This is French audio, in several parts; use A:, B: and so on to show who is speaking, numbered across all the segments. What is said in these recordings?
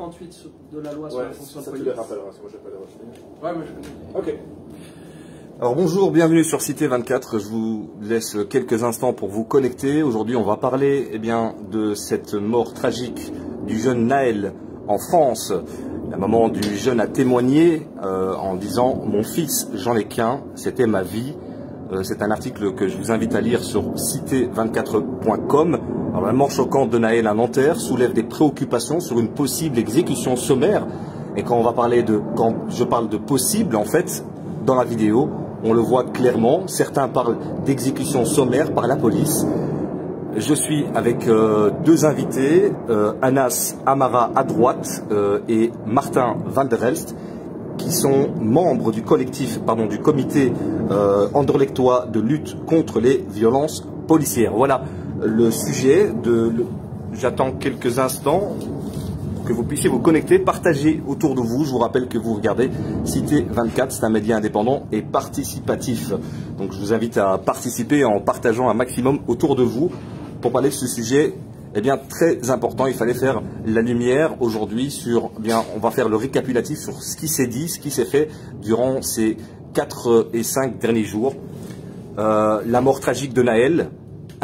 A: 38 de la loi sur la fonction de police.
B: Ça, tu les rappelleras, moi je vais pas les retenir.
A: Ouais, mais je connais.
B: Ok.
C: Alors bonjour, bienvenue sur Cité 24. Je vous laisse quelques instants pour vous connecter. Aujourd'hui, on va parler de cette mort tragique du jeune Naël en France. La maman du jeune a témoigné en disant « Mon fils, j'en ai qu'un, c'était ma vie ». C'est un article que je vous invite à lire sur cité24.com. Alors, la mort choquante de Naël à Nanterre soulève des préoccupations sur une possible exécution sommaire. Et quand je parle de possible, en fait, dans la vidéo, on le voit clairement. Certains parlent d'exécution sommaire par la police. Je suis avec deux invités, Anas Amara à droite et Martin Van der Elst, qui sont membres du comité anderlechtois de lutte contre les violences policières. Voilà le sujet. J'attends quelques instants pour que vous puissiez vous connecter, partager autour de vous. Je vous rappelle que vous regardez Cité 24, c'est un média indépendant et participatif. Donc je vous invite à participer en partageant un maximum autour de vous pour parler de ce sujet très important. Il fallait faire la lumière aujourd'hui sur, on va faire le récapitulatif sur ce qui s'est dit, ce qui s'est fait durant ces 4 et 5 derniers jours. La mort tragique de Naël,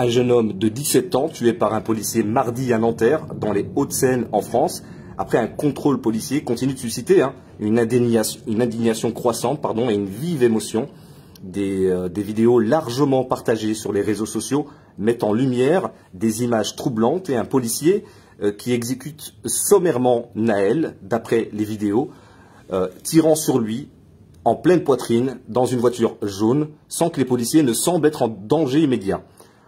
C: un jeune homme de 17 ans tué par un policier mardi à Nanterre, dans les Hauts-de-Seine en France. Après un contrôle policier, continue de susciter une indignation croissante et une vive émotion. Des vidéos largement partagées sur les réseaux sociaux mettent en lumière des images troublantes et un policier qui exécute sommairement Naël, d'après les vidéos, tirant sur lui en pleine poitrine dans une voiture jaune, sans que les policiers ne semblent être en danger immédiat.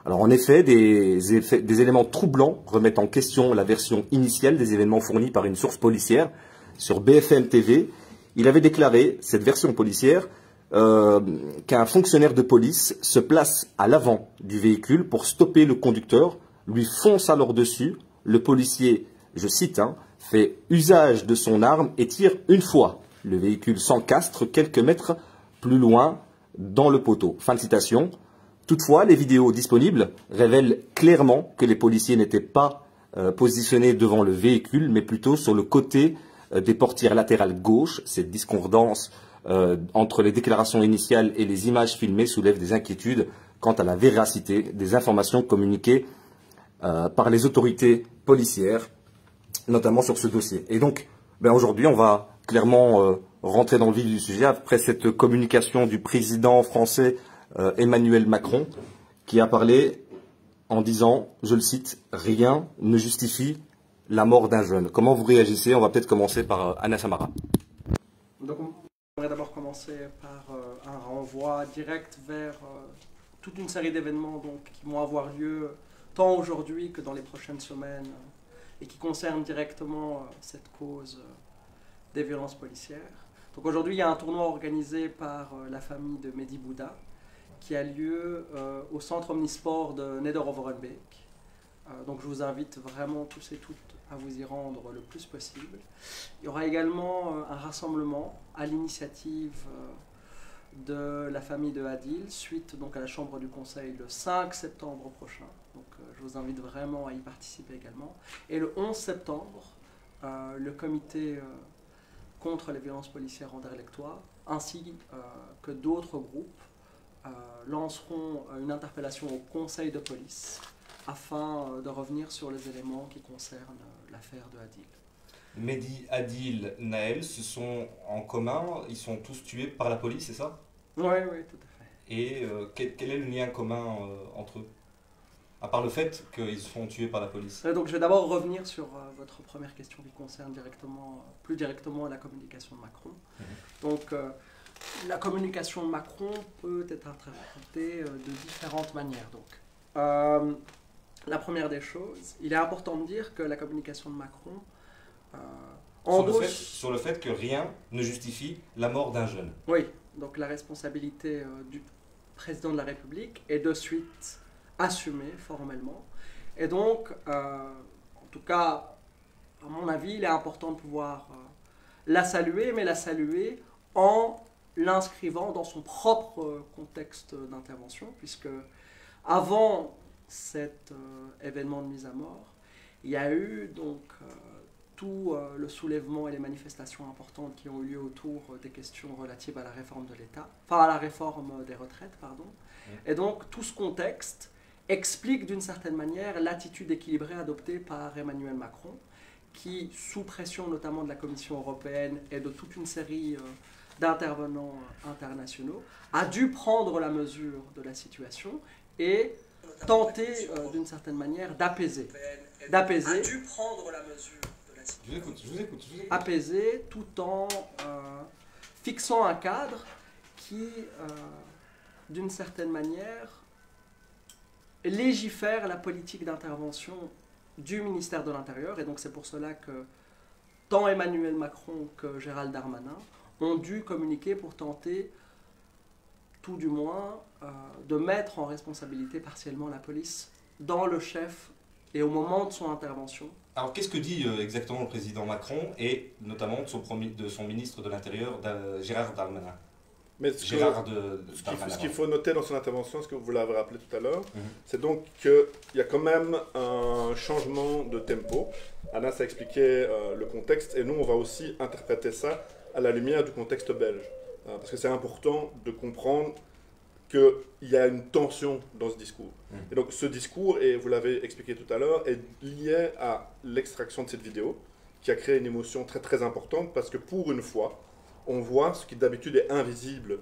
C: Alors en effet, des éléments troublants remettent en question la version initiale des événements fournis par une source policière. Sur BFM TV, il avait déclaré, cette version policière, qu'un fonctionnaire de police se place à l'avant du véhicule pour stopper le conducteur, lui fonce alors dessus. Le policier, je cite, fait usage de son arme et tire une fois. Le véhicule s'encastre quelques mètres plus loin dans le poteau. Fin de citation. Toutefois, les vidéos disponibles révèlent clairement que les policiers n'étaient pas positionnés devant le véhicule, mais plutôt sur le côté des portières latérales gauche. Cette discordance entre les déclarations initiales et les images filmées soulève des inquiétudes quant à la véracité des informations communiquées par les autorités policières, notamment sur ce dossier. Et donc, aujourd'hui, on va clairement rentrer dans le vif du sujet après cette communication du président français Emmanuel Macron, qui a parlé en disant, je le cite, « Rien ne justifie la mort d'un jeune ». Comment vous réagissez? On va peut-être commencer par Anas Amara.
A: Donc, on va d'abord commencer par un renvoi direct vers toute une série d'événements qui vont avoir lieu tant aujourd'hui que dans les prochaines semaines et qui concernent directement cette cause des violences policières. Donc aujourd'hui, il y a un tournoi organisé par la famille de Mehdi Bouda qui a lieu au centre omnisport de Neder-Overenbeek. Donc je vous invite vraiment tous et toutes à vous y rendre le plus possible. Il y aura également un rassemblement à l'initiative de la famille de Adil, suite donc à la Chambre du Conseil le 5 septembre prochain. Donc je vous invite vraiment à y participer également. Et le 11 septembre, le comité contre les violences policières anderlechtois, ainsi que d'autres groupes, lanceront une interpellation au Conseil de police afin de revenir sur les éléments qui concernent l'affaire de Adil.
C: Mehdi, Adil, Naël, ce sont en commun, ils sont tous tués par la police, c'est ça?
A: Oui, tout à fait.
C: Et quel est le lien commun entre eux? À part le fait qu'ils sont tués par la police.
A: Donc je vais d'abord revenir sur votre première question qui concerne plus directement la communication de Macron. Donc la communication de Macron peut être interprétée de différentes manières. Donc, la première des choses, il est important de dire que la communication de Macron
C: sur le fait que rien ne justifie la mort d'un jeune.
A: Oui, donc la responsabilité du président de la République est de suite assumée formellement. Et donc, en tout cas, à mon avis, il est important de pouvoir la saluer, mais la saluer en l'inscrivant dans son propre contexte d'intervention, puisque avant cet événement de mise à mort, il y a eu donc tout le soulèvement et les manifestations importantes qui ont eu lieu autour des questions relatives à la réforme de l'État, enfin à la réforme des retraites, pardon. Et donc tout ce contexte explique d'une certaine manière l'attitude équilibrée adoptée par Emmanuel Macron, qui, sous pression notamment de la Commission européenne et de toute une série d'intervenants internationaux, a dû prendre la mesure de la situation et tenter d'une certaine manière d'apaiser. A dû prendre la mesure de la situation.
C: Je vous écoute.
A: Apaiser tout en fixant un cadre qui, d'une certaine manière, légifère la politique d'intervention du ministère de l'Intérieur. Et donc c'est pour cela que tant Emmanuel Macron que Gérald Darmanin ont dû communiquer pour tenter, tout du moins, de mettre en responsabilité partiellement la police dans le chef et au moment de son intervention.
C: Alors qu'est-ce que dit exactement le président Macron et notamment de son ministre de l'Intérieur, Gérald Darmanin?
D: Mais ce qu'il faut noter dans son intervention, ce que vous l'avez rappelé tout à l'heure, c'est donc qu'il y a quand même un changement de tempo. Anas a expliqué le contexte et nous on va aussi interpréter ça à la lumière du contexte belge. Parce que c'est important de comprendre qu'il y a une tension dans ce discours. Et donc ce discours, et vous l'avez expliqué tout à l'heure, est lié à l'extraction de cette vidéo qui a créé une émotion très très importante parce que pour une fois, on voit ce qui d'habitude est invisible.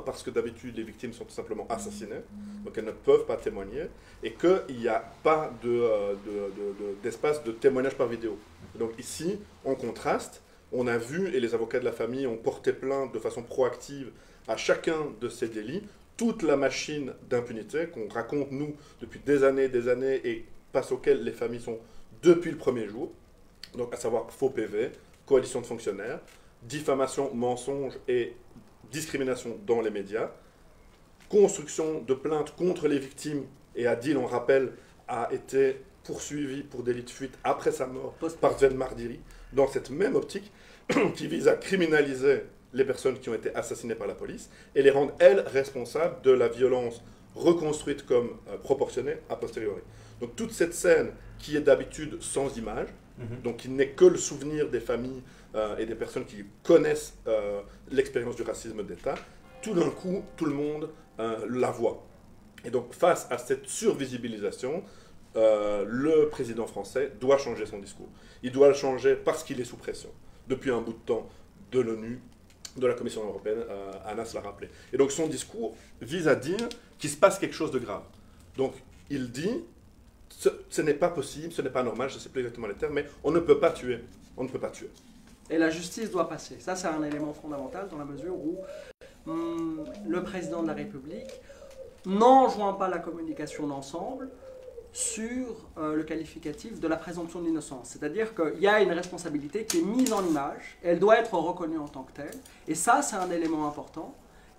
D: Parce que d'habitude les victimes sont tout simplement assassinées, donc elles ne peuvent pas témoigner, et qu'il n'y a pas d'espace de témoignage par vidéo. Donc ici, en contraste, on a vu, et les avocats de la famille ont porté plainte de façon proactive à chacun de ces délits, toute la machine d'impunité qu'on raconte nous depuis des années, et face auxquelles les familles sont depuis le premier jour, donc à savoir faux PV, coalition de fonctionnaires, diffamation, mensonge et discrimination dans les médias, construction de plaintes contre les victimes, et Adil, on rappelle, a été poursuivi pour délit de fuite après sa mort par Zen Mardiri, dans cette même optique qui vise à criminaliser les personnes qui ont été assassinées par la police et les rendre, elles, responsables de la violence reconstruite comme proportionnée a posteriori. Donc toute cette scène qui est d'habitude sans image, donc qui n'est que le souvenir des familles et des personnes qui connaissent l'expérience du racisme d'État, tout d'un coup, tout le monde la voit. Et donc face à cette survisibilisation, le président français doit changer son discours. Il doit le changer parce qu'il est sous pression, depuis un bout de temps, de l'ONU, de la Commission européenne, Anas l'a rappelé. Et donc son discours vise à dire qu'il se passe quelque chose de grave. Donc il dit, ce n'est pas possible, ce n'est pas normal, je ne sais plus exactement les termes, mais on ne peut pas tuer. On ne peut pas tuer.
A: Et la justice doit passer. Ça, c'est un élément fondamental dans la mesure où le président de la République n'enjoint pas la communication d'ensemble sur le qualificatif de la présomption d'innocence. C'est-à-dire qu'il y a une responsabilité qui est mise en image, et elle doit être reconnue en tant que telle. Et ça, c'est un élément important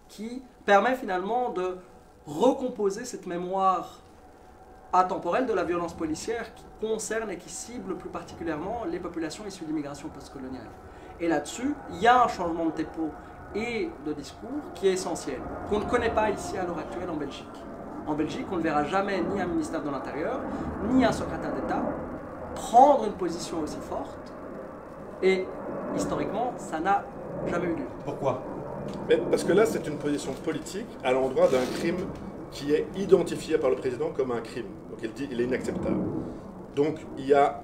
A: qui permet finalement de recomposer cette mémoire atemporelle de la violence policière qui concerne et qui cible plus particulièrement les populations issues d'immigration postcoloniale. Et là-dessus, il y a un changement de tempo et de discours qui est essentiel, qu'on ne connaît pas ici à l'heure actuelle en Belgique. En Belgique, on ne verra jamais ni un ministère de l'Intérieur, ni un secrétaire d'État prendre une position aussi forte. Et historiquement, ça n'a jamais eu lieu.
C: Pourquoi?
D: Mais parce que là, c'est une position politique à l'endroit d'un crime qui est identifié par le président comme un crime. Donc il dit qu'il est inacceptable. Donc il y a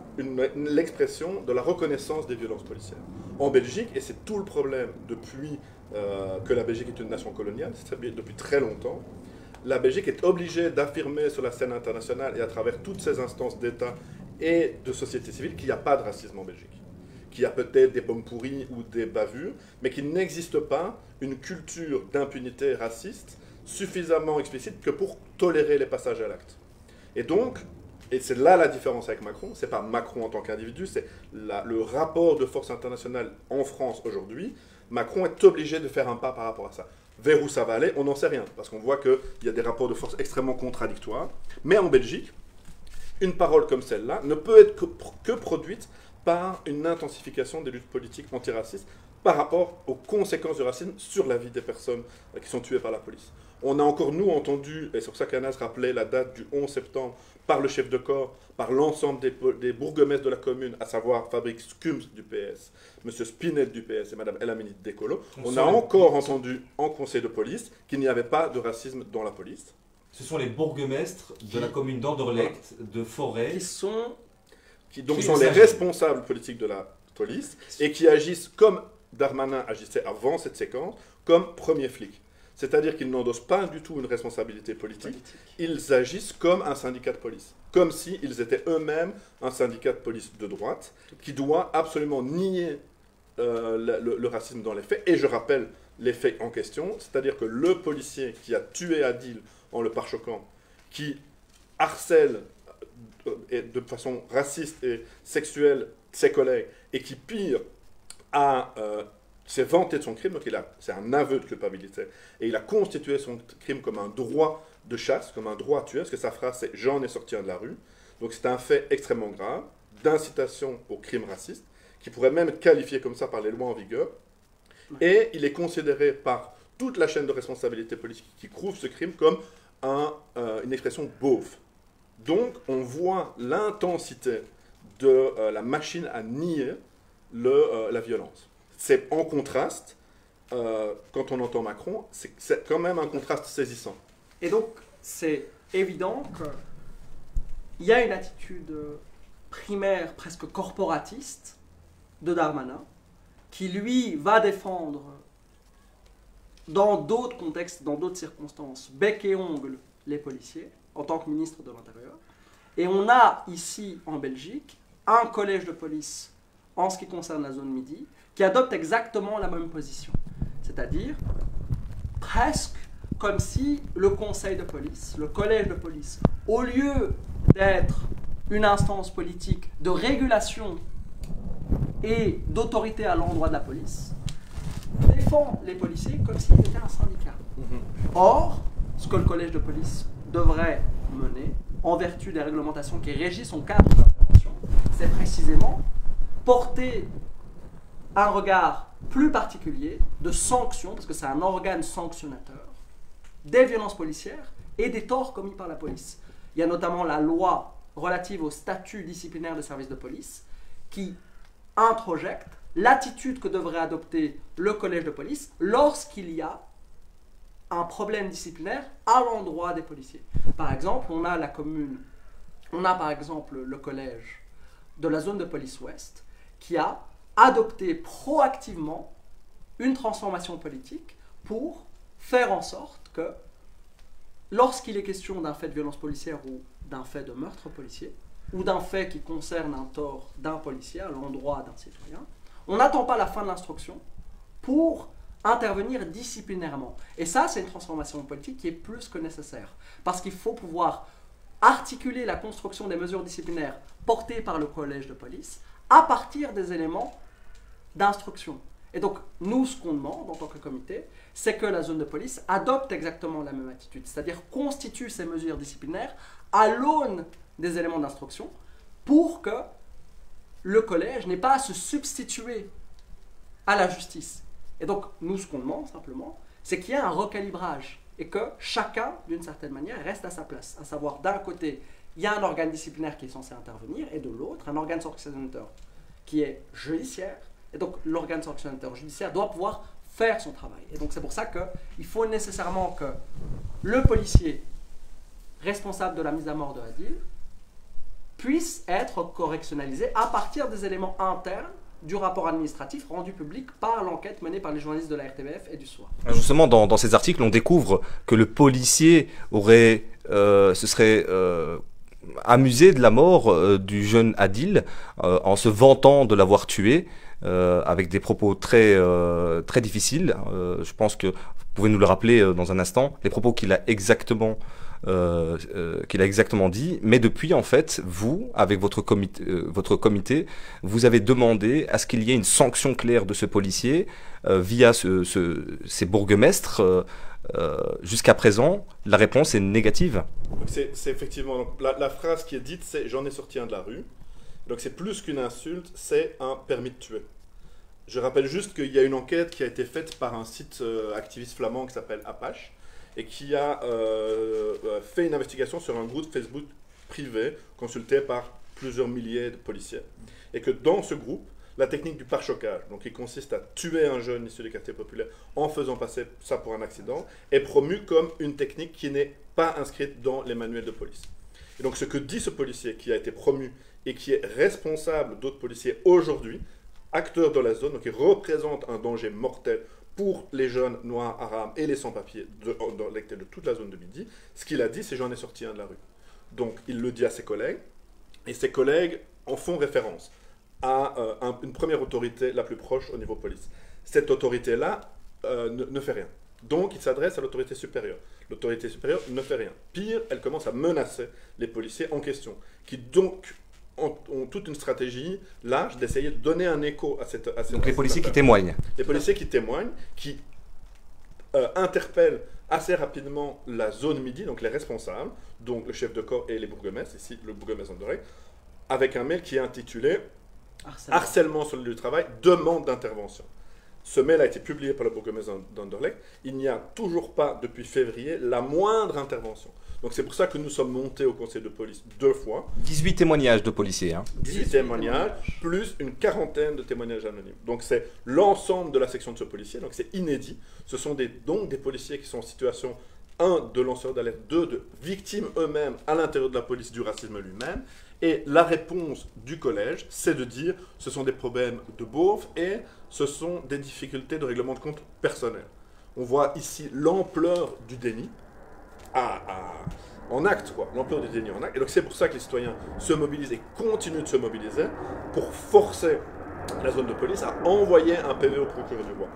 D: l'expression de la reconnaissance des violences policières. En Belgique, et c'est tout le problème depuis que la Belgique est une nation coloniale, depuis très longtemps, la Belgique est obligée d'affirmer sur la scène internationale et à travers toutes ces instances d'État et de société civile qu'il n'y a pas de racisme en Belgique. Qu'il y a peut-être des pommes pourries ou des bavures, mais qu'il n'existe pas une culture d'impunité raciste suffisamment explicite que pour tolérer les passages à l'acte. Et donc, et c'est là la différence avec Macron, c'est pas Macron en tant qu'individu, c'est le rapport de force internationale en France aujourd'hui. Macron est obligé de faire un pas par rapport à ça. Vers où ça va aller, on n'en sait rien, parce qu'on voit qu'il y a des rapports de force extrêmement contradictoires. Mais en Belgique, une parole comme celle-là ne peut être que produite pas une intensification des luttes politiques antiracistes par rapport aux conséquences du racisme sur la vie des personnes qui sont tuées par la police. On a encore, nous, entendu, et c'est pour ça qu'Anas rappelait la date du 11 septembre, par le chef de corps, par l'ensemble des bourgmestres de la commune, à savoir Fabrice Skums du PS, M. Spinette du PS et Mme Elaminit d'Écolo, on a encore entendu en conseil de police qu'il n'y avait pas de racisme dans la police.
C: Ce sont les bourgmestres de la commune d'Anderlecht, de Forêt,
D: qui donc sont les responsables politiques de la police et qui agissent comme Darmanin agissait avant cette séquence, comme premier flic. C'est-à-dire qu'ils n'endossent pas du tout une responsabilité politique, ils agissent comme un syndicat de police, comme s'ils étaient eux-mêmes un syndicat de police de droite, qui doit absolument nier le racisme dans les faits. Et je rappelle les faits en question, c'est-à-dire que le policier qui a tué Adil en le pare-choquant, qui harcèle de façon raciste et sexuelle ses collègues, et qui, pire, s'est vanté de son crime, donc c'est un aveu de culpabilité, et il a constitué son crime comme un droit de chasse, comme un droit à tuer, parce que sa phrase c'est « j'en ai sorti un de la rue », donc c'est un fait extrêmement grave, d'incitation au crime raciste, qui pourrait même être qualifié comme ça par les lois en vigueur, et il est considéré par toute la chaîne de responsabilité politique qui couvre ce crime comme une expression beauf. Donc on voit l'intensité de la machine à nier la violence. C'est en contraste, quand on entend Macron, c'est quand même un contraste saisissant.
A: Et donc, c'est évident qu'il y a une attitude primaire, presque corporatiste, de Darmanin, qui lui va défendre, dans d'autres contextes, dans d'autres circonstances, bec et ongle les policiers, en tant que ministre de l'Intérieur. Et on a ici, en Belgique, un collège de police, en ce qui concerne la zone Midi, qui adopte exactement la même position. C'est-à-dire, presque comme si le conseil de police, le collège de police, au lieu d'être une instance politique de régulation et d'autorité à l'endroit de la police, défend les policiers comme s'ils étaient un syndicat. Or, ce que le collège de police devrait mener, en vertu des réglementations qui régissent son cadre d'intervention, c'est précisément porter un regard plus particulier de sanction, parce que c'est un organe sanctionnateur, des violences policières et des torts commis par la police. Il y a notamment la loi relative au statut disciplinaire des services de police qui introjecte l'attitude que devrait adopter le collège de police lorsqu'il y a un problème disciplinaire à l'endroit des policiers. Par exemple, on a par exemple le collège de la zone de police ouest qui a adopté proactivement une transformation politique pour faire en sorte que lorsqu'il est question d'un fait de violence policière ou d'un fait de meurtre policier ou d'un fait qui concerne un tort d'un policier à l'endroit d'un citoyen, on n'attend pas la fin de l'instruction pour intervenir disciplinairement. Et ça, c'est une transformation politique qui est plus que nécessaire. Parce qu'il faut pouvoir articuler la construction des mesures disciplinaires portées par le collège de police à partir des éléments d'instruction. Et donc, nous, ce qu'on demande en tant que comité, c'est que la zone de police adopte exactement la même attitude, c'est-à-dire constitue ces mesures disciplinaires à l'aune des éléments d'instruction pour que le collège n'ait pas à se substituer à la justice. Et donc, nous, ce qu'on demande simplement, c'est qu'il y ait un recalibrage et que chacun, d'une certaine manière, reste à sa place. À savoir, d'un côté, il y a un organe disciplinaire qui est censé intervenir et de l'autre, un organe sanctionnateur qui est judiciaire. Et donc, l'organe sanctionnateur judiciaire doit pouvoir faire son travail. Et donc, c'est pour ça qu'il faut nécessairement que le policier responsable de la mise à mort de Adil puisse être correctionnalisé à partir des éléments internes du rapport administratif rendu public par l'enquête menée par les journalistes de la RTBF et du Soir.
C: Justement, dans ces articles, on découvre que le policier se serait amusé de la mort du jeune Adil en se vantant de l'avoir tué, avec des propos très difficiles. Je pense que vous pouvez nous le rappeler dans un instant, les propos qu'il a exactement dit, mais depuis, en fait, vous, avec votre comité, vous avez demandé à ce qu'il y ait une sanction claire de ce policier via ces bourgmestres. Jusqu'à présent, la réponse est négative.
D: C'est effectivement, donc, la phrase qui est dite, c'est « j'en ai sorti un de la rue ». Donc c'est plus qu'une insulte, c'est un permis de tuer. Je rappelle juste qu'il y a une enquête qui a été faite par un site activiste flamand qui s'appelle Apache et qui a fait une investigation sur un groupe Facebook privé consulté par plusieurs milliers de policiers. Et que dans ce groupe, la technique du pare-chocage, donc qui consiste à tuer un jeune issu des quartiers populaires en faisant passer ça pour un accident, est promue comme une technique qui n'est pas inscrite dans les manuels de police. Et donc ce que dit ce policier qui a été promu et qui est responsable d'autres policiers aujourd'hui, acteur de la zone, donc il représente un danger mortel pour les jeunes noirs, arabes et les sans-papiers de toute la zone de Midi, ce qu'il a dit, c'est j'en ai sorti un de la rue. Donc il le dit à ses collègues, et ses collègues en font référence à une première autorité la plus proche au niveau police. Cette autorité-là ne fait rien. Donc il s'adresse à l'autorité supérieure. L'autorité supérieure ne fait rien. Pire, elle commence à menacer les policiers en question, qui donc ont toute une stratégie large d'essayer de donner un écho à cette
C: donc les policiers qui témoignent.
D: Les policiers qui témoignent, qui interpellent assez rapidement la zone Midi, donc les responsables, donc le chef de corps et les bourgmestres, ici le bourgmestre d'Anderlecht, avec un mail qui est intitulé Harcèlement sur le lieu de travail, demande d'intervention. Ce mail a été publié par le bourgmestre d'Anderlecht. Il n'y a toujours pas, depuis février, la moindre intervention. Donc c'est pour ça que nous sommes montés au conseil de police 2 fois.
C: 18 témoignages de policiers.
D: 18 témoignages, plus une quarantaine de témoignages anonymes. Donc c'est l'ensemble de la section de ce policier, donc c'est inédit. Ce sont donc des policiers qui sont en situation, 1, de lanceurs d'alerte, 2, de victimes eux-mêmes à l'intérieur de la police du racisme lui-même. Et la réponse du collège, c'est de dire ce sont des problèmes de beauf et ce sont des difficultés de règlement de compte personnel. On voit ici l'ampleur du déni en acte, quoi. L'ampleur du déni en acte. Et donc c'est pour ça que les citoyens se mobilisent et continuent de se mobiliser pour forcer la zone de police à envoyer un PV au procureur du roi.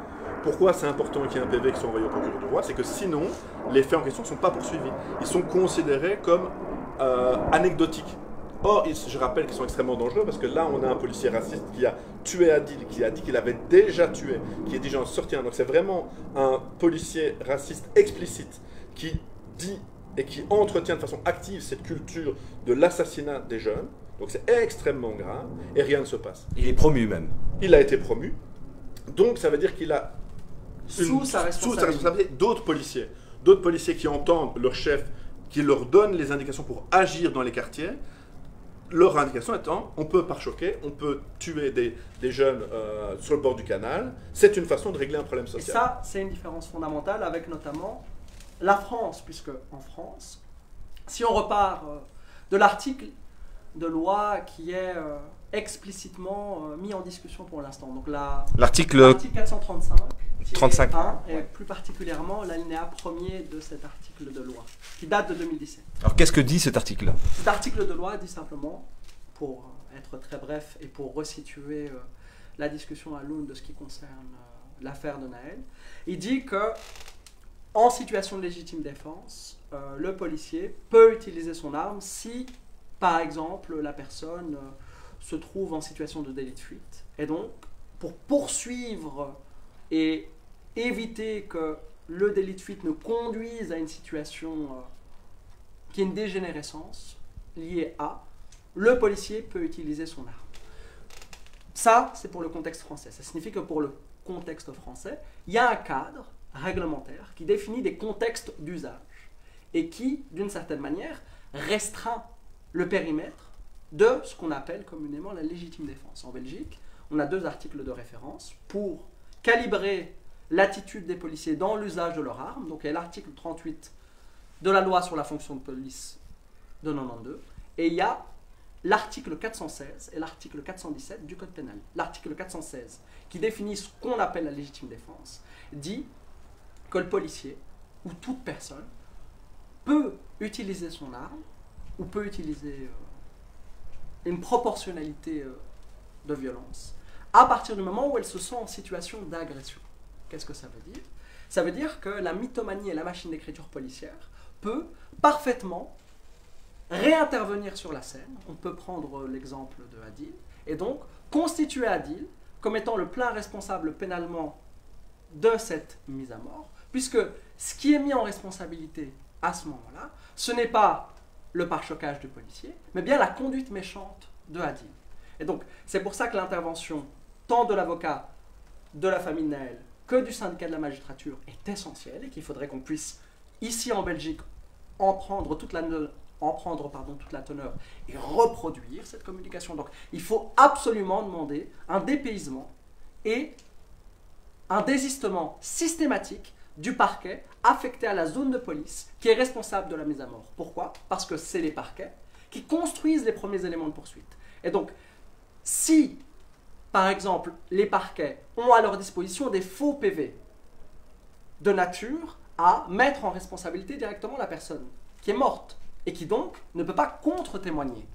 D: Pourquoi c'est important qu'il y ait un PV qui soit envoyé au procureur du roi? C'est que sinon, les faits en question ne sont pas poursuivis. Ils sont considérés comme anecdotiques. Or, je rappelle qu'ils sont extrêmement dangereux parce que là, on a un policier raciste qui a tué Adil, qui a dit qu'il avait déjà tué, qui est déjà en sorti. Donc c'est vraiment un policier raciste explicite qui dit et qui entretient de façon active cette culture de l'assassinat des jeunes. Donc c'est extrêmement grave et rien ne se passe.
C: Il est promu même.
D: Il a été promu. Donc ça veut dire qu'il a
A: sous sa responsabilité
D: d'autres policiers qui entendent leur chef, qui leur donne les indications pour agir dans les quartiers. Leur indication étant, on peut pare-choquer, on peut tuer des jeunes sur le bord du canal. C'est une façon de régler un problème social.
A: Et ça, c'est une différence fondamentale avec notamment la France, puisque en France, si on repart de l'article de loi qui est explicitement mis en discussion pour l'instant, donc l'article 435, et plus particulièrement l'alinéa 1er de cet article de loi, qui date de 2017.
C: Alors qu'est-ce que dit cet article?
A: Cet article de loi dit simplement, pour être très bref et pour resituer la discussion à l'aune de ce qui concerne l'affaire de Naël, il dit que en situation de légitime défense, le policier peut utiliser son arme si, par exemple, la personne se trouve en situation de délit de fuite. Et donc, pour poursuivre et éviter que le délit de fuite ne conduise à une situation qui est une dégénérescence liée à, le policier peut utiliser son arme. Ça, c'est pour le contexte français. Ça signifie que pour le contexte français, il y a un cadre réglementaire qui définit des contextes d'usage et qui, d'une certaine manière, restreint le périmètre de ce qu'on appelle communément la légitime défense. En Belgique, on a 2 articles de référence pour calibrer l'attitude des policiers dans l'usage de leur arme. Donc il y a l'article 38 de la loi sur la fonction de police de 92 et il y a l'article 416 et l'article 417 du Code pénal. L'article 416, qui définit ce qu'on appelle la légitime défense, dit que le policier ou toute personne peut utiliser son arme ou peut utiliser une proportionnalité de violence à partir du moment où elle se sent en situation d'agression. Qu'est-ce que ça veut dire? Ça veut dire que la mythomanie et la machine d'écriture policière peut parfaitement réintervenir sur la scène. On peut prendre l'exemple de Adil et donc constituer Adil comme étant le plein responsable pénalement de cette mise à mort, puisque ce qui est mis en responsabilité à ce moment-là, ce n'est pas le pare-chocage du policier, mais bien la conduite méchante de Adil. Et donc, c'est pour ça que l'intervention, tant de l'avocat de la famille Naël que du syndicat de la magistrature est essentielle et qu'il faudrait qu'on puisse, ici en Belgique, en prendre toute la teneur et reproduire cette communication. Donc, il faut absolument demander un dépaysement et un désistement systématique du parquet affecté à la zone de police qui est responsable de la mise à mort. Pourquoi? Parce que c'est les parquets qui construisent les premiers éléments de poursuite. Et donc, si, par exemple, les parquets ont à leur disposition des faux PV de nature à mettre en responsabilité directement la personne qui est morte et qui donc ne peut pas contre-témoigner,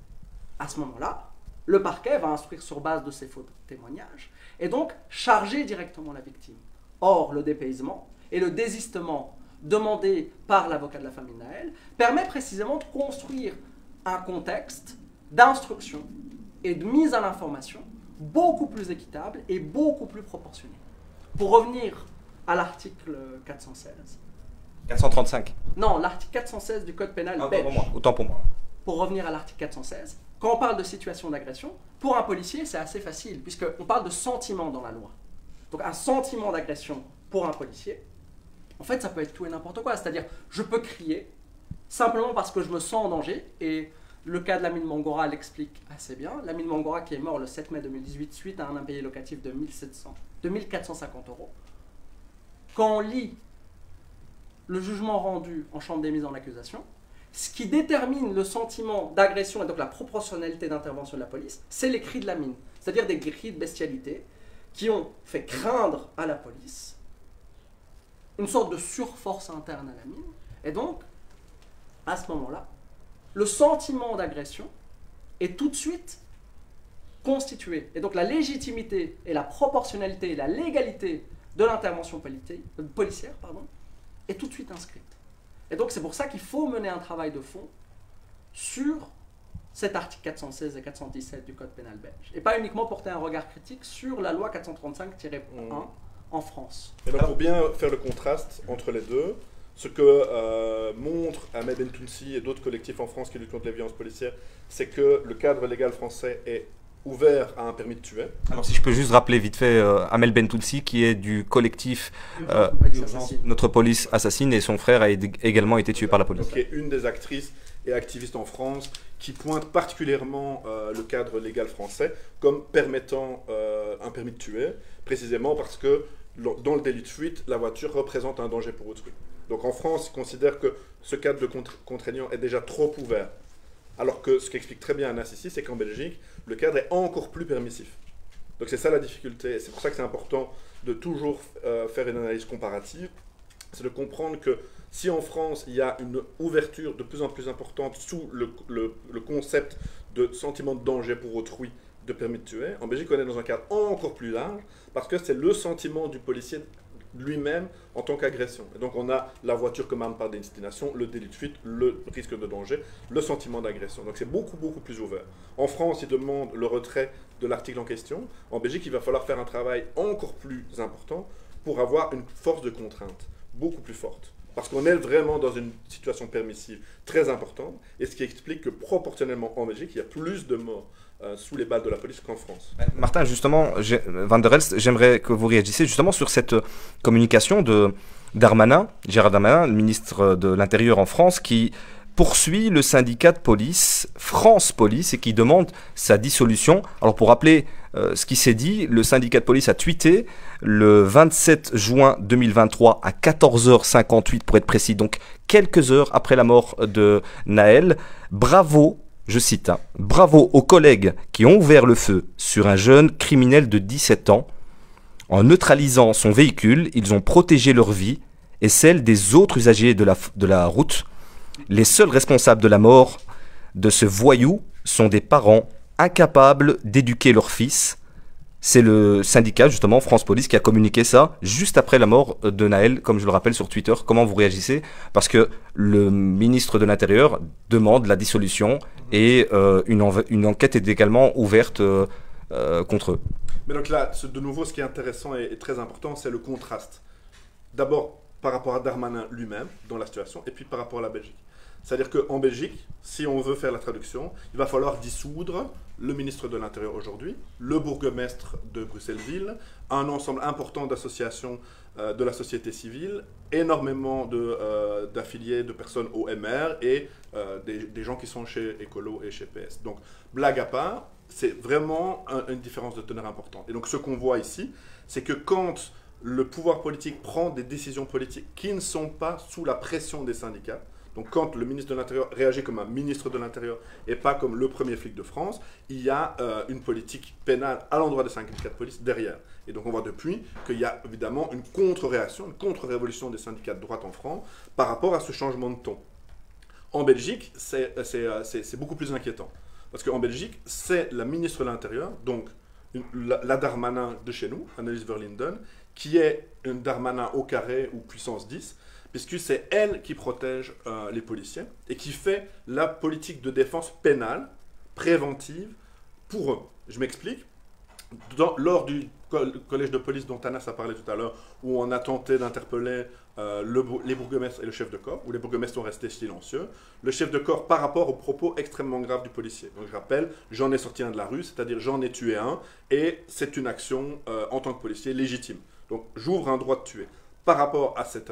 A: à ce moment-là, le parquet va instruire sur base de ces faux témoignages et donc charger directement la victime. Or, le dépaysement et le désistement demandé par l'avocat de la famille Naël permet précisément de construire un contexte d'instruction et de mise à l'information beaucoup plus équitable et beaucoup plus proportionné. Pour revenir à l'article 416.
C: 435.
A: Non, l'article 416 du Code pénal belge.
C: Autant pour moi.
A: Pour revenir à l'article 416, quand on parle de situation d'agression, pour un policier, c'est assez facile, puisqu'on parle de sentiment dans la loi. Donc un sentiment d'agression pour un policier, en fait, ça peut être tout et n'importe quoi. C'est-à-dire, je peux crier simplement parce que je me sens en danger, et le cas de Lamine Mangora l'explique assez bien. Lamine Mangora qui est mort le 7 mai 2018 suite à un impayé locatif de 1450 €. Quand on lit le jugement rendu en chambre des mises en accusation, ce qui détermine le sentiment d'agression et donc la proportionnalité d'intervention de la police, c'est les cris de Lamine. C'est-à-dire des cris de bestialité qui ont fait craindre à la police une sorte de surforce interne à Lamine. Et donc, à ce moment-là, le sentiment d'agression est tout de suite constitué. Et donc la légitimité et la proportionnalité et la légalité de l'intervention policière est tout de suite inscrite. Et donc c'est pour ça qu'il faut mener un travail de fond sur cet article 416 et 417 du Code pénal belge. Et pas uniquement porter un regard critique sur la loi 435-1 en France.
D: Et donc pour bien faire le contraste entre les deux, ce que montre Amel Bentounsi et d'autres collectifs en France qui luttent contre les violences policières, c'est que le cadre légal français est ouvert à un permis de tuer.
C: Alors si je peux juste rappeler vite fait Amel Bentounsi qui est du collectif Notre Police Assassine et son frère a également été tué par la police.
D: Donc, qui est une des actrices et activistes en France qui pointe particulièrement le cadre légal français comme permettant un permis de tuer, précisément parce que dans le délit de fuite, la voiture représente un danger pour autrui. Donc en France, ils considèrent que ce cadre de contraignant est déjà trop ouvert. Alors que ce qu'explique très bien Anas ici, c'est qu'en Belgique, le cadre est encore plus permissif. Donc c'est ça la difficulté, et c'est pour ça que c'est important de toujours faire une analyse comparative. C'est de comprendre que si en France, il y a une ouverture de plus en plus importante sous le concept de sentiment de danger pour autrui, de permis de tuer, en Belgique, on est dans un cadre encore plus large, parce que c'est le sentiment du policier lui-même en tant qu'agression. Et donc on a la voiture comme arme par destination, le délit de fuite, le risque de danger, le sentiment d'agression. Donc c'est beaucoup plus ouvert. En France, ils demandent le retrait de l'article en question. En Belgique, il va falloir faire un travail encore plus important pour avoir une force de contrainte beaucoup plus forte. Parce qu'on est vraiment dans une situation permissive très importante, et ce qui explique que proportionnellement en Belgique, il y a plus de morts sous les balles de la police qu'en France.
C: Martin, justement, Van der Elst, j'aimerais que vous réagissiez justement sur cette communication de Gérald Darmanin, le ministre de l'Intérieur en France, qui poursuit le syndicat de police, France Police, et qui demande sa dissolution. Alors pour rappeler ce qui s'est dit, le syndicat de police a tweeté le 27 juin 2023 à 14h58 pour être précis, donc quelques heures après la mort de Naël. Bravo, je cite, bravo aux collègues qui ont ouvert le feu sur un jeune criminel de 17 ans. En neutralisant son véhicule, ils ont protégé leur vie et celle des autres usagers de la route. Les seuls responsables de la mort de ce voyou sont des parents incapables d'éduquer leur fils. C'est le syndicat, justement, France Police, qui a communiqué ça juste après la mort de Naël, comme je le rappelle sur Twitter. Comment vous réagissez? Parce que le ministre de l'Intérieur demande la dissolution et une enquête est également ouverte contre eux.
D: Mais donc là, de nouveau, ce qui est intéressant et très important, c'est le contraste. D'abord, par rapport à Darmanin lui-même, dans la situation, et puis par rapport à la Belgique. C'est-à-dire qu'en Belgique, si on veut faire la traduction, il va falloir dissoudre le ministre de l'Intérieur aujourd'hui, le bourgmestre de Bruxelles-Ville, un ensemble important d'associations de la société civile, énormément d'affiliés de personnes au MR et des gens qui sont chez Écolo et chez PS. Donc, blague à part, c'est vraiment une différence de teneur importante. Et donc, ce qu'on voit ici, c'est que quand le pouvoir politique prend des décisions politiques qui ne sont pas sous la pression des syndicats, donc quand le ministre de l'Intérieur réagit comme un ministre de l'Intérieur et pas comme le premier flic de France, il y a une politique pénale à l'endroit des syndicats de police derrière. Et donc on voit depuis qu'il y a évidemment une contre-réaction, une contre-révolution des syndicats de droite en France par rapport à ce changement de ton. En Belgique, c'est beaucoup plus inquiétant. Parce qu'en Belgique, c'est la ministre de l'Intérieur, donc la Darmanin de chez nous, Annelies Verlinden, qui est une Darmanin au carré ou puissance 10, puisque c'est elle qui protège les policiers et qui fait la politique de défense pénale, préventive, pour eux. Je m'explique. Lors du collège de police dont Anas a parlé tout à l'heure, où on a tenté d'interpeller les bourgmestres et le chef de corps, où les bourgmestres sont restés silencieux, le chef de corps par rapport aux propos extrêmement graves du policier. Donc je rappelle, j'en ai sorti un de la rue, c'est-à-dire j'en ai tué un, et c'est une action en tant que policier légitime. Donc j'ouvre un droit de tuer. Par rapport à cette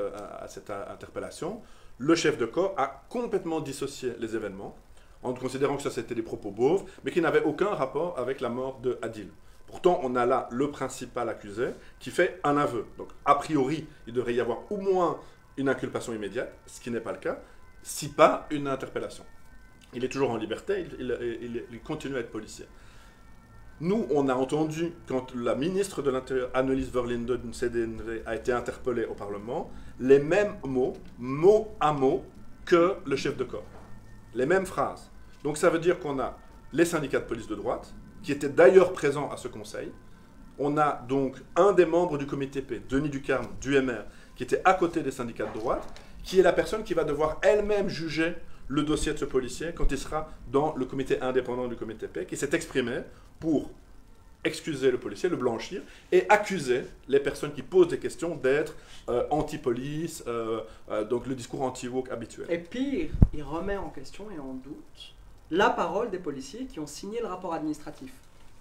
D: interpellation, le chef de corps a complètement dissocié les événements, en considérant que ça c'était des propos beaufs, mais qui n'avaient aucun rapport avec la mort de Adil. Pourtant, on a là le principal accusé qui fait un aveu. Donc, a priori, il devrait y avoir au moins une inculpation immédiate, ce qui n'est pas le cas, si pas une interpellation. Il est toujours en liberté, il continue à être policier. Nous, on a entendu, quand la ministre de l'Intérieur, Annelies Verlinden, a été interpellée au Parlement, les mêmes mots, mot à mot, que le chef de corps. Les mêmes phrases. Donc ça veut dire qu'on a les syndicats de police de droite, qui étaient d'ailleurs présents à ce conseil. On a donc un des membres du comité P, Denis Ducarme, du MR, qui était à côté des syndicats de droite, qui est la personne qui va devoir elle-même juger le dossier de ce policier quand il sera dans le comité indépendant du comité P, qui s'est exprimé pour excuser le policier, le blanchir, et accuser les personnes qui posent des questions d'être anti-police, donc le discours anti-woke habituel.
A: Et pire, il remet en question et en doute la parole des policiers qui ont signé le rapport administratif.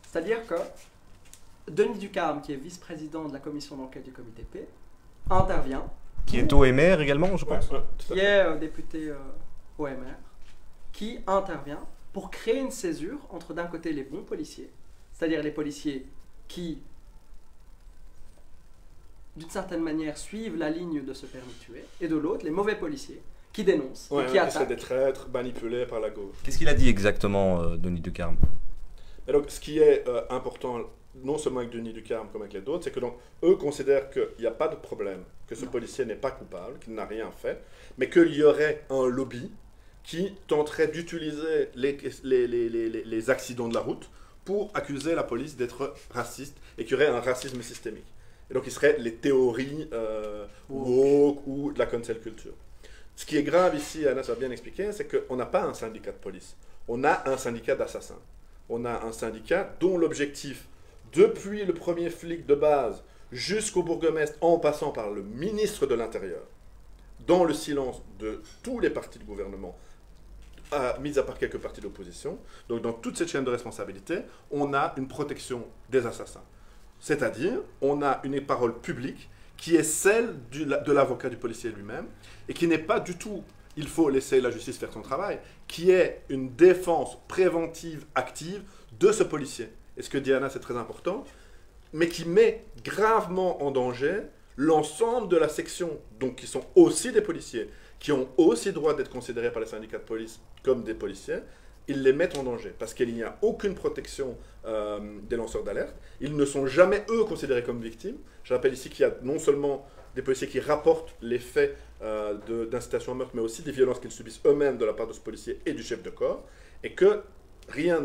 A: C'est-à-dire que Denis Ducarme, qui est vice-président de la commission d'enquête du comité P, intervient.
C: Qui est OMR également, je pense.
A: Qui est député OMR, qui intervient pour créer une césure entre d'un côté les bons policiers, c'est-à-dire les policiers qui, d'une certaine manière, suivent la ligne de ce permis de tuer, et de l'autre, les mauvais policiers qui dénoncent et qui attaquent.
D: C'est des traîtres manipulés par la gauche.
C: Qu'est-ce qu'il a dit exactement, Denis Ducarme?
D: Et donc, ce qui est important, non seulement avec Denis Ducarme comme avec les autres, c'est que donc, eux considèrent qu'il n'y a pas de problème, que ce policier n'est pas coupable, qu'il n'a rien fait, mais qu'il y aurait un lobby qui tenterait d'utiliser les accidents de la route pour accuser la police d'être raciste et qu'il y aurait un racisme systémique. Et donc, il serait les théories woke ou de la cancel culture. Ce qui est grave ici, Anas a bien expliqué, c'est qu'on n'a pas un syndicat de police. On a un syndicat d'assassins. On a un syndicat dont l'objectif, depuis le premier flic de base jusqu'au bourgmestre, en passant par le ministre de l'Intérieur, dans le silence de tous les partis de gouvernement, mis à part quelques partis d'opposition, donc dans toute cette chaîne de responsabilité, on a une protection des assassins. C'est-à-dire, on a une parole publique qui est celle de l'avocat du policier lui-même, et qui n'est pas du tout, il faut laisser la justice faire son travail, qui est une défense préventive active de ce policier. Et ce que dit Anna, c'est très important, mais qui met gravement en danger l'ensemble de la section, donc qui sont aussi des policiers, qui ont aussi droit d'être considérés par les syndicats de police comme des policiers, ils les mettent en danger, parce qu'il n'y a aucune protection des lanceurs d'alerte. Ils ne sont jamais, eux, considérés comme victimes. Je rappelle ici qu'il y a non seulement des policiers qui rapportent les faits d'incitation à meurtre, mais aussi des violences qu'ils subissent eux-mêmes de la part de ce policier et du chef de corps, et que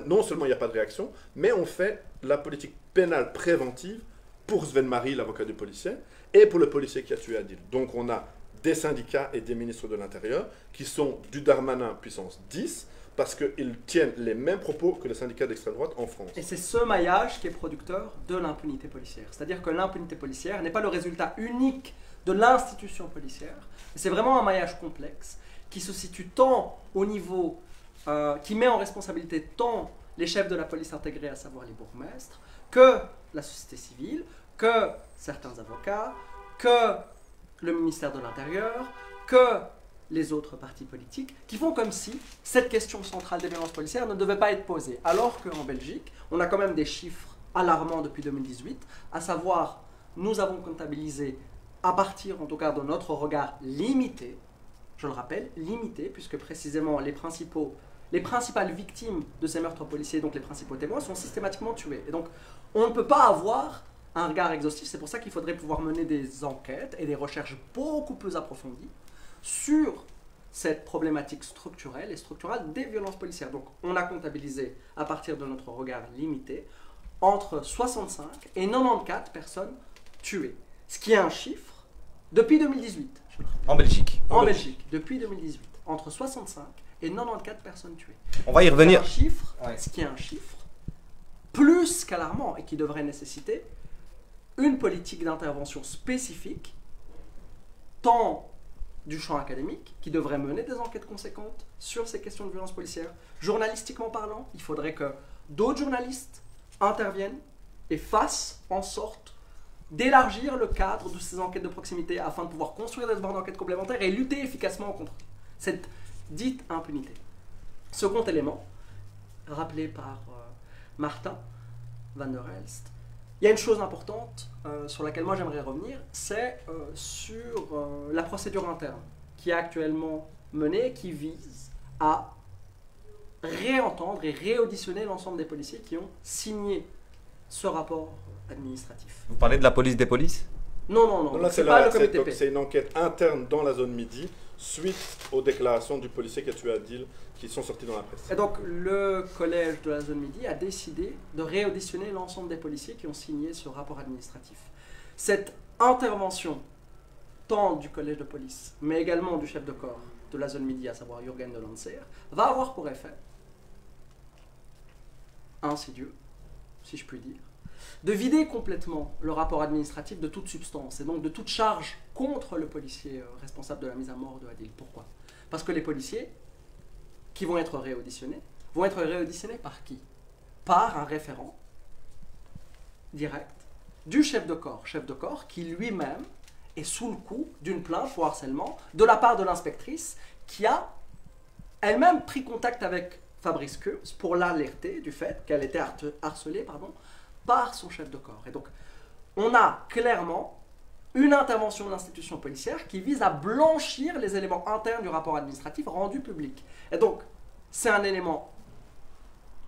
D: non seulement il n'y a pas de réaction, mais on fait la politique pénale préventive pour Sven Marie, l'avocat du policier, et pour le policier qui a tué Adil. Donc on a des syndicats et des ministres de l'Intérieur qui sont du Darmanin puissance 10, parce qu'ils tiennent les mêmes propos que les syndicats d'extrême droite en France.
A: Et c'est ce maillage qui est producteur de l'impunité policière. C'est-à-dire que l'impunité policière n'est pas le résultat unique de l'institution policière, c'est vraiment un maillage complexe qui se situe tant au niveau, qui met en responsabilité tant les chefs de la police intégrée, à savoir les bourgmestres, que la société civile, que certains avocats, que le ministère de l'Intérieur, que les autres partis politiques, qui font comme si cette question centrale des violences policières ne devait pas être posée. Alors qu'en Belgique, on a quand même des chiffres alarmants depuis 2018, à savoir, nous avons comptabilisé, à partir en tout cas de notre regard limité, je le rappelle, limité, puisque précisément les principales victimes de ces meurtres policiers, donc les principaux témoins, sont systématiquement tués. Et donc, on ne peut pas avoir un regard exhaustif, c'est pour ça qu'il faudrait pouvoir mener des enquêtes et des recherches beaucoup plus approfondies sur cette problématique structurelle et structurelle des violences policières. Donc, on a comptabilisé, à partir de notre regard limité, entre 65 et 94 personnes tuées. Ce qui est un chiffre depuis 2018.
C: En Belgique.
A: En Belgique, depuis 2018. Entre 65 et 94 personnes tuées.
C: On va y revenir.
A: Un chiffre, ce qui est un chiffre plus qu'alarmant et qui devrait nécessiter une politique d'intervention spécifique, tant du champ académique, qui devrait mener des enquêtes conséquentes sur ces questions de violence policière. Journalistiquement parlant, il faudrait que d'autres journalistes interviennent et fassent en sorte d'élargir le cadre de ces enquêtes de proximité afin de pouvoir construire des devoirs d'enquête complémentaires et lutter efficacement contre cette dite impunité. Second élément, rappelé par Martin Van der Elst, il y a une chose importante sur laquelle moi j'aimerais revenir, c'est sur la procédure interne qui est actuellement menée, qui vise à réentendre et réauditionner l'ensemble des policiers qui ont signé ce rapport administratif.
C: Vous parlez de la police des polices?
A: Non,
D: là,
A: c'est pas le comité P.
D: C'est une enquête interne dans la zone Midi, suite aux déclarations du policier qui a tué Adil, qui sont sorties dans la presse.
A: Et donc, le collège de la zone Midi a décidé de réauditionner l'ensemble des policiers qui ont signé ce rapport administratif. Cette intervention, tant du collège de police, mais également du chef de corps de la zone Midi, à savoir Jürgen de Lancer, va avoir pour effet insidieux, si je puis dire, de vider complètement le rapport administratif de toute substance et donc de toute charge contre le policier responsable de la mise à mort de Adil. Pourquoi? Parce que les policiers qui vont être réauditionnés par qui? Par un référent direct du chef de corps qui lui-même est sous le coup d'une plainte pour harcèlement de la part de l'inspectrice qui a elle-même pris contact avec Fabrice Kurz pour l'alerter du fait qu'elle était harcelée par son chef de corps. Et donc, on a clairement une intervention de l'institution policière qui vise à blanchir les éléments internes du rapport administratif rendu public. Et donc, c'est un élément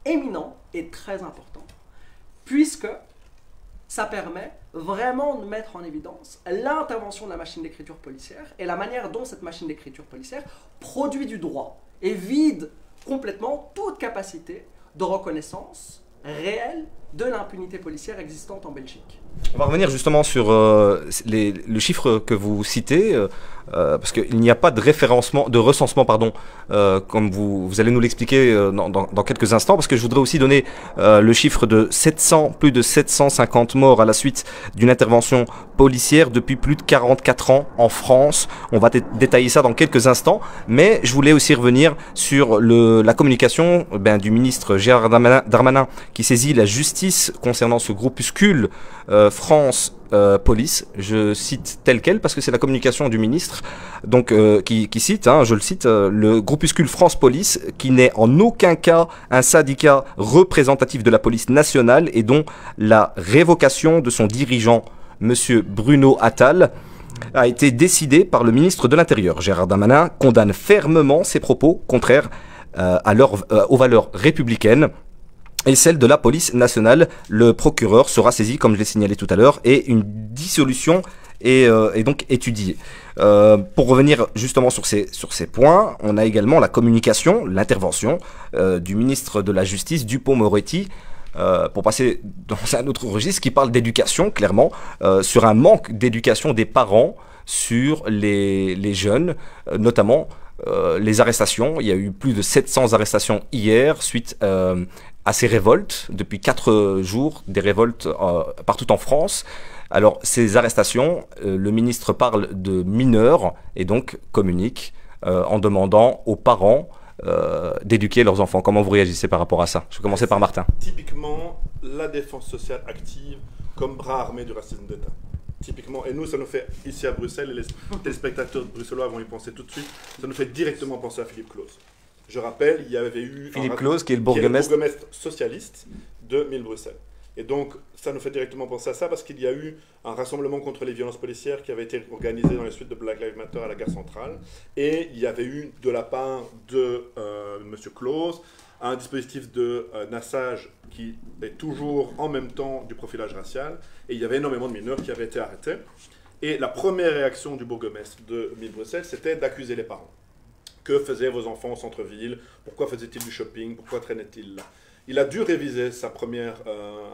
A: éminent et très important, puisque ça permet vraiment de mettre en évidence l'intervention de la machine d'écriture policière et la manière dont cette machine d'écriture policière produit du droit et vide complètement toute capacité de reconnaissance réelle de l'impunité policière existante en Belgique.
C: On va revenir justement sur le chiffre que vous citez, parce qu'il n'y a pas de recensement, comme vous allez nous l'expliquer dans quelques instants, parce que je voudrais aussi donner le chiffre de plus de 750 morts à la suite d'une intervention policière depuis plus de 44 ans en France. On va détailler ça dans quelques instants, mais je voulais aussi revenir sur la communication du ministre Gérald Darmanin qui saisit la justice concernant ce groupuscule France Police, je cite tel quel parce que c'est la communication du ministre donc qui cite, je le cite, le groupuscule France Police qui n'est en aucun cas un syndicat représentatif de la police nationale et dont la révocation de son dirigeant Monsieur Bruno Attal a été décidée par le ministre de l'Intérieur. Gérald Darmanin condamne fermement ces propos contraires aux valeurs républicaines et celle de la police nationale. Le procureur sera saisi, comme je l'ai signalé tout à l'heure, et une dissolution est donc étudiée. Pour revenir justement sur ces points, on a également la communication, l'intervention du ministre de la Justice, Dupond-Moretti, pour passer dans un autre registre qui parle d'éducation, clairement, sur un manque d'éducation des parents sur les jeunes, notamment les arrestations. Il y a eu plus de 700 arrestations hier suite à ces révoltes, depuis 4 jours, des révoltes partout en France. Alors, ces arrestations, le ministre parle de mineurs et donc communique en demandant aux parents d'éduquer leurs enfants. Comment vous réagissez par rapport à ça? Je vais commencer par Martin.
D: Typiquement, la défense sociale active comme bras armé du racisme d'État. Typiquement, et nous, ça nous fait, ici à Bruxelles, et les téléspectateurs bruxellois vont y penser tout de suite, ça nous fait directement penser à Philippe Claus. Je rappelle, il y avait eu...
C: Philippe Claus, qui est le bourgmestre
D: socialiste de Mille-Bruxelles. Et donc, ça nous fait directement penser à ça parce qu'il y a eu un rassemblement contre les violences policières qui avait été organisé dans les suites de Black Lives Matter à la gare centrale. Et il y avait eu, de la part de M. Claus, un dispositif de nassage qui est toujours en même temps du profilage racial. Et il y avait énormément de mineurs qui avaient été arrêtés. Et la première réaction du bourgmestre de Mille-Bruxelles, c'était d'accuser les parents. Que faisaient vos enfants au centre-ville? Pourquoi faisaient-ils du shopping? Pourquoi traînaient-ils là? Il a dû réviser sa première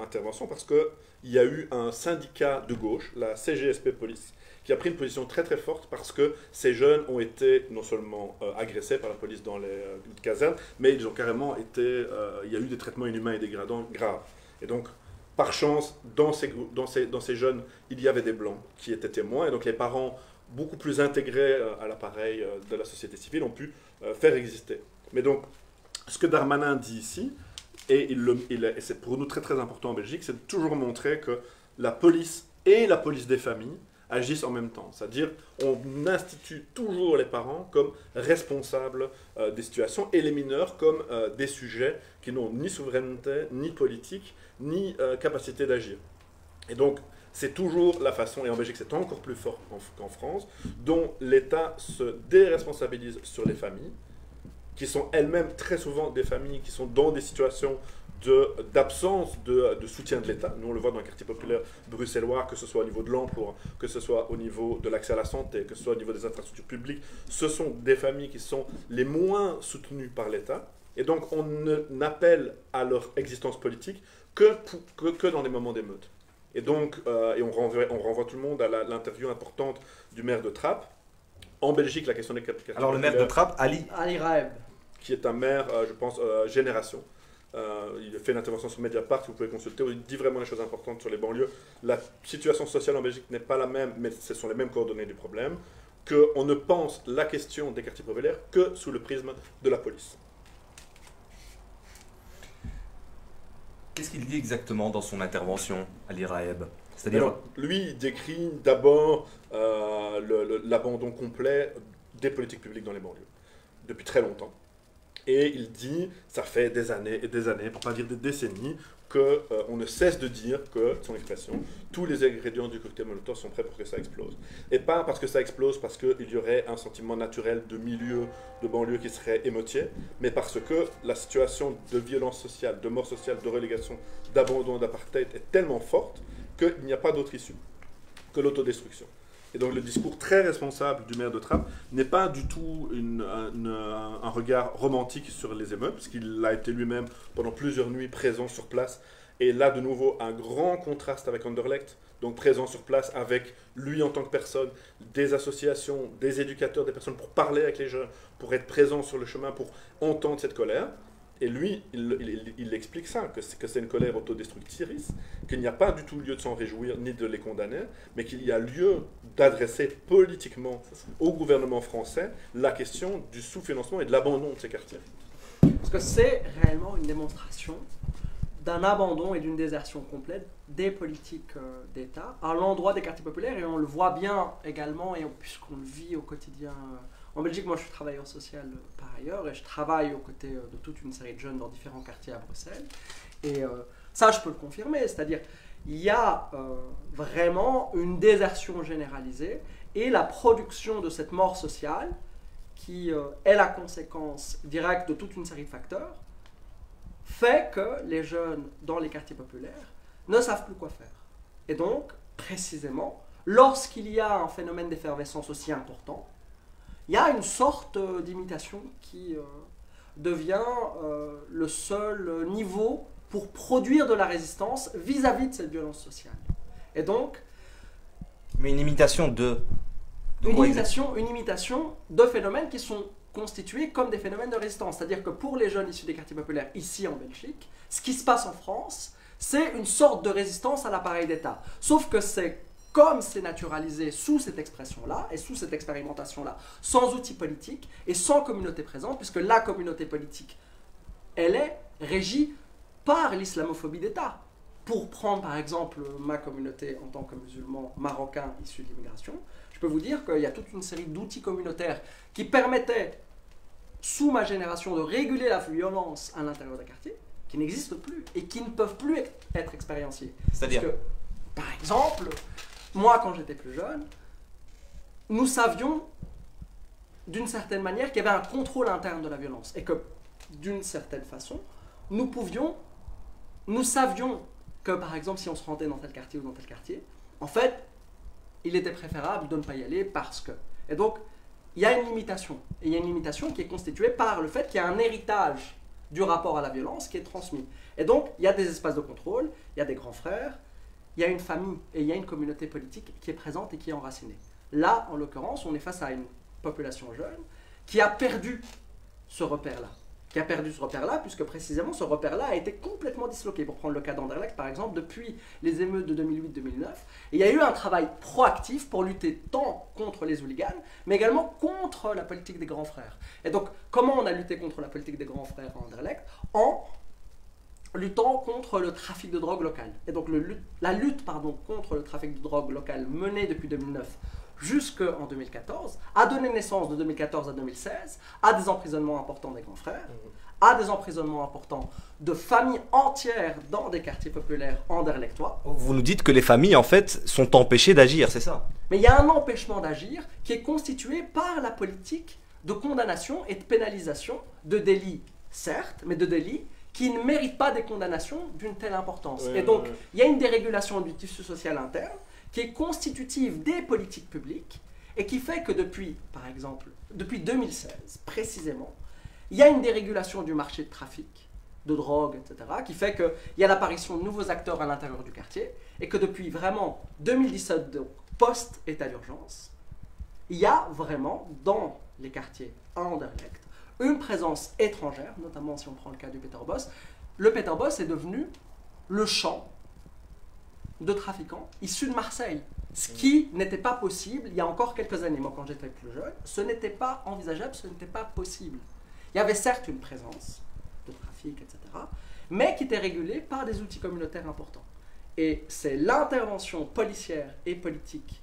D: intervention parce qu'il y a eu un syndicat de gauche, la CGSP Police, qui a pris une position très très forte parce que ces jeunes ont été non seulement agressés par la police dans les casernes, mais ils ont carrément été... il y a eu des traitements inhumains et dégradants graves. Et donc, par chance, dans ces jeunes, il y avait des blancs qui étaient témoins, et donc les parents, beaucoup plus intégrés à l'appareil de la société civile, ont pu faire exister. Mais donc, ce que Darmanin dit ici, et c'est pour nous très très important en Belgique, c'est de toujours montrer que la police et la police des familles agissent en même temps. C'est-à-dire on institue toujours les parents comme responsables des situations et les mineurs comme des sujets qui n'ont ni souveraineté, ni politique, ni capacité d'agir. Et donc c'est toujours la façon, et en Belgique c'est encore plus fort qu'en France, dont l'État se déresponsabilise sur les familles, qui sont elles-mêmes très souvent des familles qui sont dans des situations d'absence de soutien de l'État. Nous, on le voit dans les quartiers populaires bruxellois, que ce soit au niveau de l'emploi, que ce soit au niveau de l'accès à la santé, que ce soit au niveau des infrastructures publiques. Ce sont des familles qui sont les moins soutenues par l'État. Et donc, on n'appelle à leur existence politique que dans des moments d'émeute. Et donc, on renvoie tout le monde à l'interview importante du maire de Trappes. En Belgique, la question des quartiers
C: Alors, le maire de Trappes, Ali
A: Raeb,
D: qui est un maire, je pense, génération. Il a fait une intervention sur Mediapart, que vous pouvez consulter, où il dit vraiment les choses importantes sur les banlieues. La situation sociale en Belgique n'est pas la même, mais ce sont les mêmes coordonnées du problème, qu'on ne pense la question des quartiers populaires que sous le prisme de la police.
C: Qu'est-ce qu'il dit exactement dans son intervention, Ali Raeb? C'est-à-dire...
D: Lui, il décrit d'abord l'abandon complet des politiques publiques dans les banlieues, depuis très longtemps. Et il dit, ça fait des années et des années, pour ne pas dire des décennies, qu'on ne cesse de dire que, son expression, tous les ingrédients du cocktail Molotov sont prêts pour que ça explose. Et pas parce que ça explose, parce qu'il y aurait un sentiment naturel de milieu, de banlieue qui serait émotier, mais parce que la situation de violence sociale, de mort sociale, de relégation, d'abandon, d'apartheid est tellement forte qu'il n'y a pas d'autre issue que l'autodestruction. Et donc le discours très responsable du maire de Trappes n'est pas du tout un regard romantique sur les émeutes, parce qu'il a été lui-même pendant plusieurs nuits présent sur place. Et là, de nouveau, un grand contraste avec Anderlecht, donc présent sur place avec lui en tant que personne, des associations, des éducateurs, des personnes pour parler avec les jeunes, pour être présent sur le chemin, pour entendre cette colère. Et lui, il explique ça, que c'est une colère autodestructrice, qu'il n'y a pas du tout lieu de s'en réjouir ni de les condamner, mais qu'il y a lieu d'adresser politiquement au gouvernement français la question du sous-financement et de l'abandon de ces quartiers.
A: Parce que c'est réellement une démonstration d'un abandon et d'une désertion complète des politiques d'État à l'endroit des quartiers populaires, et on le voit bien également, et puisqu'on le vit au quotidien. En Belgique, moi je suis travailleur social par ailleurs, et je travaille aux côtés de toute une série de jeunes dans différents quartiers à Bruxelles. Et ça, je peux le confirmer, c'est-à-dire il y a vraiment une désertion généralisée, et la production de cette mort sociale, qui est la conséquence directe de toute une série de facteurs, fait que les jeunes dans les quartiers populaires ne savent plus quoi faire. Et donc, précisément, lorsqu'il y a un phénomène d'effervescence aussi important, il y a une sorte d'imitation qui devient le seul niveau pour produire de la résistance vis-à-vis de cette violence sociale. Et donc...
C: Mais une imitation de
A: une imitation de phénomènes qui sont constitués comme des phénomènes de résistance. C'est-à-dire que pour les jeunes issus des quartiers populaires ici en Belgique, ce qui se passe en France, c'est une sorte de résistance à l'appareil d'État. Sauf que c'est comme c'est naturalisé sous cette expression-là et sous cette expérimentation-là, sans outils politiques et sans communauté présente, puisque la communauté politique, elle est régie par l'islamophobie d'État. Pour prendre par exemple ma communauté en tant que musulman marocain issu de l'immigration, je peux vous dire qu'il y a toute une série d'outils communautaires qui permettaient, sous ma génération, de réguler la violence à l'intérieur des quartiers, qui n'existent plus et qui ne peuvent plus être expérienciés.
C: C'est-à-dire,
A: par exemple, moi quand j'étais plus jeune, nous savions d'une certaine manière qu'il y avait un contrôle interne de la violence et que d'une certaine façon, nous savions que par exemple si on se rendait dans tel quartier ou dans tel quartier, en fait, il était préférable de ne pas y aller parce que... Et donc, il y a une limitation. Et il y a une limitation qui est constituée par le fait qu'il y a un héritage du rapport à la violence qui est transmis. Et donc, il y a des espaces de contrôle, il y a des grands frères, il y a une famille et il y a une communauté politique qui est présente et qui est enracinée. Là, en l'occurrence, on est face à une population jeune qui a perdu ce repère-là. Puisque précisément ce repère-là a été complètement disloqué. Pour prendre le cas d'Anderlecht, par exemple, depuis les émeutes de 2008-2009, il y a eu un travail proactif pour lutter tant contre les hooligans, mais également contre la politique des grands frères. Et donc, comment on a lutté contre la politique des grands frères à Anderlecht? En luttant contre le trafic de drogue local. Et donc, la lutte contre le trafic de drogue local menée depuis 2009 jusqu'en 2014, a donné naissance de 2014 à 2016 à des emprisonnements importants des grands frères, à des emprisonnements importants de familles entières dans des quartiers populaires anderlechtois.
C: Vous nous dites que les familles, en fait, sont empêchées d'agir, c'est ça?
A: Mais il y a un empêchement d'agir qui est constitué par la politique de condamnation et de pénalisation de délits, certes, mais de délits qui ne méritent pas des condamnations d'une telle importance. Et donc, il y a une dérégulation du tissu social interne qui est constitutive des politiques publiques et qui fait que depuis, par exemple, depuis 2016 précisément, il y a une dérégulation du marché de trafic, de drogue, etc., qui fait qu'il y a l'apparition de nouveaux acteurs à l'intérieur du quartier et que depuis vraiment 2017, donc post-état d'urgence, il y a vraiment dans les quartiers à Anderlecht une présence étrangère, notamment si on prend le cas du Peterbosch. Le Peterbosch est devenu le champ de trafiquants issus de Marseille. Ce qui n'était pas possible il y a encore quelques années. Moi, quand j'étais plus jeune, ce n'était pas envisageable, ce n'était pas possible. Il y avait certes une présence de trafic, etc., mais qui était régulée par des outils communautaires importants. Et c'est l'intervention policière et politique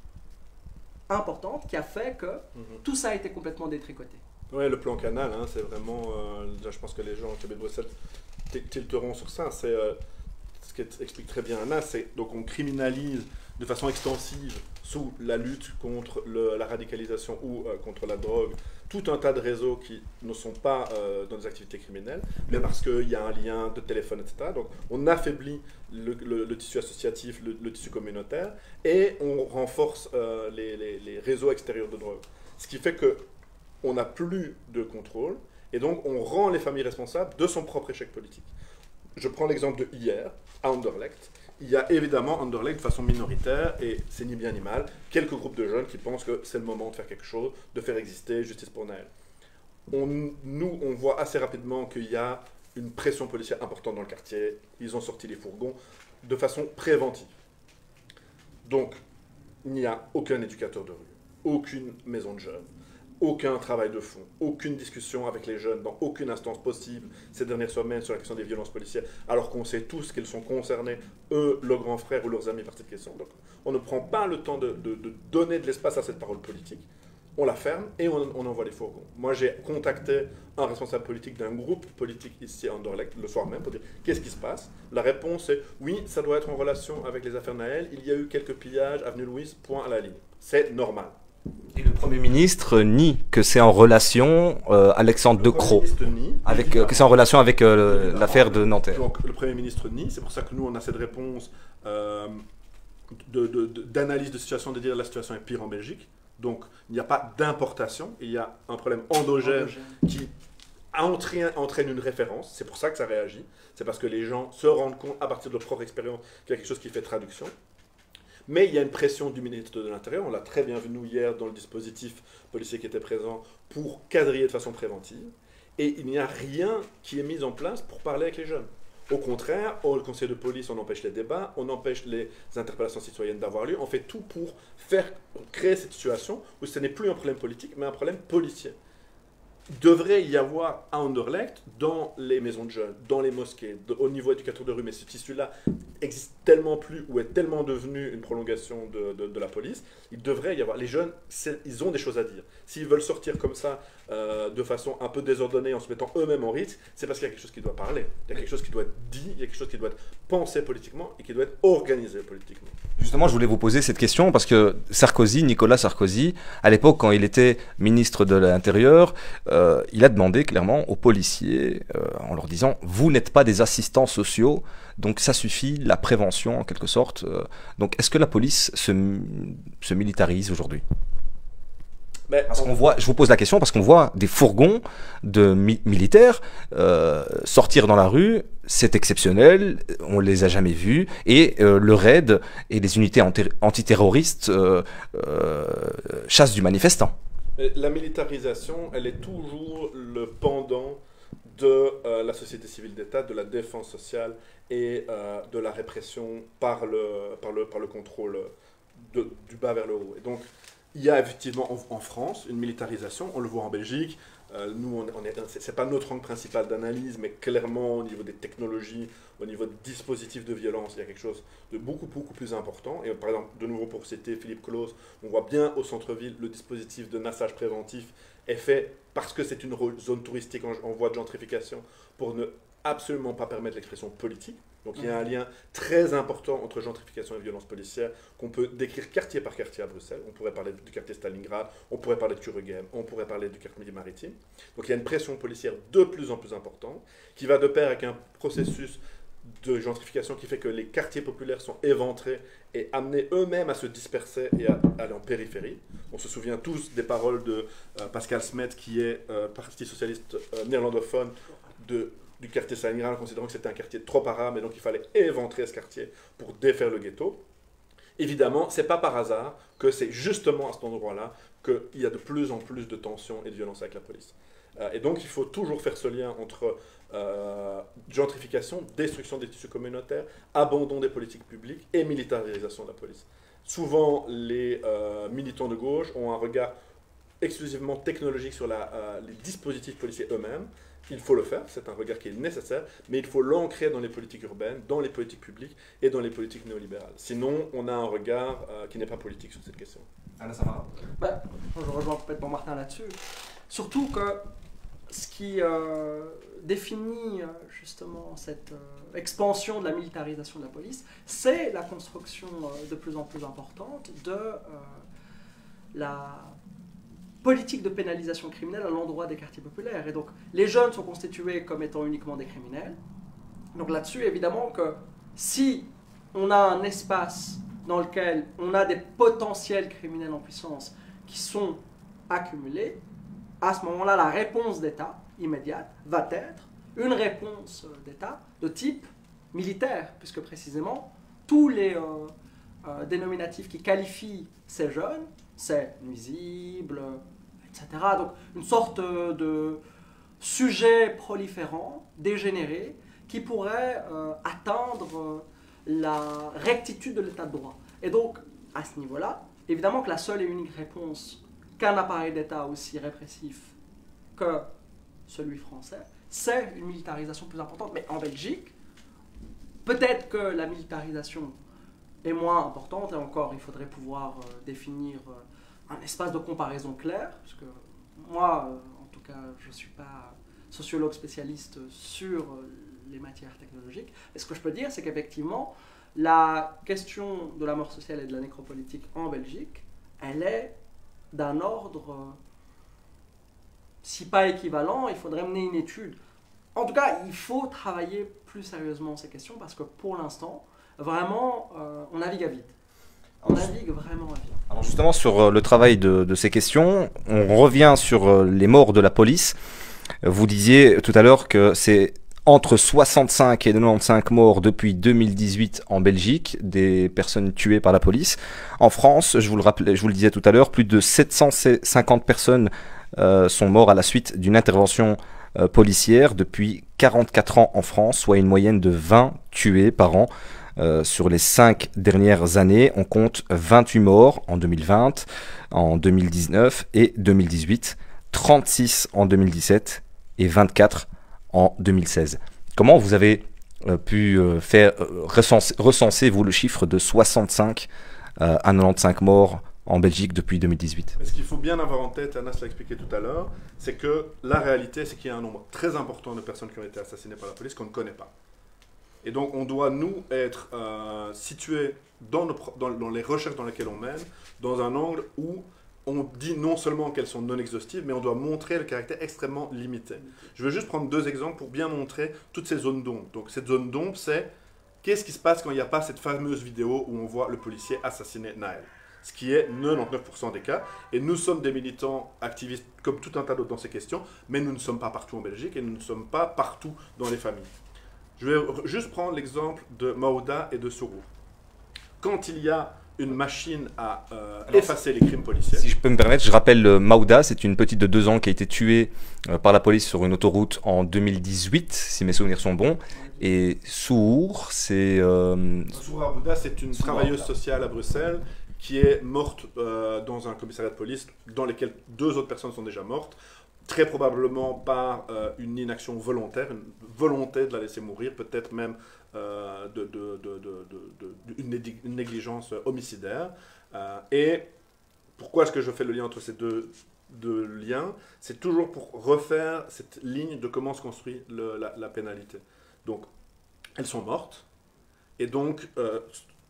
A: importante qui a fait que tout ça a été complètement détricoté.
D: Oui, le plan Canal, hein, c'est vraiment... je pense que les gens au Québec de Bruxelles tilteront sur ça. C'est... ce qu'explique très bien Anna, c'est donc on criminalise de façon extensive sous la lutte contre la radicalisation ou contre la drogue tout un tas de réseaux qui ne sont pas dans des activités criminelles, mais parce qu'il y a un lien de téléphone, etc. Donc on affaiblit le tissu associatif, le tissu communautaire, et on renforce les réseaux extérieurs de drogue. Ce qui fait qu'on n'a plus de contrôle, et donc on rend les familles responsables de son propre échec politique. Je prends l'exemple de hier, à Anderlecht. Il y a évidemment Anderlecht de façon minoritaire, et c'est ni bien ni mal, quelques groupes de jeunes qui pensent que c'est le moment de faire quelque chose, de faire exister Justice pour Naël. Nous, on voit assez rapidement qu'il y a une pression policière importante dans le quartier. Ils ont sorti les fourgons de façon préventive. Donc, il n'y a aucun éducateur de rue, aucune maison de jeunes, aucun travail de fond, aucune discussion avec les jeunes dans aucune instance possible ces dernières semaines sur la question des violences policières, alors qu'on sait tous qu'ils sont concernés, eux, leurs grands frères ou leurs amis, par cette question. Donc, on ne prend pas le temps de donner de l'espace à cette parole politique. On la ferme et on envoie les fourgons. Moi, j'ai contacté un responsable politique d'un groupe politique ici à Anderlecht le soir même pour dire qu'est-ce qui se passe. La réponse est oui, ça doit être en relation avec les affaires Naël. Il y a eu quelques pillages, avenue Louise, point à la ligne. C'est normal.
C: Et le Premier ministre nie que c'est en relation, Alexandre De Croo, que c'est en relation avec l'affaire de Nanterre.
D: Donc le Premier ministre nie, c'est pour ça que nous on a cette réponse d'analyse de situation, de dire la situation est pire en Belgique. Donc il n'y a pas d'importation, il y a un problème endogène qui entraîne une référence, c'est pour ça que ça réagit, c'est parce que les gens se rendent compte à partir de leur propre expérience qu'il y a quelque chose qui fait traduction. Mais il y a une pression du ministre de l'Intérieur, on l'a très bien vu nous hier dans le dispositif policier qui était présent pour quadriller de façon préventive, et il n'y a rien qui est mis en place pour parler avec les jeunes. Au contraire, au conseil de police, on empêche les débats, on empêche les interpellations citoyennes d'avoir lieu, on fait tout pour créer cette situation où ce n'est plus un problème politique, mais un problème policier. Il devrait y avoir à Anderlecht, dans les maisons de jeunes, dans les mosquées, au niveau éducateur de rue, mais ce tissu-là existe tellement plus ou est tellement devenu une prolongation de la police, il devrait y avoir... Les jeunes, ils ont des choses à dire. S'ils veulent sortir comme ça, de façon un peu désordonnée, en se mettant eux-mêmes en risque, c'est parce qu'il y a quelque chose qui doit parler. Il y a quelque chose qui doit être dit, il y a quelque chose qui doit être pensé politiquement et qui doit être organisé politiquement.
C: Justement, je voulais vous poser cette question parce que Nicolas Sarkozy, à l'époque, quand il était ministre de l'Intérieur, il a demandé clairement aux policiers, en leur disant « Vous n'êtes pas des assistants sociaux, donc ça suffit, la prévention en quelque sorte. » Donc, est-ce que la police se militarise aujourd'hui ? Parce qu'on voit, je vous pose la question parce qu'on voit des fourgons de militaires sortir dans la rue, c'est exceptionnel, on les a jamais vus, et le RAID et les unités antiterroristes chassent du manifestant.
D: La militarisation, elle est toujours le pendant de la société civile d'État, de la défense sociale et de la répression par le contrôle du bas vers le haut. Et donc, il y a effectivement en France une militarisation, on le voit en Belgique. Nous, c'est pas notre angle principal d'analyse, mais clairement au niveau des technologies, au niveau des dispositifs de violence, il y a quelque chose de beaucoup plus important. Et par exemple, de nouveau pour citer Philippe Claus, on voit bien au centre-ville le dispositif de massage préventif est fait parce que c'est une zone touristique en voie de gentrification pour ne absolument pas permettre l'expression politique. Donc il y a un lien très important entre gentrification et violence policière qu'on peut décrire quartier par quartier à Bruxelles. On pourrait parler du quartier Stalingrad, on pourrait parler de Kuregem, on pourrait parler du quartier maritime. Donc il y a une pression policière de plus en plus importante qui va de pair avec un processus de gentrification qui fait que les quartiers populaires sont éventrés et amenés eux-mêmes à se disperser et à aller en périphérie. On se souvient tous des paroles de Pascal Smet, qui est parti socialiste néerlandophone du quartier Stalingrad, considérant que c'était un quartier trop arabe et donc il fallait éventrer ce quartier pour défaire le ghetto. Évidemment, c'est pas par hasard que c'est justement à cet endroit-là qu'il y a de plus en plus de tensions et de violences avec la police. Et donc il faut toujours faire ce lien entre gentrification, destruction des tissus communautaires, abandon des politiques publiques et militarisation de la police. Souvent, les militants de gauche ont un regard exclusivement technologique sur les dispositifs policiers eux-mêmes. Il faut le faire, c'est un regard qui est nécessaire, mais il faut l'ancrer dans les politiques urbaines, dans les politiques publiques et dans les politiques néolibérales. Sinon, on a un regard qui n'est pas politique sur cette question.
C: Anna Samara.
A: Je rejoins complètement Martin là-dessus. Surtout que ce qui définit justement cette expansion de la militarisation de la police, c'est la construction de plus en plus importante de la politique de pénalisation criminelle à l'endroit des quartiers populaires. Et donc, les jeunes sont constitués comme étant uniquement des criminels. Donc là-dessus, évidemment que si on a un espace dans lequel on a des potentiels criminels en puissance qui sont accumulés, à ce moment-là, la réponse d'État immédiate va être une réponse d'État de type militaire, puisque précisément, tous les dénominatifs qui qualifient ces jeunes, c'est nuisible, etc. Donc une sorte de sujet proliférant, dégénéré, qui pourrait atteindre la rectitude de l'état de droit. Et donc, à ce niveau-là, évidemment que la seule et unique réponse qu'un appareil d'État aussi répressif que celui français, c'est une militarisation plus importante. Mais en Belgique, peut-être que la militarisation est moins importante, et encore, il faudrait pouvoir définir un espace de comparaison clair, parce que moi, en tout cas, je ne suis pas sociologue spécialiste sur les matières technologiques, mais ce que je peux dire, c'est qu'effectivement, la question de la mort sociale et de la nécropolitique en Belgique, elle est d'un ordre, si pas équivalent, il faudrait mener une étude. En tout cas, il faut travailler plus sérieusement ces questions, parce que pour l'instant, vraiment, on navigue à vide. On navigue vraiment à vide.
C: Alors justement, sur le travail de ces questions, on revient sur les morts de la police. Vous disiez tout à l'heure que c'est entre 65 et 95 morts depuis 2018 en Belgique, des personnes tuées par la police. En France, je vous le disais tout à l'heure, plus de 750 personnes sont mortes à la suite d'une intervention policière depuis 44 ans en France, soit une moyenne de 20 tués par an. Sur les 5 dernières années, on compte 28 morts en 2020, en 2019 et 2018, 36 en 2017 et 24 en 2016. Comment vous avez pu faire recenser, vous, le chiffre de 65 à 95 morts en Belgique depuis 2018?
D: Mais ce qu'il faut bien avoir en tête, Anas l'a expliqué tout à l'heure, c'est que la réalité, c'est qu'il y a un nombre très important de personnes qui ont été assassinées par la police qu'on ne connaît pas. Et donc on doit, nous, être situés dans les recherches dans lesquelles on mène, dans un angle où on dit non seulement qu'elles sont non exhaustives, mais on doit montrer le caractère extrêmement limité. Je veux juste prendre 2 exemples pour bien montrer toutes ces zones d'ombre. Donc cette zone d'ombre, c'est qu'est-ce qui se passe quand il n'y a pas cette fameuse vidéo où on voit le policier assassiner Naël, ce qui est 99% des cas. Et nous sommes des militants activistes comme tout un tas d'autres dans ces questions, mais nous ne sommes pas partout en Belgique et nous ne sommes pas partout dans les familles. Je vais juste prendre l'exemple de Maouda et de Sourou. Quand il y a une machine à effacer les crimes policiers...
C: Si je peux me permettre, je rappelle Maouda, c'est une petite de 2 ans qui a été tuée par la police sur une autoroute en 2018, si mes souvenirs sont bons. Et Sour, c'est...
D: Sour Abouda, c'est une travailleuse sociale à Bruxelles qui est morte dans un commissariat de police dans lequel 2 autres personnes sont déjà mortes. Très probablement par une inaction volontaire, une volonté de la laisser mourir, peut-être même une négligence homicidaire. Et pourquoi est-ce que je fais le lien entre ces deux liens? C'est toujours pour refaire cette ligne de comment se construit la pénalité. Donc, elles sont mortes, et donc,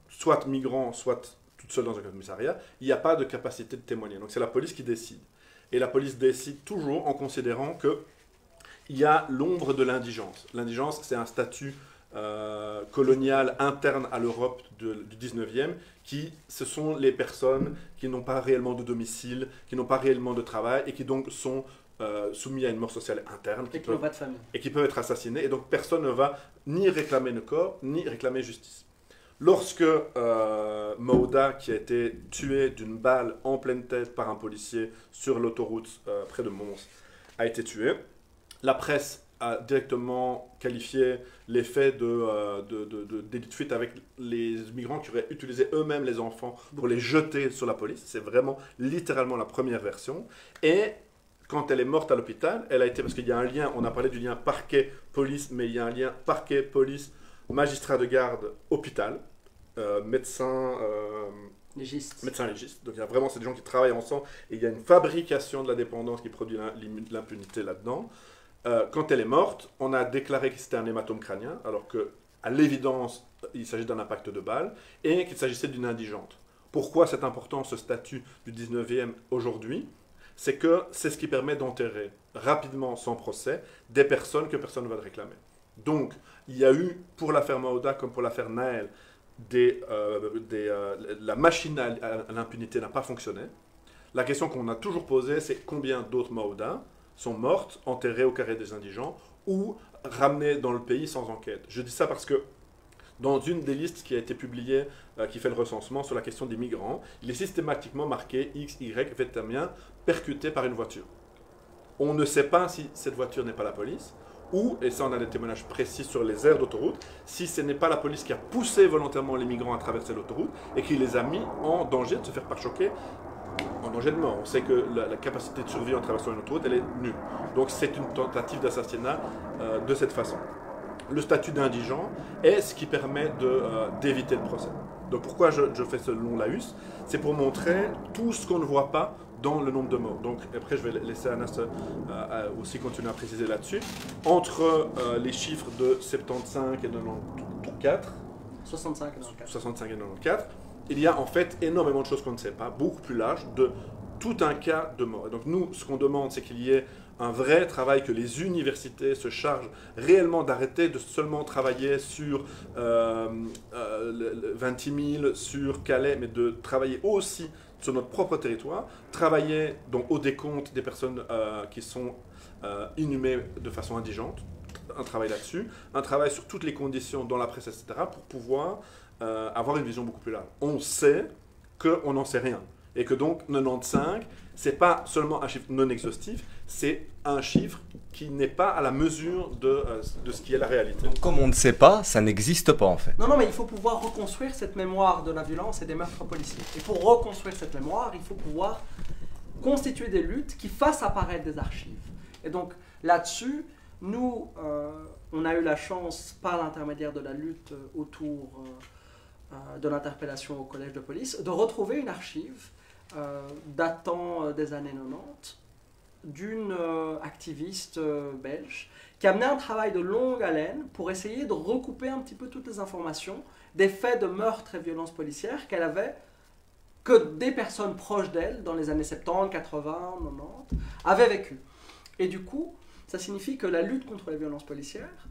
D: soit migrants, soit toutes seules dans un commissariat, il n'y a pas de capacité de témoigner. Donc c'est la police qui décide. Et la police décide toujours en considérant qu'il y a l'ombre de l'indigence. L'indigence, c'est un statut colonial interne à l'Europe du 19e, ce sont les personnes qui n'ont pas réellement de domicile, qui n'ont pas réellement de travail, et qui donc sont soumis à une mort sociale interne. Et qui peuvent être assassinés. Et donc personne ne va ni réclamer le corps, ni réclamer justice. Lorsque Maouda, qui a été tué d'une balle en pleine tête par un policier sur l'autoroute près de Mons, a été tué, la presse a directement qualifié les faits délit de fuite avec les migrants qui auraient utilisé eux-mêmes les enfants pour les jeter sur la police. C'est vraiment littéralement la première version. Et quand elle est morte à l'hôpital, elle a été, parce qu'il y a un lien, on a parlé du lien parquet-police, mais il y a un lien parquet-police, magistrat de garde, hôpital, médecin légiste. Donc il y a vraiment, c'est des gens qui travaillent ensemble, et il y a une fabrication de la dépendance qui produit l'impunité là-dedans. Quand elle est morte, on a déclaré que c'était un hématome crânien, alors qu'à l'évidence, il s'agit d'un impact de balle, et qu'il s'agissait d'une indigente. Pourquoi c'est important, ce statut du 19e aujourd'hui? C'est que c'est ce qui permet d'enterrer rapidement, sans procès, des personnes que personne ne va réclamer. Donc, il y a eu, pour l'affaire Maouda comme pour l'affaire Naël, la machine à l'impunité n'a pas fonctionné. La question qu'on a toujours posée, c'est combien d'autres Maouda sont mortes, enterrées au carré des indigents, ou ramenées dans le pays sans enquête. Je dis ça parce que dans une des listes qui a été publiée, qui fait le recensement sur la question des migrants, il est systématiquement marqué X, Y, vietnamien, percuté par une voiture. On ne sait pas si cette voiture n'est pas la police, ou, et ça on a des témoignages précis sur les aires d'autoroute, si ce n'est pas la police qui a poussé volontairement les migrants à traverser l'autoroute et qui les a mis en danger de se faire parchoquer, en danger de mort. On sait que la capacité de survie en traversant une autoroute, elle est nulle. Donc c'est une tentative d'assassinat de cette façon. Le statut d'indigent est ce qui permet d'éviter le procès. Donc pourquoi je fais ce long laïus? C'est pour montrer tout ce qu'on ne voit pas dans le nombre de morts. Donc après, je vais laisser Anas aussi continuer à préciser là-dessus. Entre les chiffres de 75 et 94,
A: 65 et 94.
D: 65 et 94, il y a en fait énormément de choses qu'on ne sait pas, beaucoup plus large, de tout un cas de mort. Et donc nous, ce qu'on demande, c'est qu'il y ait un vrai travail, que les universités se chargent réellement d'arrêter de seulement travailler sur 26 000, sur Calais, mais de travailler aussi sur notre propre territoire, travailler donc au décompte des personnes qui sont inhumées de façon indigente, un travail là-dessus, un travail sur toutes les conditions dans la presse, etc., pour pouvoir avoir une vision beaucoup plus large. On sait qu'on n'en sait rien. Et que donc 95, c'est pas seulement un chiffre non exhaustif, c'est un chiffre qui n'est pas à la mesure de ce qui est la réalité.
C: Donc, comme on ne sait pas, ça n'existe pas en fait.
A: Non, mais il faut pouvoir reconstruire cette mémoire de la violence et des meurtres policiers. Et pour reconstruire cette mémoire, il faut pouvoir constituer des luttes qui fassent apparaître des archives. Et donc là-dessus, nous, on a eu la chance, par l'intermédiaire de la lutte autour de l'interpellation au collège de police, de retrouver une archive datant des années 90 d'une activiste belge qui a mené un travail de longue haleine pour essayer de recouper un petit peu toutes les informations des faits de meurtres et violences policières qu'elle avait, que des personnes proches d'elle dans les années 70, 80, 90 avaient vécu. Et du coup, ça signifie que la lutte contre les violences policières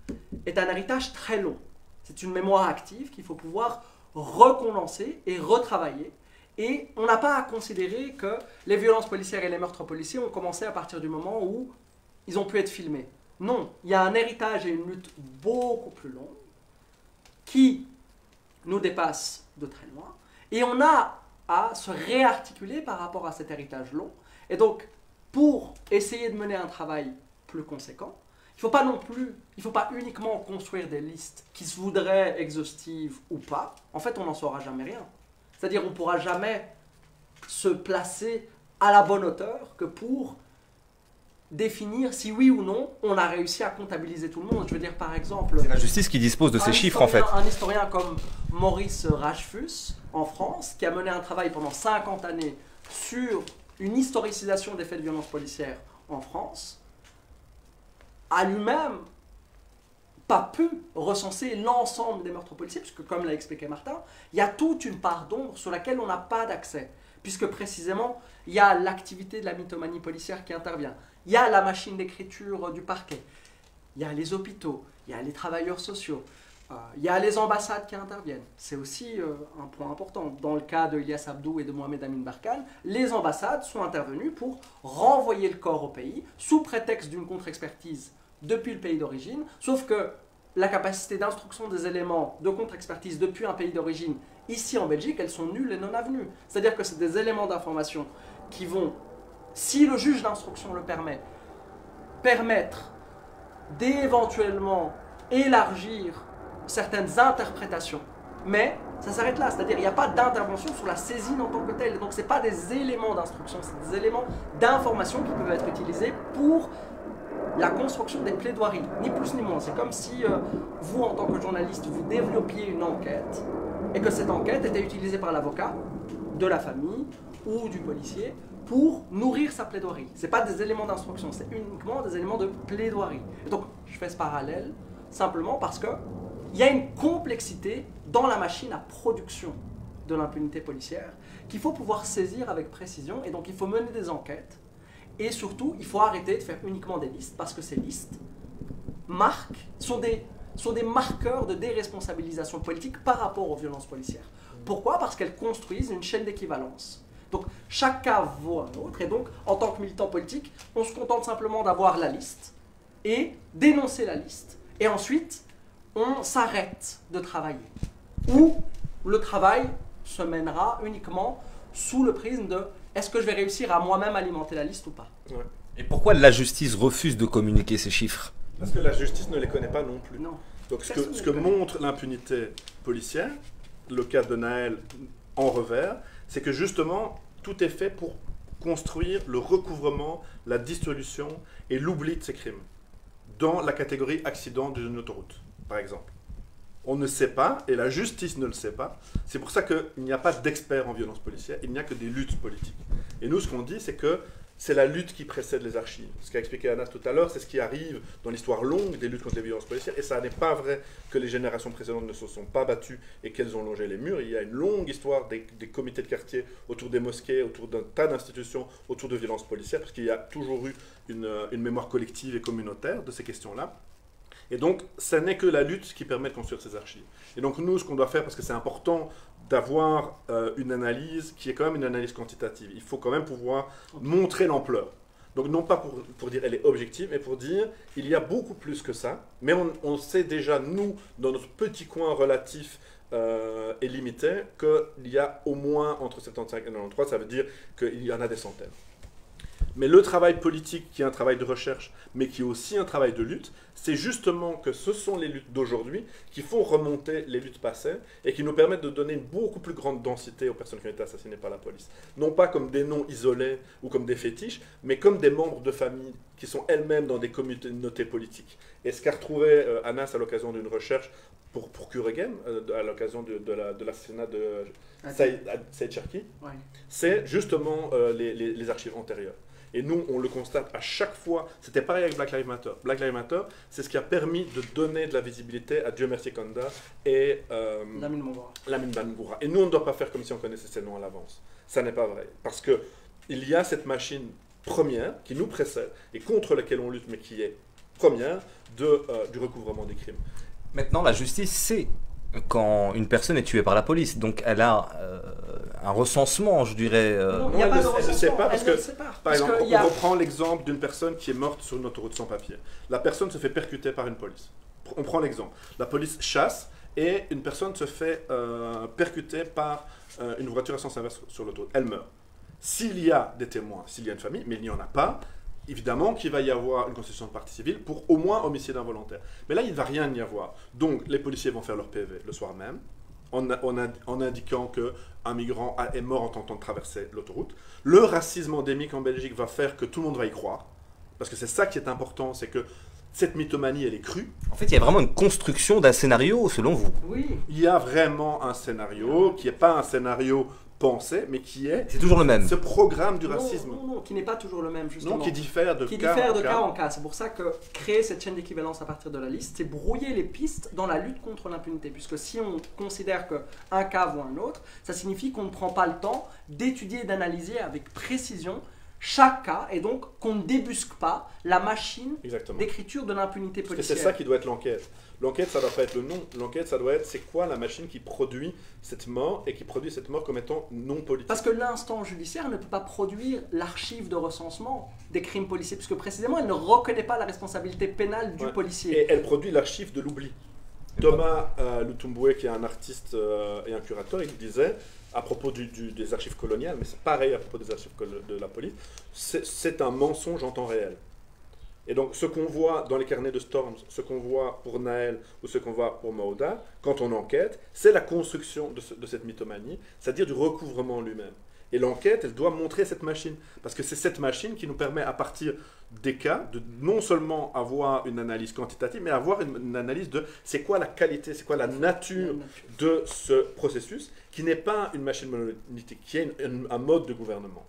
A: est un héritage très long. C'est une mémoire active qu'il faut pouvoir recondenser et retravailler. Et on n'a pas à considérer que les violences policières et les meurtres policiers ont commencé à partir du moment où ils ont pu être filmés. Non, il y a un héritage et une lutte beaucoup plus longue qui nous dépasse de très loin. Et on a à se réarticuler par rapport à cet héritage long. Et donc, pour essayer de mener un travail plus conséquent, il ne faut pas uniquement construire des listes qui se voudraient exhaustives ou pas. En fait, on n'en saura jamais rien. C'est-à-dire qu'on ne pourra jamais se placer à la bonne hauteur que pour définir si oui ou non on a réussi à comptabiliser tout le monde. Je veux dire, par exemple...
C: C'est la justice qui dispose de ces chiffres, en fait.
A: Un historien comme Maurice Rachfus, en France, qui a mené un travail pendant 50 années sur une historicisation des faits de violence policière en France, a lui-même pas pu recenser l'ensemble des meurtres policiers, puisque comme l'a expliqué Martin, il y a toute une part d'ombre sur laquelle on n'a pas d'accès, puisque précisément, il y a l'activité de la mythomanie policière qui intervient, il y a la machine d'écriture du parquet, il y a les hôpitaux, il y a les travailleurs sociaux, il y a les ambassades qui interviennent. C'est aussi un point important. Dans le cas de Ilyas Abdou et de Mohamed Amin Barkhane, les ambassades sont intervenues pour renvoyer le corps au pays, sous prétexte d'une contre-expertise depuis le pays d'origine, sauf que la capacité d'instruction des éléments de contre-expertise depuis un pays d'origine, ici en Belgique, elles sont nulles et non avenues. C'est-à-dire que c'est des éléments d'information qui vont, si le juge d'instruction le permet, permettre d'éventuellement élargir certaines interprétations. Mais ça s'arrête là, c'est-à-dire il n'y a pas d'intervention sur la saisine en tant que telle. Donc ce n'est pas des éléments d'instruction, c'est des éléments d'information qui peuvent être utilisés pour la construction des plaidoiries, ni plus ni moins. C'est comme si vous, en tant que journaliste, vous développiez une enquête et que cette enquête était utilisée par l'avocat de la famille ou du policier pour nourrir sa plaidoirie. Ce n'est pas des éléments d'instruction, c'est uniquement des éléments de plaidoirie. Et donc, je fais ce parallèle simplement parce qu'il y a une complexité dans la machine à production de l'impunité policière qu'il faut pouvoir saisir avec précision, et donc il faut mener des enquêtes. Et surtout, il faut arrêter de faire uniquement des listes, parce que ces listes sont des marqueurs de déresponsabilisation politique par rapport aux violences policières. Pourquoi? Parce qu'elles construisent une chaîne d'équivalence. Donc, chaque cas vaut un autre, et donc, en tant que militant politique, on se contente simplement d'avoir la liste, et d'énoncer la liste, et ensuite, on s'arrête de travailler. Ou le travail se mènera uniquement sous le prisme de est-ce que je vais réussir à moi-même alimenter la liste ou pas?
D: Ouais.
C: Et pourquoi la justice refuse de communiquer ces chiffres?
D: Parce que la justice ne les connaît pas non plus.
A: Non.
D: Donc ce que montre l'impunité policière, le cas de Naël en revers, c'est que justement tout est fait pour construire le recouvrement, la dissolution et l'oubli de ces crimes dans la catégorie accident d'une autoroute, par exemple. On ne sait pas, et la justice ne le sait pas. C'est pour ça qu'il n'y a pas d'experts en violence policière, il n'y a que des luttes politiques. Et nous, ce qu'on dit, c'est que c'est la lutte qui précède les archives. Ce qu'a expliqué Anas tout à l'heure, c'est ce qui arrive dans l'histoire longue des luttes contre les violences policières. Et ça n'est pas vrai que les générations précédentes ne se sont pas battues et qu'elles ont longé les murs. Il y a une longue histoire des comités de quartier autour des mosquées, autour d'un tas d'institutions, autour de violences policières, parce qu'il y a toujours eu une mémoire collective et communautaire de ces questions-là. Et donc, ça n'est que la lutte qui permet de construire ces archives. Et donc, nous, ce qu'on doit faire, parce que c'est important d'avoir une analyse qui est quand même une analyse quantitative. Il faut quand même pouvoir montrer l'ampleur. Donc, non pas pour dire elle est objective, mais pour dire il y a beaucoup plus que ça. Mais on sait déjà, nous, dans notre petit coin relatif est limité, qu'il y a au moins entre 75 et 93, ça veut dire qu'il y en a des centaines. Mais le travail politique, qui est un travail de recherche, mais qui est aussi un travail de lutte, c'est justement que ce sont les luttes d'aujourd'hui qui font remonter les luttes passées et qui nous permettent de donner une beaucoup plus grande densité aux personnes qui ont été assassinées par la police. Non pas comme des noms isolés ou comme des fétiches, mais comme des membres de famille qui sont elles-mêmes dans des communautés politiques. Et ce qu'a retrouvé Anas à l'occasion d'une recherche pour Kuregem, à l'occasion de l'assassinat de Saïd Cherki, c'est justement les archives antérieures. Et nous, on le constate à chaque fois. C'était pareil avec Black Lives Matter. Black Lives Matter, c'est ce qui a permis de donner de la visibilité à Dieu merci Kanda et Lamine Bangoura. Et nous, on ne doit pas faire comme si on connaissait ces noms à l'avance. Ça n'est pas vrai. Parce qu'il y a cette machine première qui nous précède et contre laquelle on lutte, mais qui est première du recouvrement des crimes.
C: Maintenant, la justice sait quand une personne est tuée par la police. Donc elle a un recensement, je dirais.
A: Non, il n'y a pas de recensement.
D: Elle ne sait pas parce que, par exemple, on reprend l'exemple d'une personne qui est morte sur une autoroute sans papier. La personne se fait percuter par une police. On prend l'exemple. La police chasse et une personne se fait percuter par une voiture à sens inverse sur l'autoroute. Elle meurt. S'il y a des témoins, s'il y a une famille, mais il n'y en a pas, évidemment qu'il va y avoir une constitution de partie civile pour au moins homicide involontaire. Mais là, il ne va rien y avoir. Donc, les policiers vont faire leur PV le soir même, en indiquant qu'un migrant est mort en tentant de traverser l'autoroute. Le racisme endémique en Belgique va faire que tout le monde va y croire. Parce que c'est ça qui est important, c'est que cette mythomanie, elle est crue.
C: En fait, il y a vraiment une construction d'un scénario, selon vous.
A: Oui.
D: Il y a vraiment un scénario qui n'est pas un scénario pensé, mais qui est...
C: C'est toujours le même.
D: Ce programme du racisme.
A: Non, qui n'est pas toujours le même, justement.
D: Non, qui diffère de
A: cas en cas. C'est pour ça que créer cette chaîne d'équivalence à partir de la liste, c'est brouiller les pistes dans la lutte contre l'impunité. Puisque si on considère qu'un cas vaut un autre, ça signifie qu'on ne prend pas le temps d'étudier et d'analyser avec précision chaque cas, et donc qu'on ne débusque pas la machine d'écriture de l'impunité policière.
D: C'est ça qui doit être l'enquête. L'enquête, ça ne doit pas être le nom. L'enquête, ça doit être c'est quoi la machine qui produit cette mort et qui produit cette mort comme étant non politique.
A: Parce que l'instant judiciaire ne peut pas produire l'archive de recensement des crimes policiers, puisque précisément, elle ne reconnaît pas la responsabilité pénale du policier.
D: Et elle produit l'archive de l'oubli. Thomas Lutumbwe, qui est un artiste et un curateur, il disait, à propos des archives coloniales, mais c'est pareil à propos des archives de la police, c'est un mensonge en temps réel. Et donc, ce qu'on voit dans les carnets de Storms, ce qu'on voit pour Naël ou ce qu'on voit pour Maouda, quand on enquête, c'est la construction de cette mythomanie, c'est-à-dire du recouvrement lui-même. Et l'enquête, elle doit montrer cette machine. Parce que c'est cette machine qui nous permet, à partir des cas, de non seulement avoir une analyse quantitative, mais avoir une analyse de c'est quoi la qualité, c'est quoi la nature de ce processus, qui n'est pas une machine monolithique, qui est un mode de gouvernement,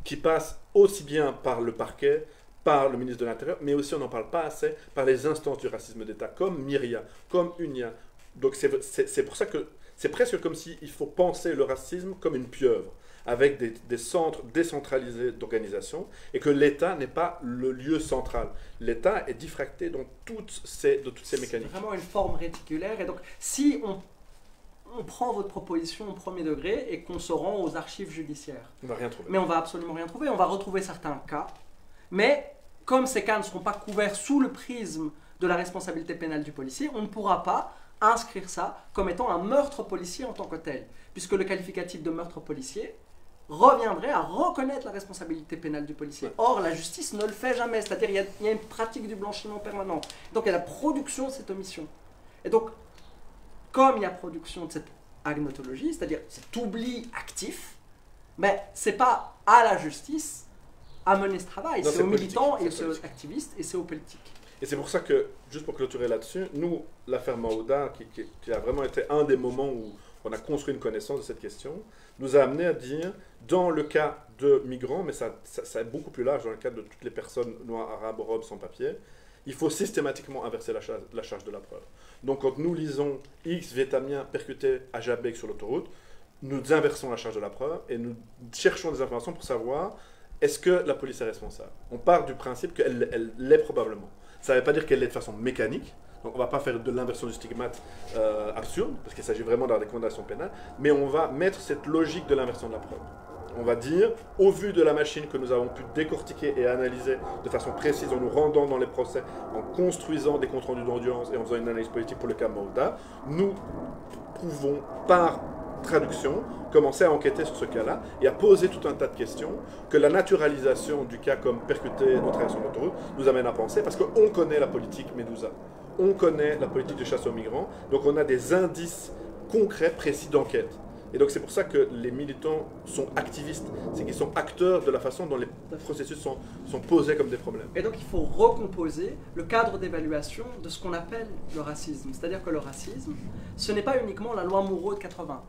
D: qui passe aussi bien par le parquet, par le ministre de l'Intérieur, mais aussi, on n'en parle pas assez, par les instances du racisme d'État, comme Myria, comme Unia. Donc c'est pour ça que c'est presque comme s'il faut penser le racisme comme une pieuvre, avec des centres décentralisés d'organisation, et que l'État n'est pas le lieu central. L'État est diffracté dans toutes ces mécaniques.
A: C'est vraiment une forme réticulaire, et donc si on prend votre proposition au premier degré et qu'on se rend aux archives judiciaires,
D: on va rien trouver.
A: Mais on va absolument rien trouver, on va retrouver certains cas, mais comme ces cas ne seront pas couverts sous le prisme de la responsabilité pénale du policier, on ne pourra pas inscrire ça comme étant un meurtre policier en tant que tel, puisque le qualificatif de meurtre policier reviendrait à reconnaître la responsabilité pénale du policier. Or, la justice ne le fait jamais, c'est-à-dire il y a une pratique du blanchiment permanent. Donc, il y a la production de cette omission. Et donc, comme il y a production de cette agnotologie, c'est-à-dire cet oubli actif, mais ce n'est pas à la justice à mener ce travail, c'est aux militants et aux activistes et c'est aux politiques.
D: Et c'est pour ça que, juste pour clôturer là-dessus, nous, l'affaire Maouda, qui a vraiment été un des moments où on a construit une connaissance de cette question, nous a amené à dire, dans le cas de migrants, mais ça est beaucoup plus large, dans le cas de toutes les personnes noires, arabes, robes, sans papier, il faut systématiquement inverser la charge de la preuve. Donc quand nous lisons X Vietnamiens percutés à Jabek sur l'autoroute, nous inversons la charge de la preuve et nous cherchons des informations pour savoir est-ce que la police est responsable. On part du principe qu'elle l'est probablement. Ça ne veut pas dire qu'elle l'est de façon mécanique, donc on ne va pas faire de l'inversion du stigmate absurde, parce qu'il s'agit vraiment d'avoir des condamnations pénales, mais on va mettre cette logique de l'inversion de la preuve. On va dire, au vu de la machine que nous avons pu décortiquer et analyser de façon précise, en nous rendant dans les procès, en construisant des comptes rendus d'audience et en faisant une analyse politique pour le cas Maouda, nous pouvons, par traduction, commencer à enquêter sur ce cas-là et à poser tout un tas de questions que la naturalisation du cas comme percuté en traversant l'autoroute nous amène à penser, parce qu'on connaît la politique Medusa, on connaît la politique de chasse aux migrants, donc on a des indices concrets, précis d'enquête. Et donc c'est pour ça que les militants sont activistes, c'est qu'ils sont acteurs de la façon dont les processus sont posés comme des problèmes.
A: Et donc il faut recomposer le cadre d'évaluation de ce qu'on appelle le racisme. C'est-à-dire que le racisme, ce n'est pas uniquement la loi Moreau de 80.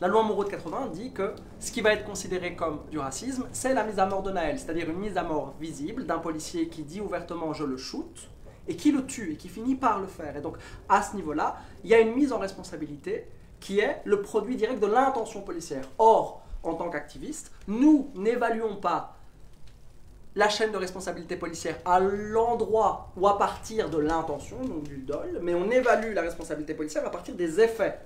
A: La loi Moreau de 80 dit que ce qui va être considéré comme du racisme, c'est la mise à mort de Naël, c'est-à-dire une mise à mort visible d'un policier qui dit ouvertement « je le shoot » et qui le tue et qui finit par le faire. Et donc à ce niveau-là, il y a une mise en responsabilité qui est le produit direct de l'intention policière. Or, en tant qu'activistes, nous n'évaluons pas la chaîne de responsabilité policière à l'endroit ou à partir de l'intention, donc du dol, mais on évalue la responsabilité policière à partir des effets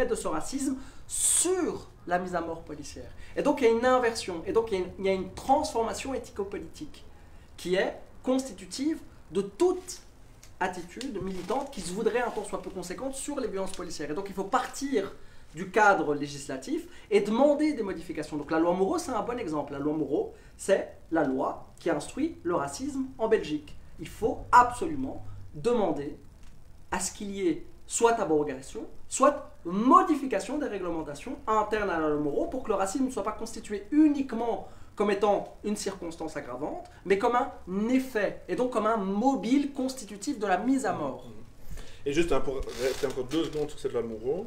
A: de ce racisme sur la mise à mort policière. Et donc il y a une inversion, et donc il y a une transformation éthico-politique qui est constitutive de toute attitude militante qui se voudrait un tant soit peu conséquente sur les violences policières. Et donc il faut partir du cadre législatif et demander des modifications. Donc la loi Moreau, c'est un bon exemple. La loi Moreau, c'est la loi qui instruit le racisme en Belgique. Il faut absolument demander à ce qu'il y ait soit abrogation, soit modification des réglementations internes à la loi Moreau pour que le racisme ne soit pas constitué uniquement comme étant une circonstance aggravante, mais comme un effet, et donc comme un mobile constitutif de la mise à mort.
D: Et juste pour rester encore 2 secondes sur cette loi Moreau,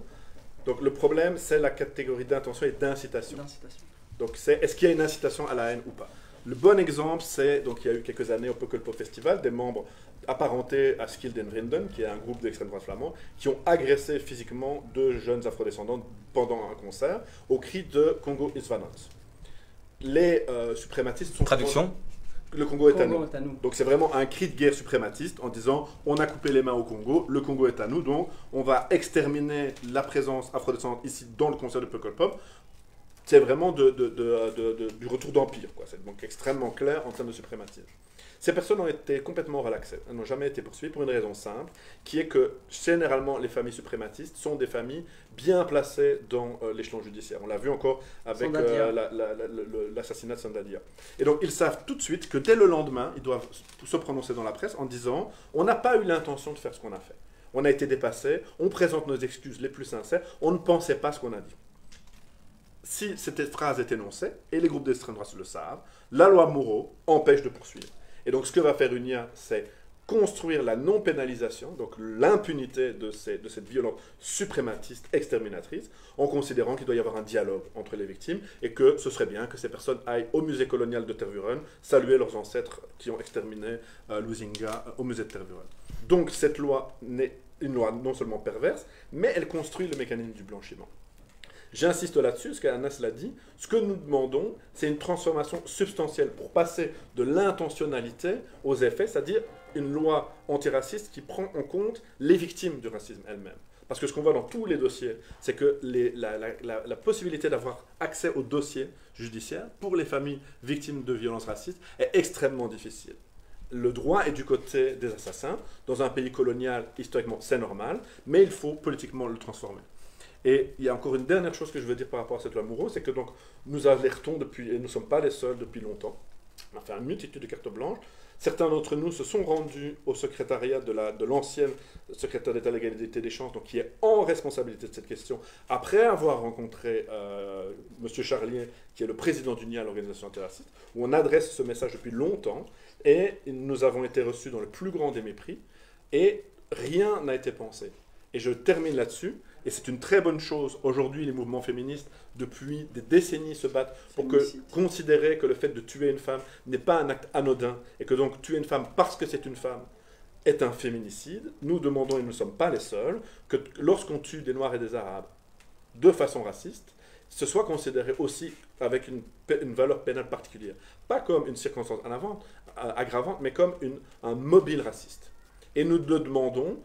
D: donc le problème c'est la catégorie d'intention et d'incitation. Donc est-ce qu'il y a une incitation à la haine ou pas? Le bon exemple c'est, donc il y a eu quelques années au Pukkelpop Festival, des membres apparentés à Skilden Vrienden, qui est un groupe d'extrême droite flamand, qui ont agressé physiquement 2 jeunes afrodescendants pendant un concert au cri de Congo is Vanot. Les suprématistes sont...
C: Traduction ?
D: Le Congo est à nous. Donc c'est vraiment un cri de guerre suprématiste en disant on a coupé les mains au Congo, le Congo est à nous, donc on va exterminer la présence afrodescendante ici dans le concert de Pukkelpop. C'est vraiment du retour d'empire, quoi. C'est donc extrêmement clair en termes de suprématisme. Ces personnes ont été complètement relaxées, elles n'ont jamais été poursuivies pour une raison simple, qui est que généralement les familles suprématistes sont des familles bien placées dans l'échelon judiciaire. On l'a vu encore avec l'assassinat de Sandadia. Et donc ils savent tout de suite que dès le lendemain, ils doivent se prononcer dans la presse en disant « on n'a pas eu l'intention de faire ce qu'on a fait. On a été dépassé, on présente nos excuses les plus sincères, on ne pensait pas ce qu'on a dit. » Si cette phrase est énoncée, et les groupes d'extrême droite le savent, la loi Moreau empêche de poursuivre. Et donc ce que va faire UNIA, c'est construire la non-pénalisation, donc l'impunité de cette violence suprématiste, exterminatrice, en considérant qu'il doit y avoir un dialogue entre les victimes et que ce serait bien que ces personnes aillent au musée colonial de Tervuren saluer leurs ancêtres qui ont exterminé Lusinga au musée de Tervuren. Donc cette loi n'est une loi non seulement perverse, mais elle construit le mécanisme du blanchiment. J'insiste là-dessus, parce qu'Anas l'a dit, ce que nous demandons, c'est une transformation substantielle pour passer de l'intentionnalité aux effets, c'est-à-dire une loi antiraciste qui prend en compte les victimes du racisme elles-mêmes. Parce que ce qu'on voit dans tous les dossiers, c'est que la possibilité d'avoir accès aux dossiers judiciaires pour les familles victimes de violences racistes est extrêmement difficile. Le droit est du côté des assassins. Dans un pays colonial, historiquement, c'est normal, mais il faut politiquement le transformer. Et il y a encore une dernière chose que je veux dire par rapport à cette loi Moreau, c'est que donc, nous alertons depuis, et nous ne sommes pas les seuls depuis longtemps, on a fait une multitude de cartes blanches. Certains d'entre nous se sont rendus au secrétariat de l'ancienne secrétaire d'État à l'égalité des chances, donc qui est en responsabilité de cette question, après avoir rencontré M. Charlier, qui est le président d'UNIA, l'organisation antiraciste, où on adresse ce message depuis longtemps, et nous avons été reçus dans le plus grand des mépris, et rien n'a été pensé. Et je termine là-dessus. Et c'est une très bonne chose. Aujourd'hui, les mouvements féministes, depuis des décennies, se battent pour considérer que le fait de tuer une femme n'est pas un acte anodin, et que donc tuer une femme parce que c'est une femme est un féminicide. Nous demandons, et nous ne sommes pas les seuls, que lorsqu'on tue des Noirs et des Arabes de façon raciste, ce soit considéré aussi avec une valeur pénale particulière. Pas comme une circonstance aggravante, mais comme un mobile raciste. Et nous le demandons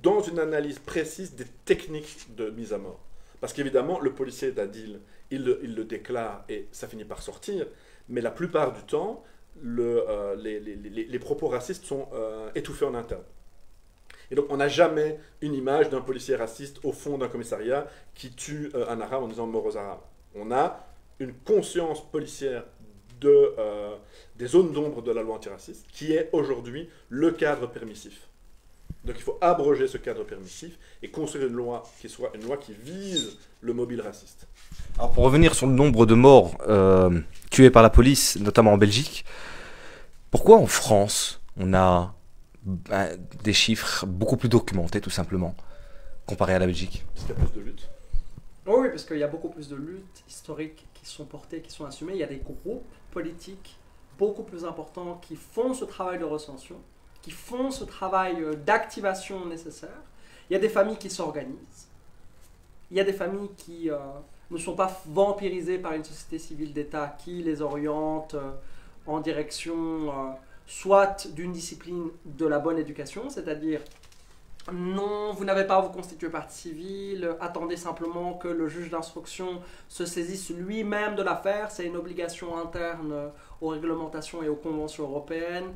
D: dans une analyse précise des techniques de mise à mort. Parce qu'évidemment, le policier d'Adil, il le déclare et ça finit par sortir, mais la plupart du temps, les propos racistes sont étouffés en interne. Et donc on n'a jamais une image d'un policier raciste au fond d'un commissariat qui tue un arabe en disant mort aux arabes. On a une conscience policière des zones d'ombre de la loi antiraciste qui est aujourd'hui le cadre permissif. Donc il faut abroger ce cadre permissif et construire une loi qui soit une loi qui vise le mobile raciste.
C: Alors pour revenir sur le nombre de morts tués par la police, notamment en Belgique, pourquoi en France on a des chiffres beaucoup plus documentés tout simplement, comparé à la Belgique?
D: Parce qu'il y a plus de luttes.
A: Oui, parce qu'il y a beaucoup plus de luttes historiques qui sont portées, qui sont assumées. Il y a des groupes politiques beaucoup plus importants qui font ce travail de recension, qui font ce travail d'activation nécessaire. Il y a des familles qui s'organisent. Il y a des familles qui ne sont pas vampirisées par une société civile d'État qui les oriente en direction soit d'une discipline de la bonne éducation, c'est-à-dire non, vous n'avez pas à vous constituer partie civile, attendez simplement que le juge d'instruction se saisisse lui-même de l'affaire, c'est une obligation interne aux réglementations et aux conventions européennes.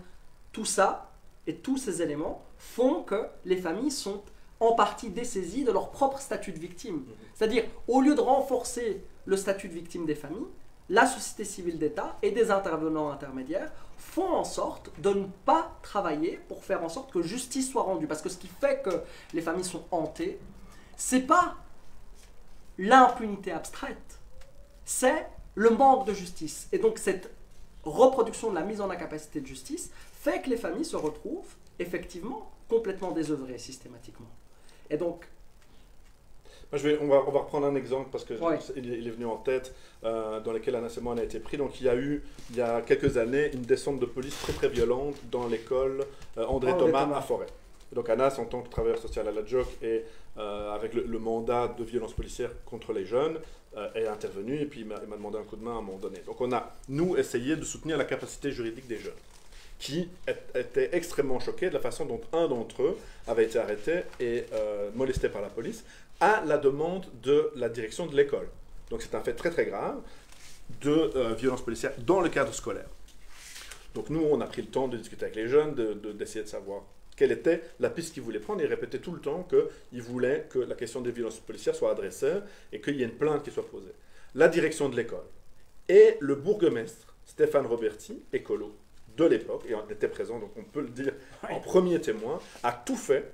A: Tout ça et tous ces éléments font que les familles sont en partie dessaisies de leur propre statut de victime. C'est-à-dire, au lieu de renforcer le statut de victime des familles, la société civile d'État et des intervenants intermédiaires font en sorte de ne pas travailler pour faire en sorte que justice soit rendue. Parce que ce qui fait que les familles sont hantées, c'est pas l'impunité abstraite, c'est le manque de justice. Et donc cette reproduction de la mise en incapacité de justice fait que les familles se retrouvent effectivement complètement désœuvrées systématiquement. Et donc
D: on va reprendre un exemple parce qu'il est venu en tête, dans lequel Anas et moi on a été pris. Donc il y a eu, il y a quelques années, une descente de police très très violente dans l'école André Thomas à Forêt. Et donc Anas, en tant que travailleur social à la JOC et avec le mandat de violence policière contre les jeunes, est intervenu et puis il m'a demandé un coup de main à un moment donné. Donc on a, nous, essayé de soutenir la capacité juridique des jeunes, qui étaient extrêmement choqués de la façon dont un d'entre eux avait été arrêté et molesté par la police, à la demande de la direction de l'école. Donc c'est un fait très très grave de violence policière dans le cadre scolaire. Donc nous, on a pris le temps de discuter avec les jeunes, d'essayer de savoir quelle était la piste qu'ils voulaient prendre. Ils répétaient tout le temps qu'ils voulaient que la question des violences policières soit adressée et qu'il y ait une plainte qui soit posée. La direction de l'école et le bourgmestre, Stéphane Roberti, écolo de l'époque, et on était présent, donc on peut le dire en premier témoin, a tout fait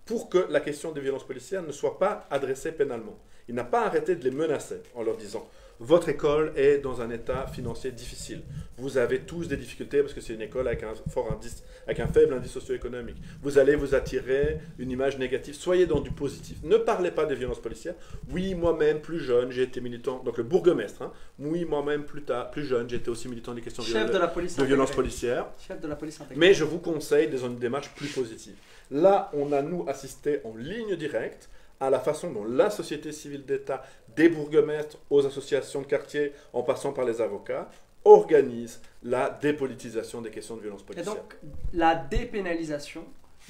D: pour que la question des violences policières ne soit pas adressée pénalement. Il n'a pas arrêté de les menacer en leur disant « Votre école est dans un état financier difficile. Vous avez tous des difficultés parce que c'est une école avec un faible indice socio-économique. Vous allez vous attirer une image négative. Soyez dans du positif. Ne parlez pas des violences policières. Oui, moi-même, plus jeune, j'ai été militant. » Donc le bourgmestre, hein, oui, moi-même, plus jeune, j'ai été aussi militant des questions de violences policières.
A: Chef de la police intégrée.
D: Mais je vous conseille une démarche plus positive. Là, on a, nous, assisté en ligne directe à la façon dont la société civile d'État, des bourgmestres aux associations de quartier, en passant par les avocats, organise la dépolitisation des questions de violences policières.
A: Et donc, la dépénalisation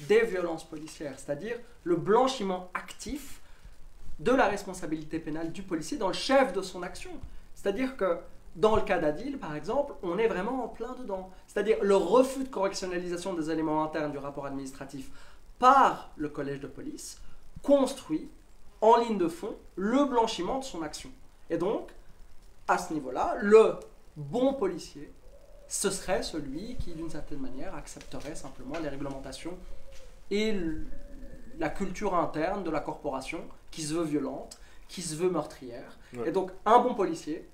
A: des violences policières, c'est-à-dire le blanchiment actif de la responsabilité pénale du policier dans le chef de son action. C'est-à-dire que, dans le cas d'Adil, par exemple, on est vraiment en plein dedans. C'est-à-dire le refus de correctionnalisation des éléments internes du rapport administratif par le collège de police construit en ligne de fond le blanchiment de son action. Et donc, à ce niveau-là, le bon policier, ce serait celui qui, d'une certaine manière, accepterait simplement les réglementations et la culture interne de la corporation qui se veut violente, qui se veut meurtrière. Ouais. Et donc, un bon policier,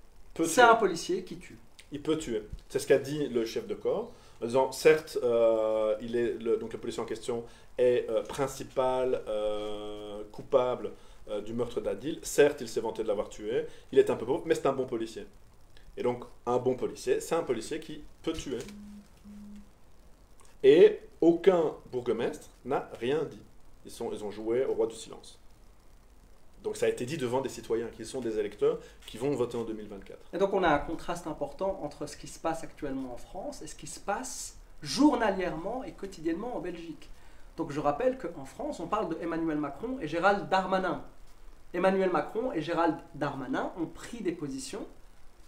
A: c'est un policier qui tue.
D: Il peut tuer. C'est ce qu'a dit le chef de corps. En disant, certes, donc le policier en question est principal coupable du meurtre d'Adil. Certes, il s'est vanté de l'avoir tué. Il est un peu pauvre, mais c'est un bon policier. Et donc, un bon policier, c'est un policier qui peut tuer. Et aucun bourgmestre n'a rien dit. Ils ont joué au roi du silence. Donc ça a été dit devant des citoyens, qui sont des électeurs, qui vont voter en 2024.
A: Et donc on a un contraste important entre ce qui se passe actuellement en France et ce qui se passe journalièrement et quotidiennement en Belgique. Donc je rappelle qu'en France, on parle de Emmanuel Macron et Gérald Darmanin. Emmanuel Macron et Gérald Darmanin ont pris des positions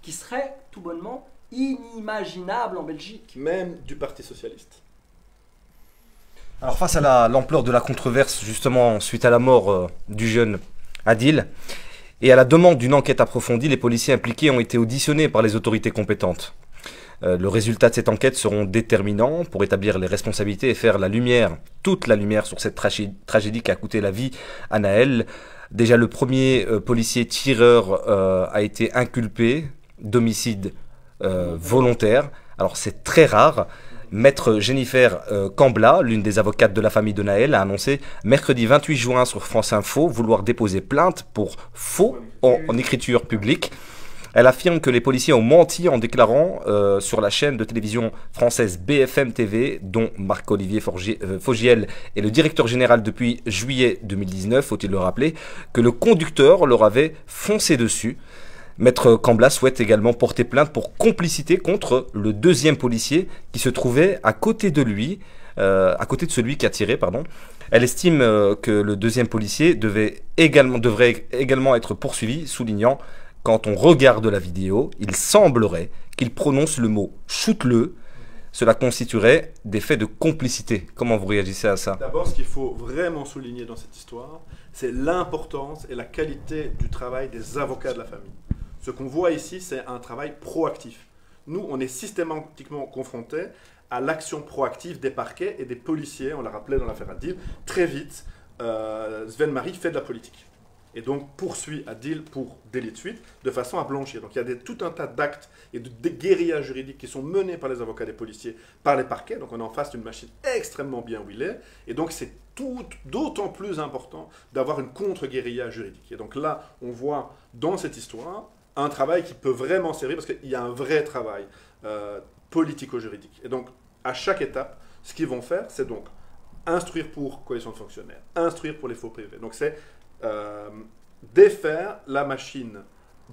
A: qui seraient tout bonnement inimaginables en Belgique.
D: Même du Parti Socialiste.
C: Alors face à l'ampleur de la controverse, justement, suite à la mort du jeune Adil, et à la demande d'une enquête approfondie, les policiers impliqués ont été auditionnés par les autorités compétentes. Le résultat de cette enquête seront déterminants pour établir les responsabilités et faire la lumière, toute la lumière sur cette tragédie qui a coûté la vie à Naël. Déjà, le premier policier tireur a été inculpé d'homicide volontaire. Alors c'est très rare. Maître Jennifer Cambla, l'une des avocates de la famille de Naël, a annoncé mercredi 28 juin sur France Info vouloir déposer plainte pour faux en écriture publique. Elle affirme que les policiers ont menti en déclarant sur la chaîne de télévision française BFM TV, dont Marc-Olivier Fogiel est le directeur général depuis juillet 2019, faut-il le rappeler, que le conducteur leur avait foncé dessus. Maître Cambla souhaite également porter plainte pour complicité contre le deuxième policier qui se trouvait à côté de lui, à côté de celui qui a tiré, pardon. Elle estime que le deuxième policier devrait également être poursuivi, soulignant: quand on regarde la vidéo, il semblerait qu'il prononce le mot « shoot-le ». Cela constituerait des faits de complicité. Comment vous réagissez à ça?
D: D'abord, ce qu'il faut vraiment souligner dans cette histoire, c'est l'importance et la qualité du travail des avocats de la famille. Ce qu'on voit ici, c'est un travail proactif. Nous, on est systématiquement confrontés à l'action proactive des parquets et des policiers. On l'a rappelé dans l'affaire Adil. Très vite, Sven Marie fait de la politique. Et donc poursuit Adil pour délit de fuite de façon à blanchir. Donc il y a tout un tas d'actes et de guérillas juridiques qui sont menés par les avocats des policiers, par les parquets. Donc on est en face d'une machine extrêmement bien huilée. Et donc c'est d'autant plus important d'avoir une contre-guérilla juridique. Et donc là, on voit dans cette histoire un travail qui peut vraiment servir, parce qu'il y a un vrai travail politico-juridique. Et donc à chaque étape, ce qu'ils vont faire, c'est donc instruire pour coalition de fonctionnaires, instruire pour les faux privés. Donc c'est défaire la machine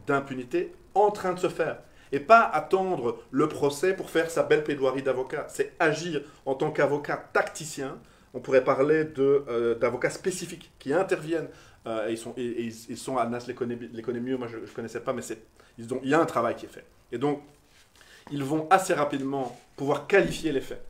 D: d'impunité en train de se faire. Et pas attendre le procès pour faire sa belle plaidoirie d'avocat. C'est agir en tant qu'avocat tacticien. On pourrait parler d'avocats spécifiques qui interviennent. Ils sont Anas les connaît mieux, moi je ne connaissais pas, mais il y a un travail qui est fait. Et donc, ils vont assez rapidement pouvoir qualifier les faits,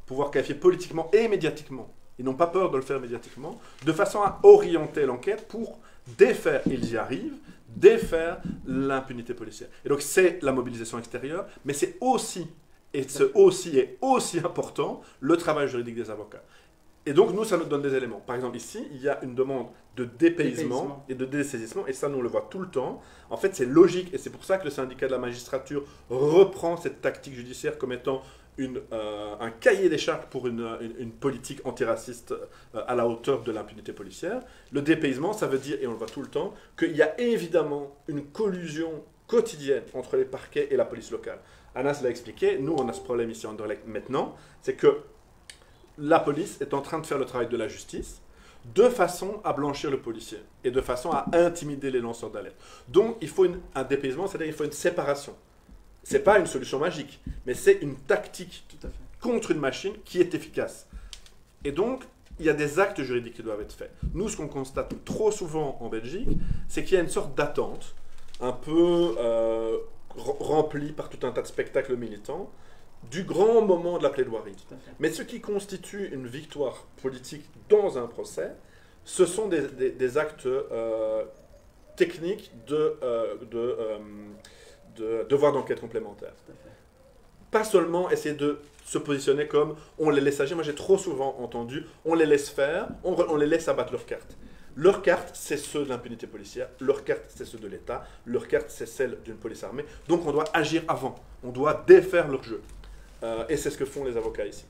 D: pouvoir qualifier politiquement et médiatiquement. Ils n'ont pas peur de le faire médiatiquement, de façon à orienter l'enquête pour défaire, ils y arrivent, défaire l'impunité policière. Et donc c'est la mobilisation extérieure, mais c'est aussi, et ce aussi est aussi important, le travail juridique des avocats. Et donc nous, ça nous donne des éléments. Par exemple ici, il y a une demande de dépaysement et de dessaisissement, et ça nous le voit tout le temps. En fait c'est logique, et c'est pour ça que le syndicat de la magistrature reprend cette tactique judiciaire comme étant un cahier des charges pour une politique antiraciste à la hauteur de l'impunité policière. Le dépaysement, ça veut dire, et on le voit tout le temps, qu'il y a évidemment une collusion quotidienne entre les parquets et la police locale. Anas l'a expliqué, nous on a ce problème ici en Anderlecht maintenant, c'est que la police est en train de faire le travail de la justice de façon à blanchir le policier et de façon à intimider les lanceurs d'alerte. Donc il faut un dépaysement, c'est-à-dire qu'il faut une séparation. Ce n'est pas une solution magique, mais c'est une tactique contre une machine qui est efficace. Et donc, il y a des actes juridiques qui doivent être faits. Nous, ce qu'on constate trop souvent en Belgique, c'est qu'il y a une sorte d'attente, un peu remplie par tout un tas de spectacles militants, du grand moment de la plaidoirie. Mais ce qui constitue une victoire politique dans un procès, ce sont des actes techniques de devoir d'enquête complémentaire. Pas seulement essayer de se positionner comme on les laisse agir. Moi j'ai trop souvent entendu on les laisse faire, on les laisse abattre leurs cartes. Leurs cartes, c'est ceux de l'impunité policière, leurs cartes, c'est ceux de l'État, leurs cartes, c'est celles d'une police armée. Donc on doit agir avant, on doit défaire leur jeu. Et c'est ce que font les avocats ici.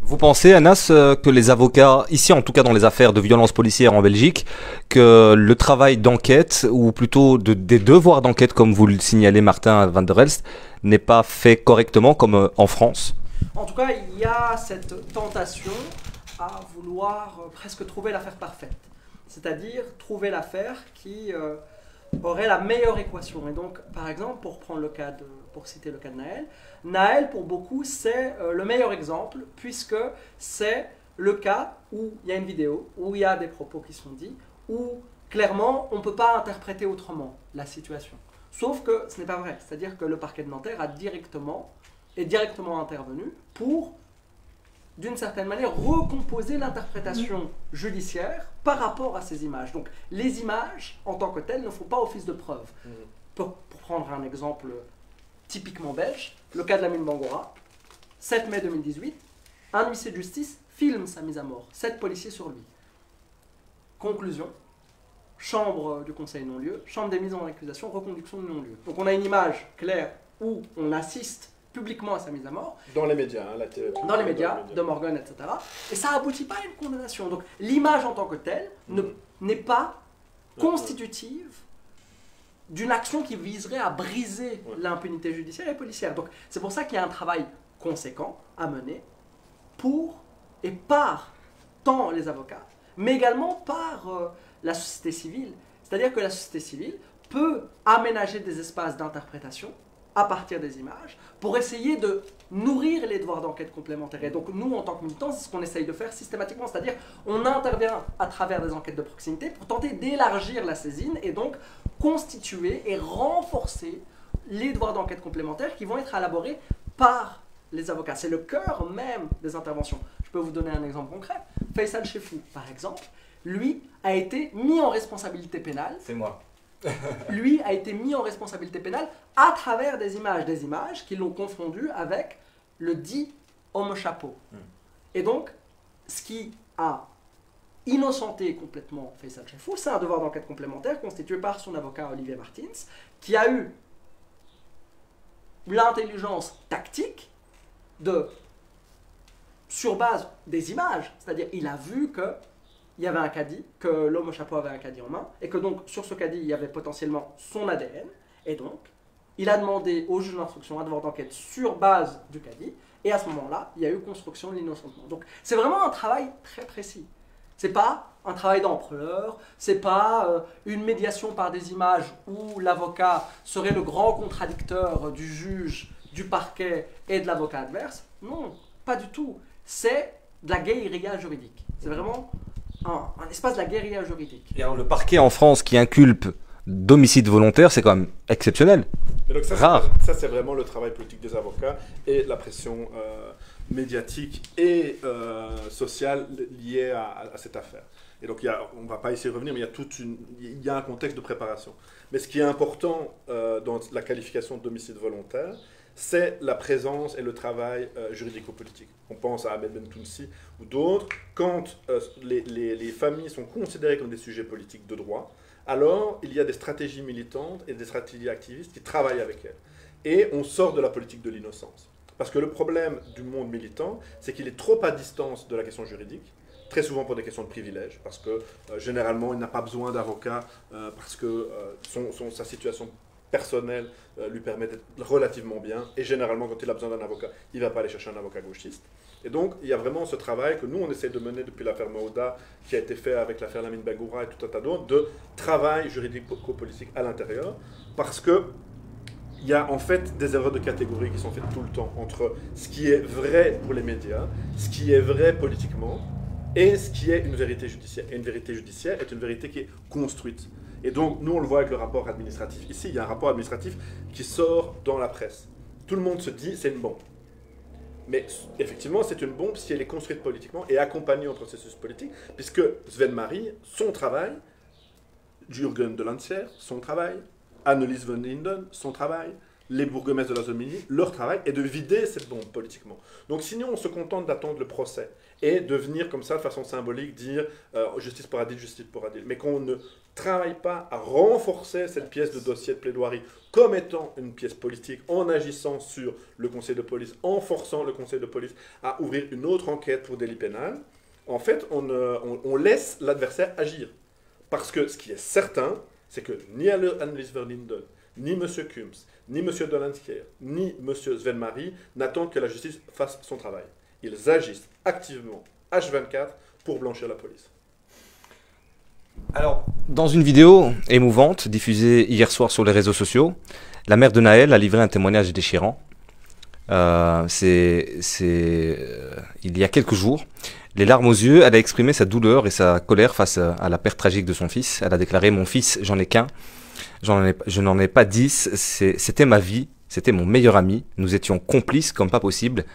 C: Vous pensez, Anas, que les avocats, ici en tout cas dans les affaires de violences policières en Belgique, que le travail d'enquête, ou plutôt des devoirs d'enquête, comme vous le signalez Martin Van der Elst, n'est pas fait correctement comme en France?
A: En tout cas, il y a cette tentation à vouloir presque trouver l'affaire parfaite. C'est-à-dire trouver l'affaire qui aurait la meilleure équation. Et donc, par exemple, pour citer le cas de Naël, Naël, pour beaucoup, c'est le meilleur exemple, puisque c'est le cas où il y a une vidéo, où il y a des propos qui sont dits, où clairement, on ne peut pas interpréter autrement la situation. Sauf que ce n'est pas vrai. C'est-à-dire que le parquet de Nanterre est directement intervenu pour d'une certaine manière, recomposer l'interprétation judiciaire par rapport à ces images. Donc, les images, en tant que telles, ne font pas office de preuve. Pour prendre un exemple typiquement belge, le cas de Lamine Bangora, 7 mai 2018, un huissier de justice filme sa mise à mort, 7 policiers sur lui. Conclusion, chambre du conseil non-lieu, chambre des mises en accusation, reconduction de non-lieu. Donc on a une image claire où on assiste publiquement à sa mise à mort.
D: Dans les médias, hein,
A: dans les médias, de Morgan, etc. Et ça n'aboutit pas à une condamnation. Donc l'image en tant que telle n'est pas constitutive d'une action qui viserait à briser l'impunité judiciaire et policière. Donc c'est pour ça qu'il y a un travail conséquent à mener pour et par tant les avocats, mais également par la société civile. C'est-à-dire que la société civile peut aménager des espaces d'interprétation à partir des images, pour essayer de nourrir les devoirs d'enquête complémentaires. Et donc nous, en tant que militants, c'est ce qu'on essaye de faire systématiquement, c'est-à-dire on intervient à travers des enquêtes de proximité pour tenter d'élargir la saisine et donc constituer et renforcer les devoirs d'enquête complémentaires qui vont être élaborés par les avocats. C'est le cœur même des interventions. Je peux vous donner un exemple concret. Faisal Chefou, par exemple, lui a été mis en responsabilité pénale.
C: C'est moi.
A: Lui a été mis en responsabilité pénale à travers des images qui l'ont confondu avec le dit homme chapeau. Et donc, ce qui a innocenté complètement Faisal Chefou, c'est un devoir d'enquête complémentaire constitué par son avocat Olivier Martins, qui a eu l'intelligence tactique de, sur base des images, c'est-à-dire il a vu que il y avait un caddie, que l'homme au chapeau avait un caddie en main, et que donc sur ce caddie, il y avait potentiellement son ADN, et donc il a demandé au juge d'instruction un devoir d'enquête sur base du caddie, et à ce moment-là, il y a eu construction de l'innocentement. Donc c'est vraiment un travail très précis. C'est pas un travail d'empereur, c'est pas une médiation par des images où l'avocat serait le grand contradicteur du juge, du parquet et de l'avocat adverse. Non, pas du tout. C'est de la guérilla juridique. C'est vraiment un espace de la guérilla juridique.
C: Et alors, le parquet en France qui inculpe d'homicide volontaire, c'est quand même exceptionnel.
D: Et donc
C: rare.
D: Ça, c'est vraiment le travail politique des avocats et la pression médiatique et sociale liée à cette affaire. Et donc, on ne va pas ici revenir, mais il y a un contexte de préparation. Mais ce qui est important dans la qualification d'homicide volontaire, c'est la présence et le travail juridico-politique. On pense à Ahmed Bentounsi ou d'autres. Quand les familles sont considérées comme des sujets politiques de droit, alors il y a des stratégies militantes et des stratégies activistes qui travaillent avec elles. Et on sort de la politique de l'innocence. Parce que le problème du monde militant, c'est qu'il est trop à distance de la question juridique, très souvent pour des questions de privilèges, parce que généralement il n'a pas besoin d'avocat, parce que sa situation personnel lui permet d'être relativement bien, et généralement quand il a besoin d'un avocat, il ne va pas aller chercher un avocat gauchiste. Et donc il y a vraiment ce travail que nous on essaie de mener depuis l'affaire Maouda, qui a été fait avec l'affaire Lamine Bangora et tout un tas d'autres, de travail juridico-politique à l'intérieur, parce que il y a en fait des erreurs de catégorie qui sont faites tout le temps entre ce qui est vrai pour les médias, ce qui est vrai politiquement, et ce qui est une vérité judiciaire. Et une vérité judiciaire est une vérité qui est construite. Et donc, nous, on le voit avec le rapport administratif. Ici, il y a un rapport administratif qui sort dans la presse. Tout le monde se dit, c'est une bombe. Mais effectivement, c'est une bombe si elle est construite politiquement et accompagnée au processus politique, puisque Sven Marie, son travail, Jürgen de Lancière, son travail, Annelies van Linden, son travail, les bourgmestres de la zone mini, leur travail est de vider cette bombe politiquement. Donc sinon, on se contente d'attendre le procès et de venir comme ça, de façon symbolique, dire justice pour Adil, justice pour Adil. Mais qu'on ne travaille pas à renforcer cette pièce de dossier de plaidoirie comme étant une pièce politique, en agissant sur le conseil de police, en forçant le conseil de police à ouvrir une autre enquête pour délit pénal, en fait, on laisse l'adversaire agir. Parce que ce qui est certain, c'est que ni Annelies van Linden, ni M. Kums, ni M. Dolanskier, ni M. Sven Marie n'attendent que la justice fasse son travail. Ils agissent activement, H24, pour blanchir la police.
C: Alors, dans une vidéo émouvante diffusée hier soir sur les réseaux sociaux, la mère de Naël a livré un témoignage déchirant. Il y a quelques jours, les larmes aux yeux, elle a exprimé sa douleur et sa colère face à la perte tragique de son fils. Elle a déclaré « Mon fils, j'en ai qu'un. Je n'en ai pas 10. C'était ma vie. C'était mon meilleur ami. Nous étions complices comme pas possible.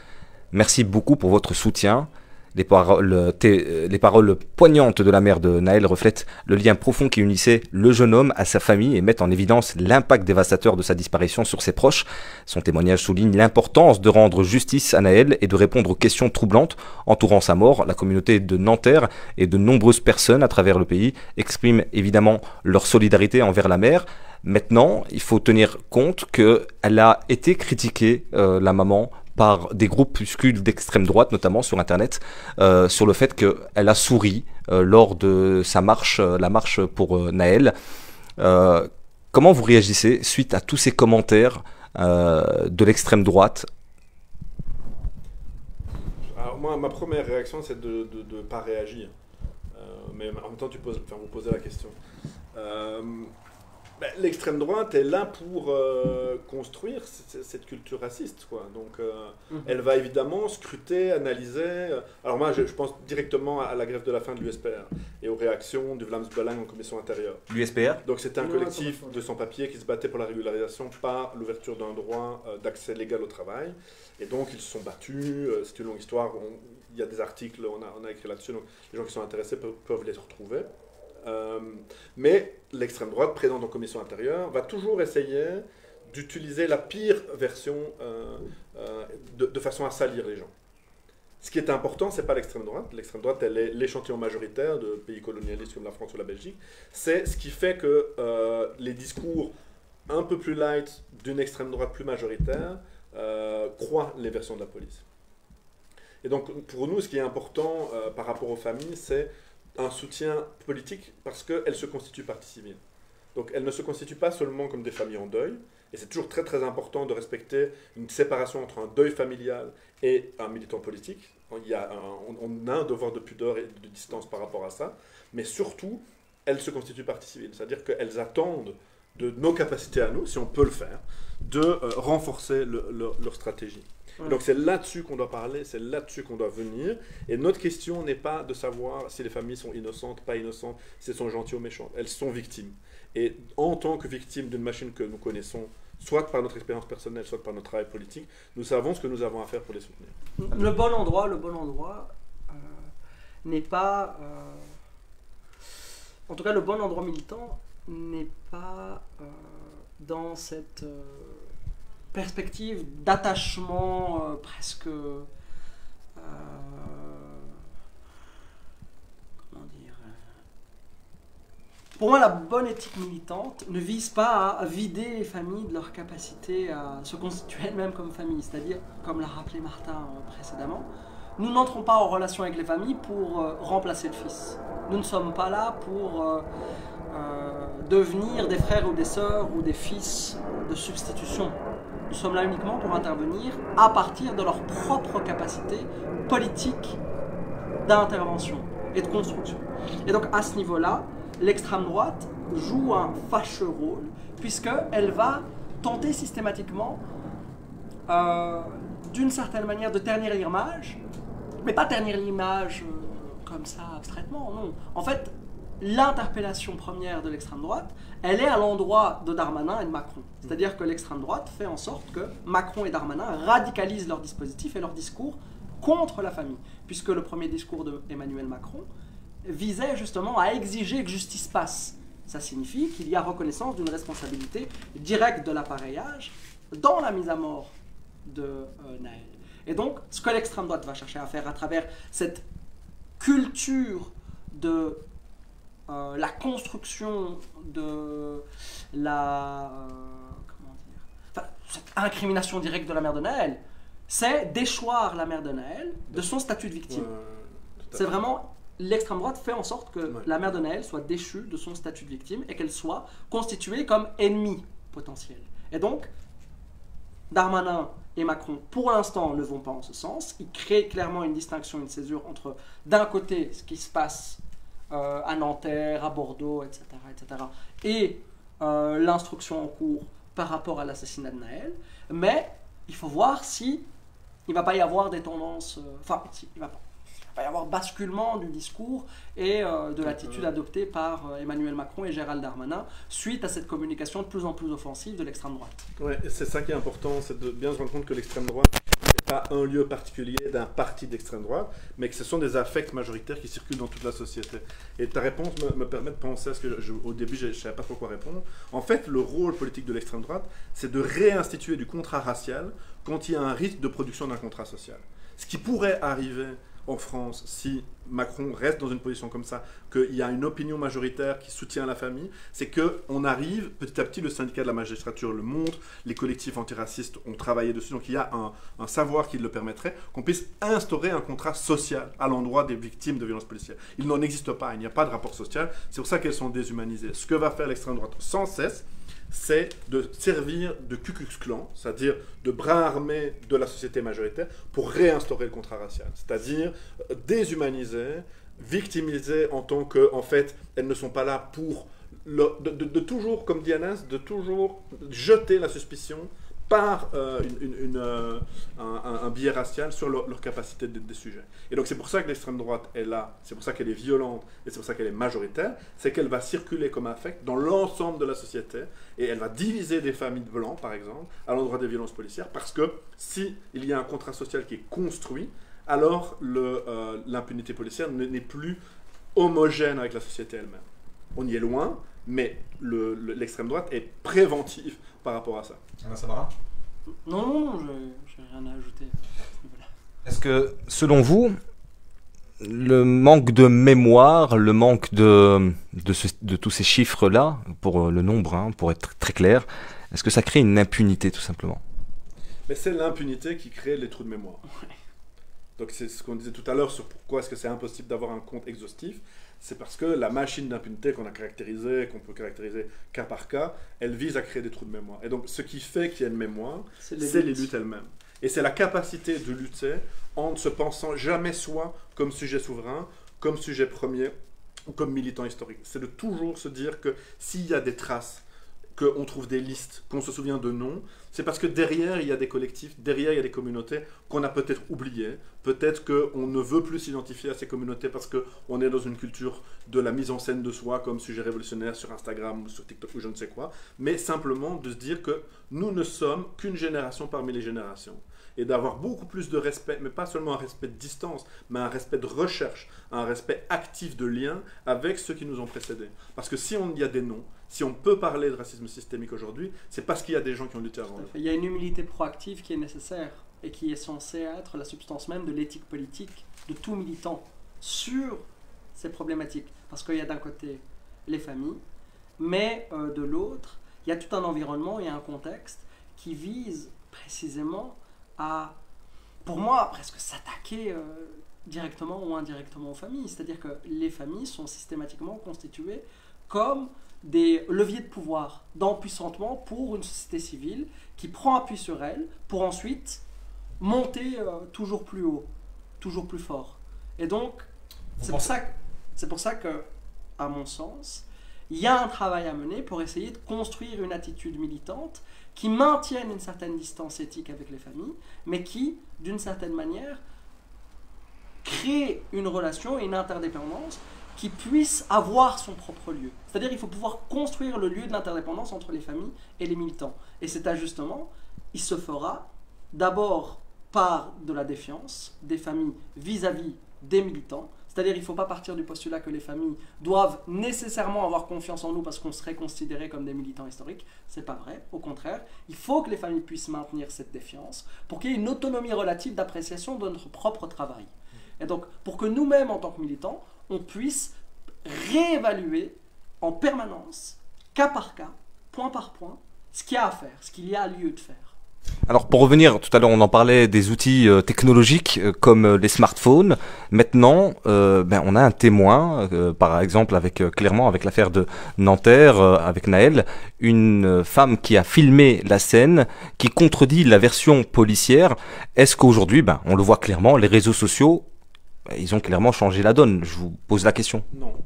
C: Merci beaucoup pour votre soutien. Les paroles poignantes de la mère de Naël reflètent le lien profond qui unissait le jeune homme à sa famille et mettent en évidence l'impact dévastateur de sa disparition sur ses proches. Son témoignage souligne l'importance de rendre justice à Naël et de répondre aux questions troublantes entourant sa mort. La communauté de Nanterre et de nombreuses personnes à travers le pays expriment évidemment leur solidarité envers la mère. Maintenant, il faut tenir compte qu'elle a été critiquée, la maman, par des groupuscules d'extrême droite, notamment sur Internet, sur le fait qu'elle a souri lors de sa marche, la marche pour Naël. Comment vous réagissez suite à tous ces commentaires de l'extrême droite?
D: Alors moi, ma première réaction, c'est de ne pas réagir. Mais en même temps, vous posez la question. L'extrême droite est là pour construire cette culture raciste, quoi. Donc, elle va évidemment scruter, analyser. Alors moi, je pense directement à la grève de la faim de l'USPR et aux réactions du Vlaams Belang en commission intérieure.
C: L'USPR?
D: Donc c'était un collectif de sans-papiers qui se battait pour la régularisation par l'ouverture d'un droit d'accès légal au travail. Et donc ils se sont battus. C'est une longue histoire. Il y a des articles, on a écrit là-dessus. Donc les gens qui sont intéressés peuvent les retrouver. Mais l'extrême droite, présente en commission intérieure, va toujours essayer d'utiliser la pire version de façon à salir les gens. Ce qui est important, ce n'est pas l'extrême droite. L'extrême droite, elle est l'échantillon majoritaire de pays colonialistes comme la France ou la Belgique. C'est ce qui fait que les discours un peu plus light d'une extrême droite plus majoritaire croient les versions de la police. Et donc, pour nous, ce qui est important par rapport aux familles, c'est un soutien politique parce qu'elles se constituent partie civile. Donc elles ne se constituent pas seulement comme des familles en deuil, et c'est toujours très très important de respecter une séparation entre un deuil familial et un militant politique. On a un devoir de pudeur et de distance par rapport à ça, mais surtout, elles se constituent partie civile, c'est-à-dire qu'elles attendent de nos capacités à nous, si on peut le faire, de renforcer leur stratégie. Donc c'est là-dessus qu'on doit parler, c'est là-dessus qu'on doit venir. Et notre question n'est pas de savoir si les familles sont innocentes, pas innocentes, si elles sont gentilles ou méchantes. Elles sont victimes. Et en tant que victimes d'une machine que nous connaissons, soit par notre expérience personnelle, soit par notre travail politique, nous savons ce que nous avons à faire pour les soutenir.
A: Le bon endroit n'est pas... en tout cas, le bon endroit militant n'est pas dans cette... perspective d'attachement presque comment dire, pour moi la bonne éthique militante ne vise pas à vider les familles de leur capacité à se constituer elles-mêmes comme famille, c'est-à-dire comme l'a rappelé Martin précédemment, nous n'entrons pas en relation avec les familles pour remplacer le fils, nous ne sommes pas là pour devenir des frères ou des sœurs ou des fils de substitution. Nous sommes là uniquement pour intervenir à partir de leur propre capacité politique d'intervention et de construction. Et donc à ce niveau-là, l'extrême droite joue un fâcheux rôle puisqu'elle va tenter systématiquement d'une certaine manière de ternir l'image, mais pas ternir l'image comme ça abstraitement, non. En fait, l'interpellation première de l'extrême droite, elle est à l'endroit de Darmanin et de Macron. C'est-à-dire que l'extrême droite fait en sorte que Macron et Darmanin radicalisent leur dispositif et leur discours contre la famille. Puisque le premier discours d'Emmanuel Macron visait justement à exiger que justice passe. Ça signifie qu'il y a reconnaissance d'une responsabilité directe de l'appareillage dans la mise à mort de Naël. Et donc, ce que l'extrême droite va chercher à faire à travers cette culture de la construction de la cette incrimination directe de la mère de Naël, c'est déchoir la mère de Naël de son statut de victime. C'est vraiment, l'extrême droite fait en sorte que la mère de Naël soit déchue de son statut de victime et qu'elle soit constituée comme ennemie potentielle. Et donc, Darmanin et Macron, pour l'instant, ne vont pas en ce sens. Ils créent clairement une distinction, une césure entre, d'un côté, ce qui se passe à Nanterre, à Bordeaux, etc., et l'instruction en cours par rapport à l'assassinat de Naël, mais il faut voir si il ne va pas y avoir des tendances... Enfin, si, il va pas. va y avoir basculement du discours et de l'attitude adoptée par Emmanuel Macron et Gérald Darmanin suite à cette communication de plus en plus offensive de l'extrême droite.
D: Oui, c'est ça qui est important, c'est de bien se rendre compte que l'extrême droite n'est pas un lieu particulier d'un parti d'extrême droite, mais que ce sont des affects majoritaires qui circulent dans toute la société. Et ta réponse me permet de penser à ce que au début je ne savais pas trop quoi répondre. En fait, le rôle politique de l'extrême droite, c'est de réinstituer du contrat racial quand il y a un risque de production d'un contrat social. Ce qui pourrait arriver en France, si Macron reste dans une position comme ça, qu'il y a une opinion majoritaire qui soutient la famille, c'est qu'on arrive, petit à petit, le syndicat de la magistrature le montre, les collectifs antiracistes ont travaillé dessus, donc il y a un savoir qui le permettrait, qu'on puisse instaurer un contrat social à l'endroit des victimes de violences policières. Il n'en existe pas, il n'y a pas de rapport social, c'est pour ça qu'elles sont déshumanisées. Ce que va faire l'extrême droite sans cesse, c'est de servir de Ku Klux Klan, c'est-à-dire de bras armés de la société majoritaire pour réinstaurer le contrat racial, c'est-à-dire déshumaniser, victimiser en tant que, en fait, elles ne sont pas là pour, de toujours, comme dit Anas, de toujours jeter la suspicion par un biais racial sur leur capacité des sujets. Et donc c'est pour ça que l'extrême droite est là, c'est pour ça qu'elle est violente, et c'est pour ça qu'elle est majoritaire, c'est qu'elle va circuler comme affect dans l'ensemble de la société, et elle va diviser des familles blancs, par exemple, à l'endroit des violences policières, parce que s'il y a un contrat social qui est construit, alors l'impunité policière n'est plus homogène avec la société elle-même. On y est loin, mais l'extrême droite est préventive par rapport à ça.
C: Samara ?
A: Non, je n'ai rien à ajouter.
C: Est-ce que, selon vous, le manque de mémoire, le manque de tous ces chiffres-là, pour le nombre, hein, pour être très clair, est-ce que ça crée une impunité, tout simplement ?
D: Mais c'est l'impunité qui crée les trous de mémoire.
A: Ouais.
D: Donc c'est ce qu'on disait tout à l'heure sur pourquoi est-ce que c'est impossible d'avoir un compte exhaustif. C'est parce que la machine d'impunité qu'on a caractérisée, qu'on peut caractériser cas par cas, elle vise à créer des trous de mémoire. Et donc ce qui fait qu'il y a une mémoire, c'est les luttes elles-mêmes. Et c'est la capacité de lutter en ne se pensant jamais soi comme sujet souverain, comme sujet premier, ou comme militant historique. C'est de toujours se dire que s'il y a des traces, qu'on trouve des listes, qu'on se souvient de noms, c'est parce que derrière, il y a des collectifs, derrière, il y a des communautés qu'on a peut-être oubliées. Peut-être qu'on ne veut plus s'identifier à ces communautés parce qu'on est dans une culture de la mise en scène de soi comme sujet révolutionnaire sur Instagram ou sur TikTok ou je ne sais quoi. Mais simplement de se dire que nous ne sommes qu'une génération parmi les générations. Et d'avoir beaucoup plus de respect, mais pas seulement un respect de distance, mais un respect de recherche, un respect actif de lien avec ceux qui nous ont précédés. Parce que si on y a des noms, si on peut parler de racisme systémique aujourd'hui, c'est parce qu'il y a des gens qui ont lutté avant.
A: Il y a une humilité proactive qui est nécessaire et qui est censée être la substance même de l'éthique politique de tout militant sur ces problématiques. Parce qu'il y a d'un côté les familles, mais de l'autre, il y a tout un environnement et un contexte qui vise précisément à, pour moi, presque s'attaquer directement ou indirectement aux familles. C'est-à-dire que les familles sont systématiquement constituées comme des leviers de pouvoir, d'empuissantement pour une société civile qui prend appui sur elle pour ensuite monter toujours plus haut, toujours plus fort. Et donc, c'est pour ça que, à mon sens, il y a un travail à mener pour essayer de construire une attitude militante qui maintienne une certaine distance éthique avec les familles, mais qui, d'une certaine manière, crée une relation et une interdépendance qui puisse avoir son propre lieu. C'est-à-dire qu'il faut pouvoir construire le lieu de l'interdépendance entre les familles et les militants. Et cet ajustement, il se fera d'abord par de la défiance des familles vis-à-vis des militants. C'est-à-dire qu'il ne faut pas partir du postulat que les familles doivent nécessairement avoir confiance en nous parce qu'on serait considérés comme des militants historiques. Ce n'est pas vrai, au contraire. Il faut que les familles puissent maintenir cette défiance pour qu'il y ait une autonomie relative d'appréciation de notre propre travail. Et donc, pour que nous-mêmes, en tant que militants, on puisse réévaluer en permanence, cas par cas, point par point, ce qu'il y a à faire, ce qu'il y a lieu de faire.
C: Alors pour revenir, tout à l'heure on en parlait des outils technologiques comme les smartphones. Maintenant, on a un témoin, par exemple clairement avec l'affaire de Nanterre, avec Naël, une femme qui a filmé la scène, qui contredit la version policière. Est-ce qu'aujourd'hui, on le voit clairement, les réseaux sociaux, ils ont clairement changé la donne? Je vous pose la question.
D: Non.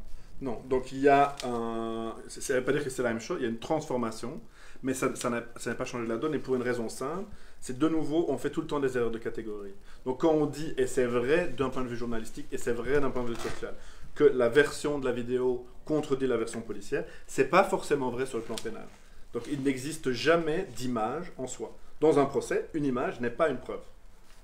D: Donc il y a ça ne veut pas dire que c'est la même chose, il y a une transformation. Mais ça n'a pas changé la donne, et pour une raison simple, c'est de nouveau, on fait tout le temps des erreurs de catégorie. Donc quand on dit, et c'est vrai d'un point de vue journalistique, et c'est vrai d'un point de vue social, que la version de la vidéo contredit la version policière, c'est pas forcément vrai sur le plan pénal. Donc il n'existe jamais d'image en soi. Dans un procès, une image n'est pas une preuve.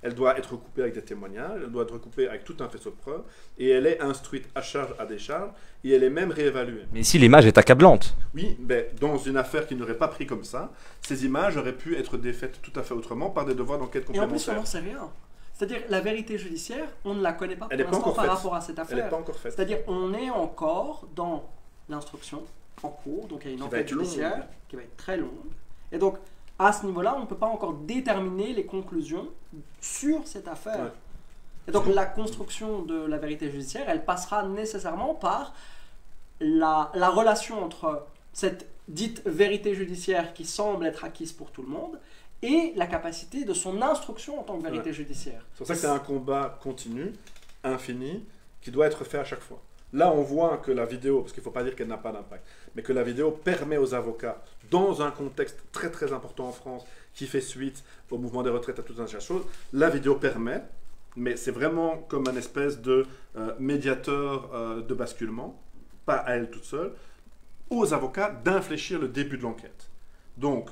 D: Elle doit être recoupée avec des témoignages, elle doit être recoupée avec tout un faisceau de preuves, et elle est instruite à charge, à décharge, et elle est même réévaluée.
C: Mais si l'image est accablante.
D: Oui, mais dans une affaire qui n'aurait pas pris comme ça, ces images auraient pu être défaites tout à fait autrement par des devoirs d'enquête complémentaires.
A: Et en plus, on n'en sait rien. C'est-à-dire, la vérité judiciaire, on ne la connaît pas
D: pour l'instant
A: par rapport à cette affaire.
D: Elle n'est pas encore faite.
A: C'est-à-dire, on est encore dans l'instruction en cours, donc il y a une enquête judiciaire qui va être très longue. Et donc, à ce niveau-là, on ne peut pas encore déterminer les conclusions sur cette affaire. Ouais. Et donc, la construction de la vérité judiciaire, elle passera nécessairement par la relation entre cette dite vérité judiciaire qui semble être acquise pour tout le monde et la capacité de son instruction en tant que vérité judiciaire.
D: C'est pour ça que c'est un combat continu, infini, qui doit être fait à chaque fois. Là, on voit que la vidéo, parce qu'il ne faut pas dire qu'elle n'a pas d'impact, mais que la vidéo permet aux avocats, dans un contexte très très important en France, qui fait suite au mouvement des retraites, à tout un tas de choses, la vidéo permet, mais c'est vraiment comme un espèce de médiateur de basculement, pas à elle toute seule, aux avocats d'infléchir le début de l'enquête. Donc,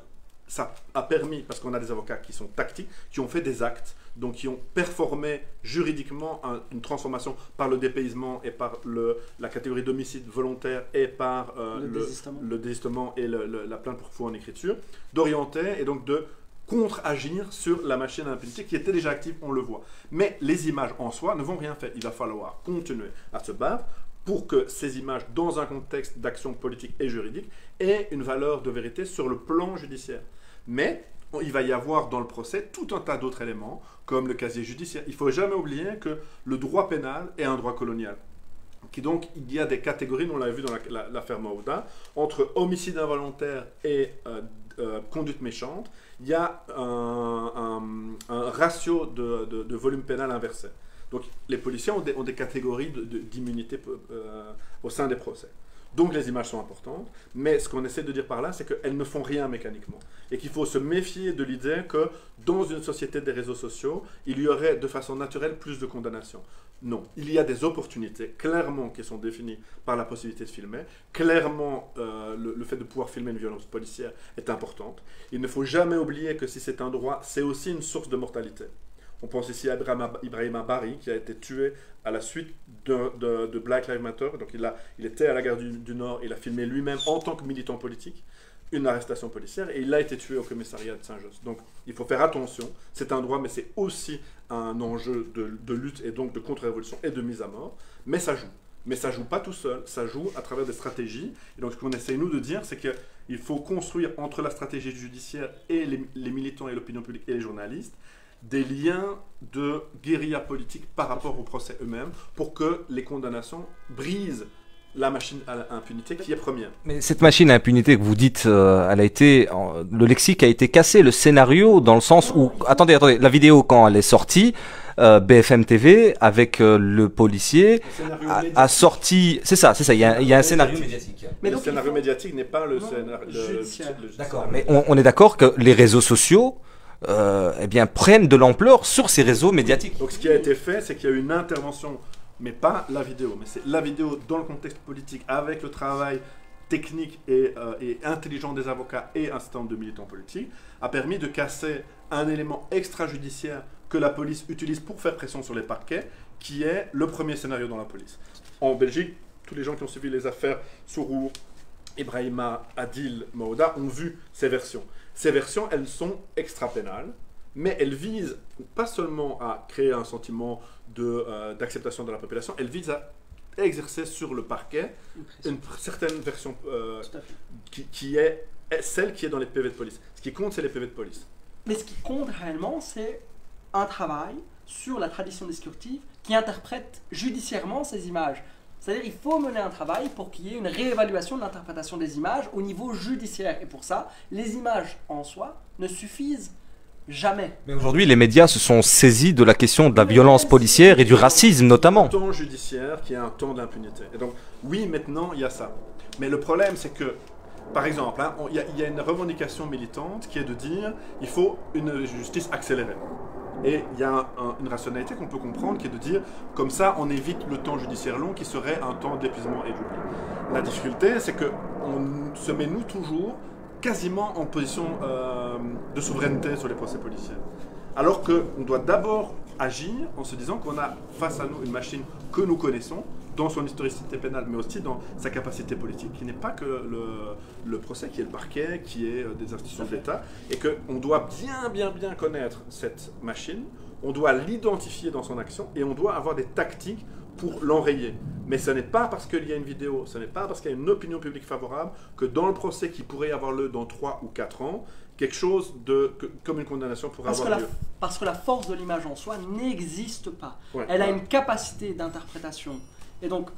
D: ça a permis, parce qu'on a des avocats qui sont tactiques, qui ont fait des actes, donc qui ont performé juridiquement une transformation par le dépaysement et par la catégorie d'homicide volontaire et par le désistement et la plainte pour faux en écriture, d'orienter et donc de contre-agir sur la machine à l'impunité qui était déjà active, on le voit. Mais les images en soi ne vont rien faire. Il va falloir continuer à se battre pour que ces images, dans un contexte d'action politique et juridique, aient une valeur de vérité sur le plan judiciaire. Mais il va y avoir dans le procès tout un tas d'autres éléments, comme le casier judiciaire. Il ne faut jamais oublier que le droit pénal est un droit colonial. Donc, il y a des catégories, on l'a vu dans l'affaire Maouda, entre homicide involontaire et conduite méchante, il y a un ratio de volume pénal inversé. Donc les policiers ont des catégories d'immunité au sein des procès. Donc les images sont importantes, mais ce qu'on essaie de dire par là, c'est qu'elles ne font rien mécaniquement. Et qu'il faut se méfier de l'idée que dans une société des réseaux sociaux, il y aurait de façon naturelle plus de condamnations. Non, il y a des opportunités clairement qui sont définies par la possibilité de filmer. Clairement, le fait de pouvoir filmer une violence policière est importante. Il ne faut jamais oublier que si c'est un droit, c'est aussi une source de mortalité. On pense ici à Ibrahima Bari, qui a été tué à la suite de Black Lives Matter. Donc il était à la gare du Nord, il a filmé lui-même en tant que militant politique une arrestation policière et il a été tué au commissariat de Saint-Josse. Donc il faut faire attention, c'est un droit mais c'est aussi un enjeu de lutte et donc de contre-révolution et de mise à mort, mais ça joue. Mais ça joue pas tout seul, ça joue à travers des stratégies. Et donc ce qu'on essaie nous de dire, c'est qu'il faut construire entre la stratégie judiciaire et les militants et l'opinion publique et les journalistes des liens de guérilla politique par rapport au procès eux-mêmes pour que les condamnations brisent la machine à impunité qui est première.
C: Mais cette machine à impunité que vous dites, elle a été, le lexique a été cassé, le scénario dans le sens où, attendez, la vidéo quand elle est sortie, BFM TV avec le policier a sorti, c'est ça, il y a un scénario médiatique.
D: Mais le scénario médiatique n'est pas le scénario
C: judiciaire. D'accord, mais on est d'accord que les réseaux sociaux eh bien, prennent de l'ampleur sur ces réseaux médiatiques.
D: Donc ce qui a été fait, c'est qu'il y a eu une intervention, mais pas la vidéo, mais c'est la vidéo dans le contexte politique, avec le travail technique et intelligent des avocats et un certain nombre de militants politiques, a permis de casser un élément extrajudiciaire que la police utilise pour faire pression sur les parquets, qui est le premier scénario dans la police. En Belgique, tous les gens qui ont suivi les affaires Sourou, Ibrahima, Adil, Maouda ont vu ces versions. Ces versions, elles sont extra-pénales, mais elles visent pas seulement à créer un sentiment d'acceptation de la population, elles visent à exercer sur le parquet une certaine version qui est celle qui est dans les PV de police. Ce qui compte, c'est les PV de police.
A: Mais ce qui compte réellement, c'est un travail sur la tradition discursive qui interprète judiciairement ces images. C'est-à-dire qu'il faut mener un travail pour qu'il y ait une réévaluation de l'interprétation des images au niveau judiciaire. Et pour ça, les images en soi ne suffisent jamais.
C: Mais aujourd'hui, les médias se sont saisis de la question de la violence policière et du racisme notamment.
D: Un temps judiciaire qui est un temps d'impunité. Et donc, oui, maintenant, il y a ça. Mais le problème, c'est que Par exemple, hein, il y a une revendication militante qui est de dire il faut une justice accélérée. Et il y a une rationalité qu'on peut comprendre qui est de dire comme ça on évite le temps judiciaire long qui serait un temps d'épuisement et d'oubli. La difficulté c'est qu'on se met nous toujours quasiment en position de souveraineté sur les procès policiers. Alors qu'on doit d'abord agir en se disant qu'on a face à nous une machine que nous connaissons dans son historicité pénale, mais aussi dans sa capacité politique, qui n'est pas que le procès, qui est le parquet, qui est des institutions de l'État, et qu'on doit bien connaître cette machine, on doit l'identifier dans son action, et on doit avoir des tactiques pour l'enrayer. Mais ce n'est pas parce qu'il y a une vidéo, ce n'est pas parce qu'il y a une opinion publique favorable, que dans le procès qui pourrait y avoir lieu dans 3 ou 4 ans, quelque chose comme une condamnation pourrait avoir lieu.
A: Parce que la force de l'image en soi n'existe pas.
D: Ouais,
A: Elle a une capacité d'interprétation et donc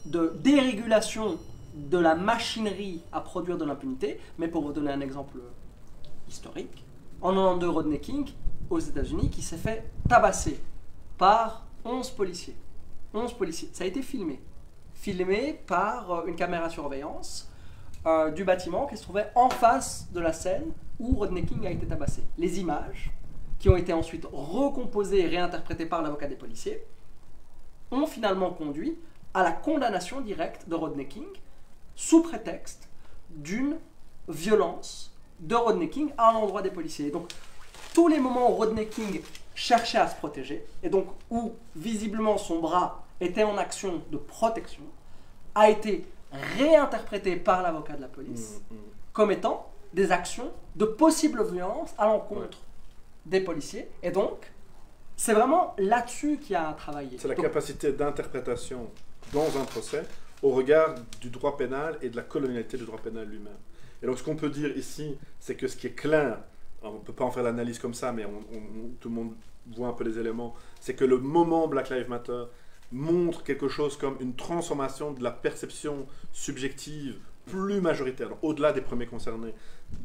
A: de dérégulation de la machinerie à produire de l'impunité. Mais pour vous donner un exemple historique, en 92, Rodney King, aux États-Unis, qui s'est fait tabasser par 11 policiers. 11 policiers. Ça a été filmé. Filmé par une caméra de surveillance du bâtiment qui se trouvait en face de la scène où Rodney King a été tabassé. Les images, qui ont été ensuite recomposées et réinterprétées par l'avocat des policiers, ont finalement conduit à la condamnation directe de Rodney King sous prétexte d'une violence de Rodney King à l'endroit des policiers. Et donc, tous les moments où Rodney King cherchait à se protéger, et donc où visiblement son bras était en action de protection, a été réinterprété par l'avocat de la police comme étant des actions de possible violence à l'encontre des policiers. Et donc, c'est vraiment là-dessus qu'il y a à travailler.
D: C'est la capacité d'interprétation dans un procès au regard du droit pénal et de la colonialité du droit pénal lui-même. Et donc, ce qu'on peut dire ici, c'est que ce qui est clair, on ne peut pas en faire l'analyse comme ça, mais tout le monde voit un peu les éléments, c'est que le moment Black Lives Matter montre quelque chose comme une transformation de la perception subjective plus majoritaire, au-delà des premiers concernés.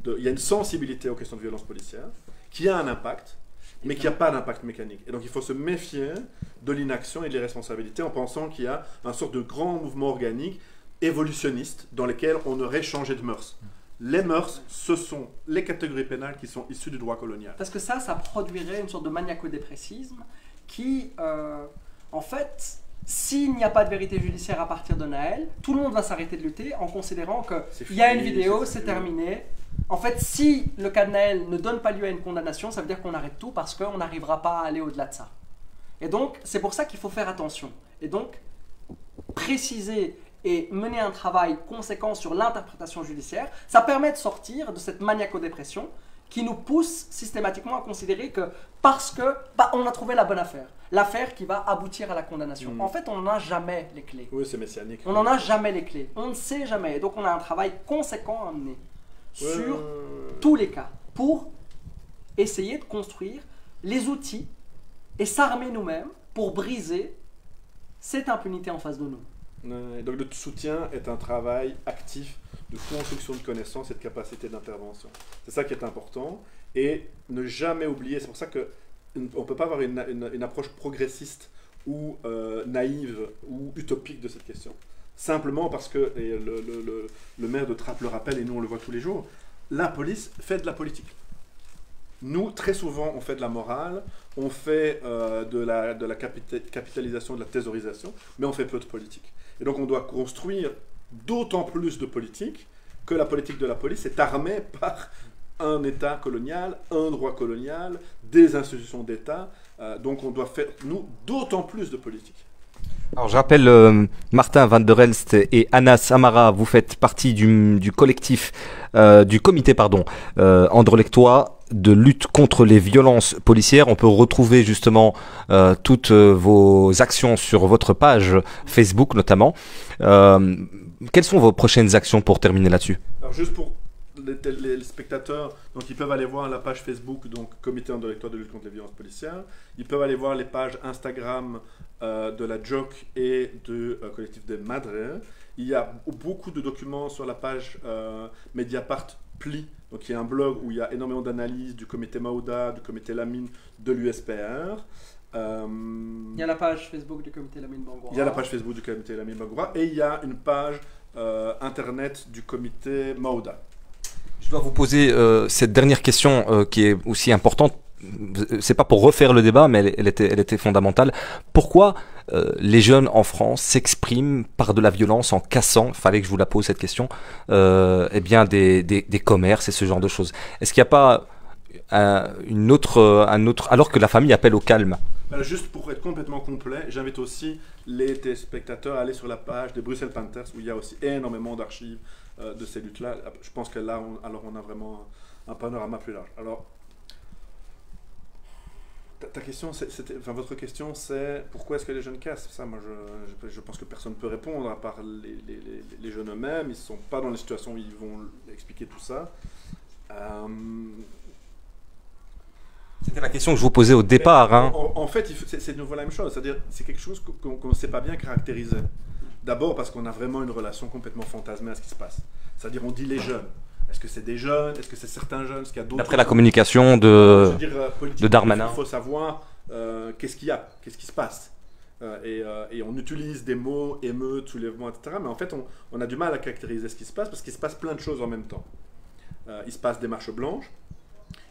D: Il y a une sensibilité aux questions de violence policière qui a un impact, mais qui n'a pas d'impact mécanique. Et donc il faut se méfier de l'inaction et de l'irresponsabilité en pensant qu'il y a un sorte de grand mouvement organique évolutionniste dans lequel on aurait changé de mœurs. Les mœurs, ce sont les catégories pénales qui sont issues du droit colonial.
A: Parce que ça produirait une sorte de maniaco-dépressisme qui, en fait, s'il n'y a pas de vérité judiciaire à partir de Naël, tout le monde va s'arrêter de lutter en considérant qu'il y a une vidéo, c'est terminé. En fait, si le cas de Naël ne donne pas lieu à une condamnation, ça veut dire qu'on arrête tout parce qu'on n'arrivera pas à aller au-delà de ça. Et donc, c'est pour ça qu'il faut faire attention. Et donc, préciser et mener un travail conséquent sur l'interprétation judiciaire, ça permet de sortir de cette maniaco-dépression qui nous pousse systématiquement à considérer que parce que on a trouvé la bonne affaire, l'affaire qui va aboutir à la condamnation. En fait, on n'en a jamais les clés.
D: Oui, c'est messianique.
A: On n'en a jamais les clés. On ne sait jamais. Et donc, on a un travail conséquent à mener sur tous les cas pour essayer de construire les outils et s'armer nous-mêmes pour briser cette impunité en face de nous.
D: Donc le soutien est un travail actif de construction de connaissances et de capacité d'intervention. C'est ça qui est important. Et ne jamais oublier, c'est pour ça qu'on ne peut pas avoir une approche progressiste ou naïve ou utopique de cette question. Simplement parce que, et le maire de Trappes le rappelle et nous on le voit tous les jours, la police fait de la politique. Nous, très souvent, on fait de la morale, on fait de la capitalisation, de la thésaurisation, mais on fait peu de politique. Et donc on doit construire d'autant plus de politique que la politique de la police est armée par un État colonial, un droit colonial, des institutions d'État. Donc on doit faire, nous, d'autant plus de politique.
C: Alors je rappelle Martin Van der Elst et Anas Amara, vous faites partie du collectif, du comité anderlechtois de lutte contre les violences policières. On peut retrouver justement toutes vos actions sur votre page Facebook notamment. Quelles sont vos prochaines actions pour terminer là-dessus?
D: Alors juste pour les spectateurs, donc ils peuvent aller voir la page Facebook, donc Comité anderlechtois de lutte contre les violences policières. Ils peuvent aller voir les pages Instagram de la JOC et du collectif des Madres. Il y a beaucoup de documents sur la page Mediapart Pli, donc il y a un blog où il y a énormément d'analyses du comité Maouda, du comité Lamine, de l'USPR.
A: Il y a la page Facebook du comité Lamine Bangoura.
D: Il y a la page Facebook du comité Lamine Bangoura et il y a une page Internet du comité Mauda.
C: Je dois vous poser cette dernière question qui est aussi importante. C'est pas pour refaire le débat, mais elle était fondamentale. Pourquoi les jeunes en France s'expriment par de la violence en cassant, fallait que je vous la pose cette question, eh bien des commerces et ce genre de choses. Est-ce qu'il n'y a pas un autre, alors que la famille appelle au calme?
D: Alors juste pour être complètement complet, j'invite aussi les téléspectateurs à aller sur la page des Bruxelles Panthers où il y a aussi énormément d'archives de ces luttes-là. Je pense que là, on a vraiment un panorama plus large. Alors, ta question, votre question, c'est pourquoi est-ce que les jeunes cassent? Ça, moi, je pense que personne ne peut répondre, à part les jeunes eux-mêmes. Ils ne sont pas dans les situations où ils vont expliquer tout ça.
C: C'était la question que je vous posais au départ. Hein.
D: En fait, c'est de nouveau la même chose. C'est-à-dire, c'est quelque chose qu'on ne sait pas bien caractériser. D'abord parce qu'on a vraiment une relation complètement fantasmée à ce qui se passe. C'est-à-dire, on dit les jeunes. Est-ce que c'est des jeunes? Est-ce que c'est certains jeunes? Est-ce qu'il y a d'autres?
C: Après la communication de Darmanin.
D: Il faut savoir qu'est-ce qu'il y a, qu'est-ce qui se passe. Et on utilise des mots, émeute, soulèvement, etc. Mais en fait, on a du mal à caractériser ce qui se passe parce qu'il se passe plein de choses en même temps. Il se passe des marches blanches,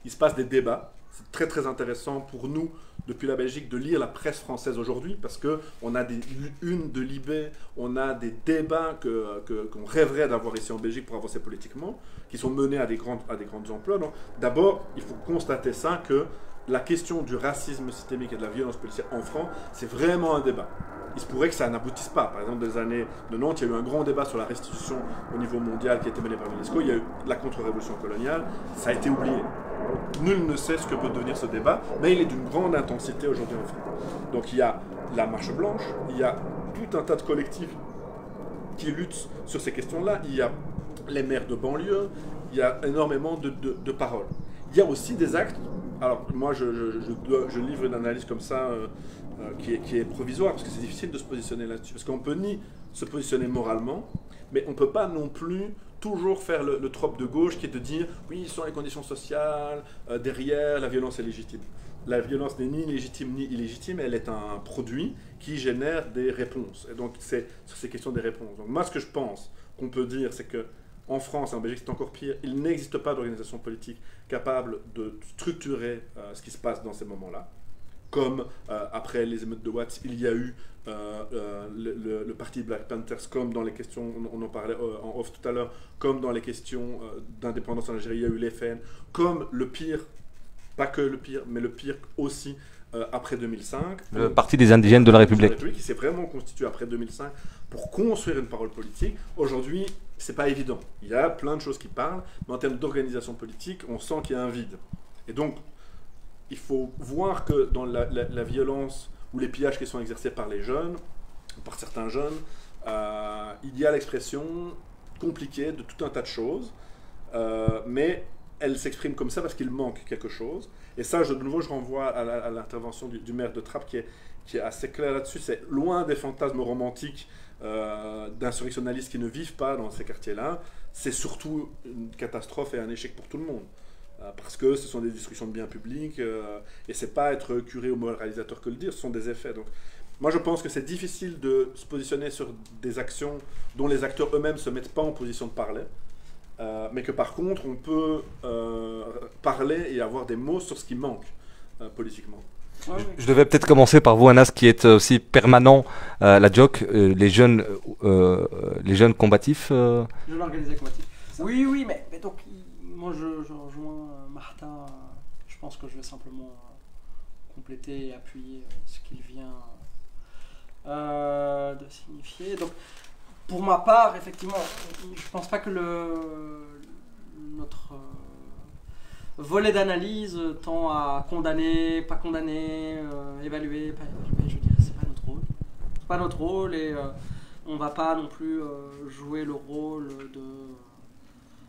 D: il se passe des débats. C'est très très intéressant pour nous, depuis la Belgique, de lire la presse française aujourd'hui parce qu'on a des unes de Libé, on a des débats qu'on rêverait d'avoir ici en Belgique pour avancer politiquement, qui sont menés à des grandes ampleurs. Donc d'abord, il faut constater ça, que la question du racisme systémique et de la violence policière en France, c'est vraiment un débat. Il se pourrait que ça n'aboutisse pas. Par exemple, dans les années 90, il y a eu un grand débat sur la restitution au niveau mondial qui a été mené par l'UNESCO. Il y a eu la contre-révolution coloniale. Ça a été oublié. Nul ne sait ce que peut devenir ce débat, mais il est d'une grande intensité aujourd'hui en France. Donc il y a la marche blanche, il y a tout un tas de collectifs qui luttent sur ces questions-là. Il y a les maires de banlieue, il y a énormément de paroles. Il y a aussi des actes. Alors moi, je livre une analyse comme ça qui est provisoire, parce que c'est difficile de se positionner là-dessus. Parce qu'on peut ni se positionner moralement, mais on ne peut pas non plus toujours faire le trope de gauche qui est de dire « oui, ce sont les conditions sociales, derrière, la violence est légitime ». La violence n'est ni légitime ni illégitime, elle est un produit qui génère des réponses. Et donc, c'est sur ces questions des réponses. Donc moi, ce que je pense qu'on peut dire, c'est que en France, et en Belgique, c'est encore pire, il n'existe pas d'organisation politique capable de structurer ce qui se passe dans ces moments-là. Comme après les émeutes de Watts, il y a eu le parti Black Panthers, comme dans les questions, on en parlait en off tout à l'heure, comme dans les questions d'indépendance en Algérie, il y a eu les FN, comme le pire, pas que le pire, mais le pire aussi après 2005.
C: Le Parti des indigènes de la République.
D: Qui s'est vraiment constitué après 2005 pour construire une parole politique. Aujourd'hui, c'est pas évident. Il y a plein de choses qui parlent, mais en termes d'organisation politique, on sent qu'il y a un vide. Et donc, il faut voir que dans la violence ou les pillages qui sont exercés par les jeunes, ou par certains jeunes, il y a l'expression compliquée de tout un tas de choses, mais elle s'exprime comme ça parce qu'il manque quelque chose. Et ça, de nouveau, je renvoie à l'intervention du maire de Trappes qui est assez clair là-dessus. C'est loin des fantasmes romantiques d'insurrectionnalistes qui ne vivent pas dans ces quartiers-là. C'est surtout une catastrophe et un échec pour tout le monde. Parce que ce sont des destructions de biens publics, et c'est pas être curé ou moralisateur que le dire, ce sont des effets. Donc, moi je pense que c'est difficile de se positionner sur des actions dont les acteurs eux-mêmes ne se mettent pas en position de parler, mais que par contre on peut parler et avoir des mots sur ce qui manque politiquement.
C: Je devais peut-être commencer par vous, Anas, qui est aussi permanent à la JOC, les jeunes combatifs.
A: Jeunes organisés combatifs. Oui, mais donc... Moi, je rejoins Martin. Je pense que je vais simplement compléter et appuyer ce qu'il vient de signifier. Donc, pour ma part, effectivement, je ne pense pas que notre volet d'analyse tend à condamner, pas condamner, évaluer, pas évaluer. Je veux dire, c'est pas notre rôle. C'est pas notre rôle et on ne va pas non plus jouer le rôle de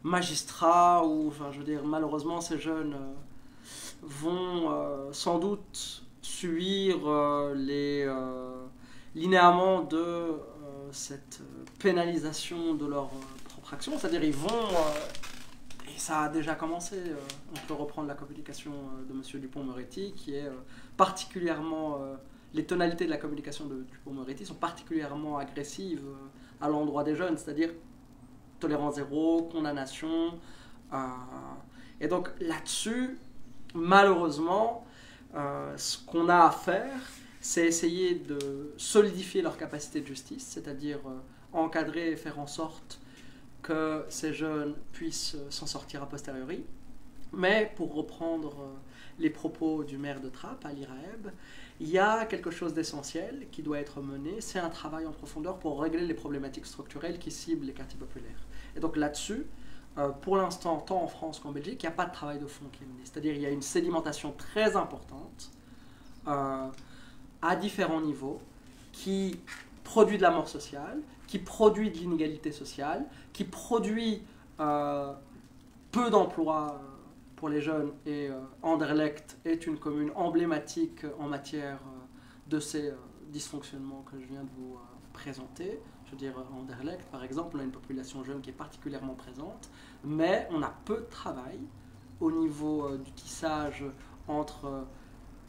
A: magistrats, ou enfin je veux dire malheureusement ces jeunes vont sans doute subir les linéaments de cette pénalisation de leur propre action, c'est-à-dire ils vont et ça a déjà commencé, on peut reprendre la communication de monsieur Dupond-Moretti qui est particulièrement les tonalités de la communication de Dupond-Moretti sont particulièrement agressives à l'endroit des jeunes, c'est-à-dire tolérance zéro, condamnation. Et donc là-dessus, malheureusement, ce qu'on a à faire, c'est essayer de solidifier leur capacité de justice, c'est-à-dire encadrer et faire en sorte que ces jeunes puissent s'en sortir a posteriori. Mais pour reprendre les propos du maire de Trappes, Ali Raeb, il y a quelque chose d'essentiel qui doit être mené, c'est un travail en profondeur pour régler les problématiques structurelles qui ciblent les quartiers populaires. Et donc là-dessus, pour l'instant, tant en France qu'en Belgique, il n'y a pas de travail de fond qui est mené. C'est-à-dire qu'il y a une sédimentation très importante à différents niveaux qui produit de la mort sociale, qui produit de l'inégalité sociale, qui produit peu d'emplois pour les jeunes. Et Anderlecht est une commune emblématique en matière de ces dysfonctionnements que je viens de vous présenter. Je veux dire, Anderlecht, par exemple, on a une population jeune qui est particulièrement présente, mais on a peu de travail au niveau du tissage entre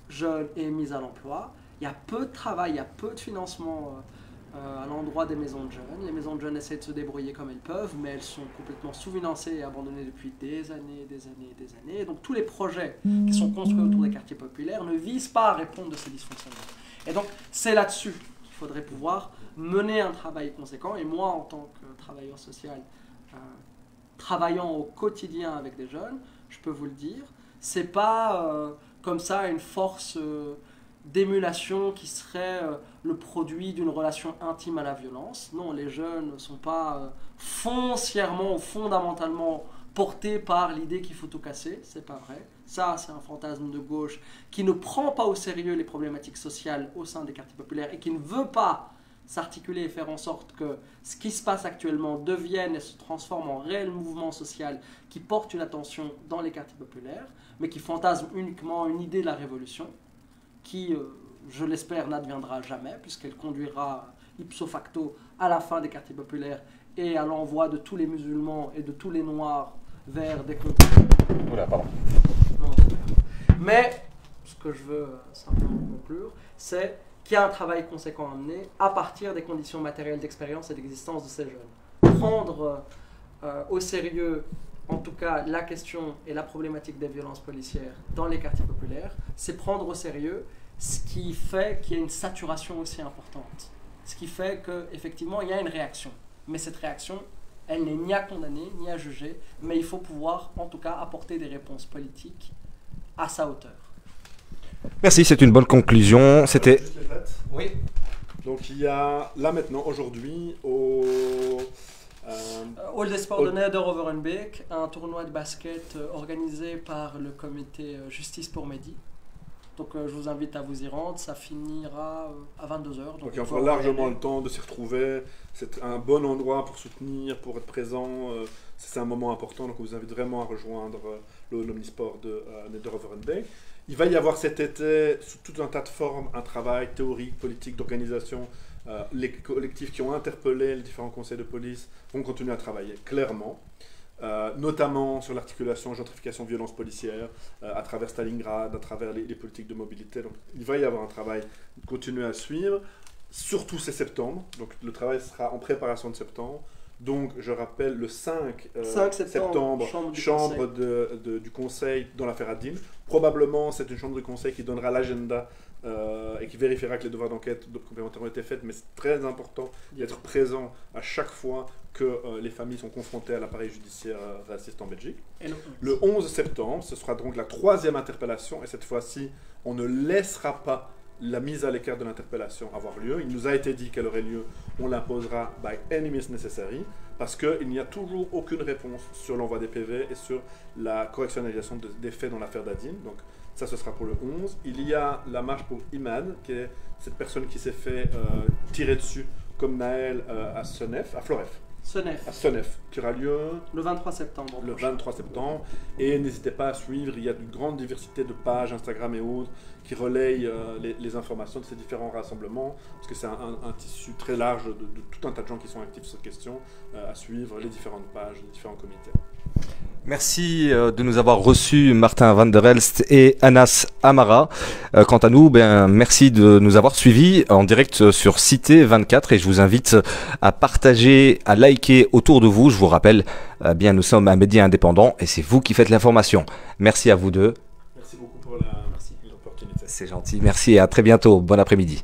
A: jeunes et mise à l'emploi. Il y a peu de travail, il y a peu de financement à l'endroit des maisons de jeunes. Les maisons de jeunes essaient de se débrouiller comme elles peuvent, mais elles sont complètement sous-financées et abandonnées depuis des années, des années, des années. Donc tous les projets qui sont construits autour des quartiers populaires ne visent pas à répondre de ces dysfonctionnements. Et donc c'est là-dessus qu'il faudrait pouvoir mener un travail conséquent. Et moi, en tant que travailleur social, travaillant au quotidien avec des jeunes, je peux vous le dire, c'est pas comme ça une force d'émulation qui serait le produit d'une relation intime à la violence. Non, les jeunes ne sont pas foncièrement ou fondamentalement portés par l'idée qu'il faut tout casser, c'est pas vrai. Ça, c'est un fantasme de gauche qui ne prend pas au sérieux les problématiques sociales au sein des quartiers populaires et qui ne veut pas s'articuler et faire en sorte que ce qui se passe actuellement devienne et se transforme en réel mouvement social qui porte une attention dans les quartiers populaires, mais qui fantasme uniquement une idée de la révolution qui, je l'espère, n'adviendra jamais, puisqu'elle conduira ipso facto à la fin des quartiers populaires et à l'envoi de tous les musulmans et de tous les noirs vers des contrées.
C: Oula, pardon.
A: Mais ce que je veux simplement conclure, c'est qu'il y a un travail conséquent à mener à partir des conditions matérielles d'expérience et d'existence de ces jeunes. Prendre au sérieux, en tout cas, la question et la problématique des violences policières dans les quartiers populaires, c'est prendre au sérieux ce qui fait qu'il y a une saturation aussi importante. Ce qui fait qu'effectivement, il y a une réaction. Mais cette réaction, elle n'est ni à condamner, ni à juger, mais il faut pouvoir, en tout cas, apporter des réponses politiques à sa hauteur.
C: Merci, c'est une bonne conclusion. C'était...
D: Oui. Donc il y a là maintenant, aujourd'hui, au...
A: Hall des Sports de Neder-Overenbeek, un tournoi de basket organisé par le comité Justice pour Mehdi. Donc je vous invite à vous y rendre, ça finira à 22h.
D: Donc il y a encore largement le temps de s'y retrouver, c'est un bon endroit pour soutenir, pour être présent, c'est un moment important, donc on vous invite vraiment à rejoindre le Hall Omnisport de Neder-Overenbeek. Il va y avoir cet été, sous tout un tas de formes, un travail théorique, politique, d'organisation. Les collectifs qui ont interpellé les différents conseils de police vont continuer à travailler, clairement. Notamment sur l'articulation, gentrification, violence policière, à travers Stalingrad, à travers les politiques de mobilité. Donc, il va y avoir un travail continué à suivre, surtout c'est septembre. Donc le travail sera en préparation de septembre. Donc je rappelle le 5 septembre, chambre du conseil dans l'affaire Adine. Probablement c'est une chambre de conseil qui donnera l'agenda et qui vérifiera que les devoirs d'enquête complémentaires ont été faits, mais c'est très important d'être présent à chaque fois que les familles sont confrontées à l'appareil judiciaire raciste en Belgique. Le 11 septembre, ce sera donc la 3e interpellation, et cette fois-ci, on ne laissera pas la mise à l'écart de l'interpellation avoir lieu. Il nous a été dit qu'elle aurait lieu, on l'imposera by any means necessary, parce qu'il n'y a toujours aucune réponse sur l'envoi des PV et sur la correctionnalisation des faits dans l'affaire d'Adine. Donc ça, ce sera pour le 11. Il y a la marche pour Imad, qui est cette personne qui s'est fait tirer dessus comme Naël à Senef, à Floref. À Senef, qui aura lieu
A: le 23 septembre.
D: Le 23 septembre. Et n'hésitez pas à suivre, il y a une grande diversité de pages Instagram et autres qui relayent les informations de ces différents rassemblements, parce que c'est un tissu très large de tout un tas de gens qui sont actifs sur cette question, à suivre les différentes pages, les différents comités.
C: Merci de nous avoir reçus, Martin van der Elst et Anas Amara. Quant à nous, merci de nous avoir suivis en direct sur Cité 24 et je vous invite à partager, à liker autour de vous. Je vous rappelle, nous sommes un média indépendant et c'est vous qui faites l'information. Merci à vous deux.
D: Merci beaucoup pour l'opportunité.
C: C'est gentil. Merci et à très bientôt. Bon après-midi.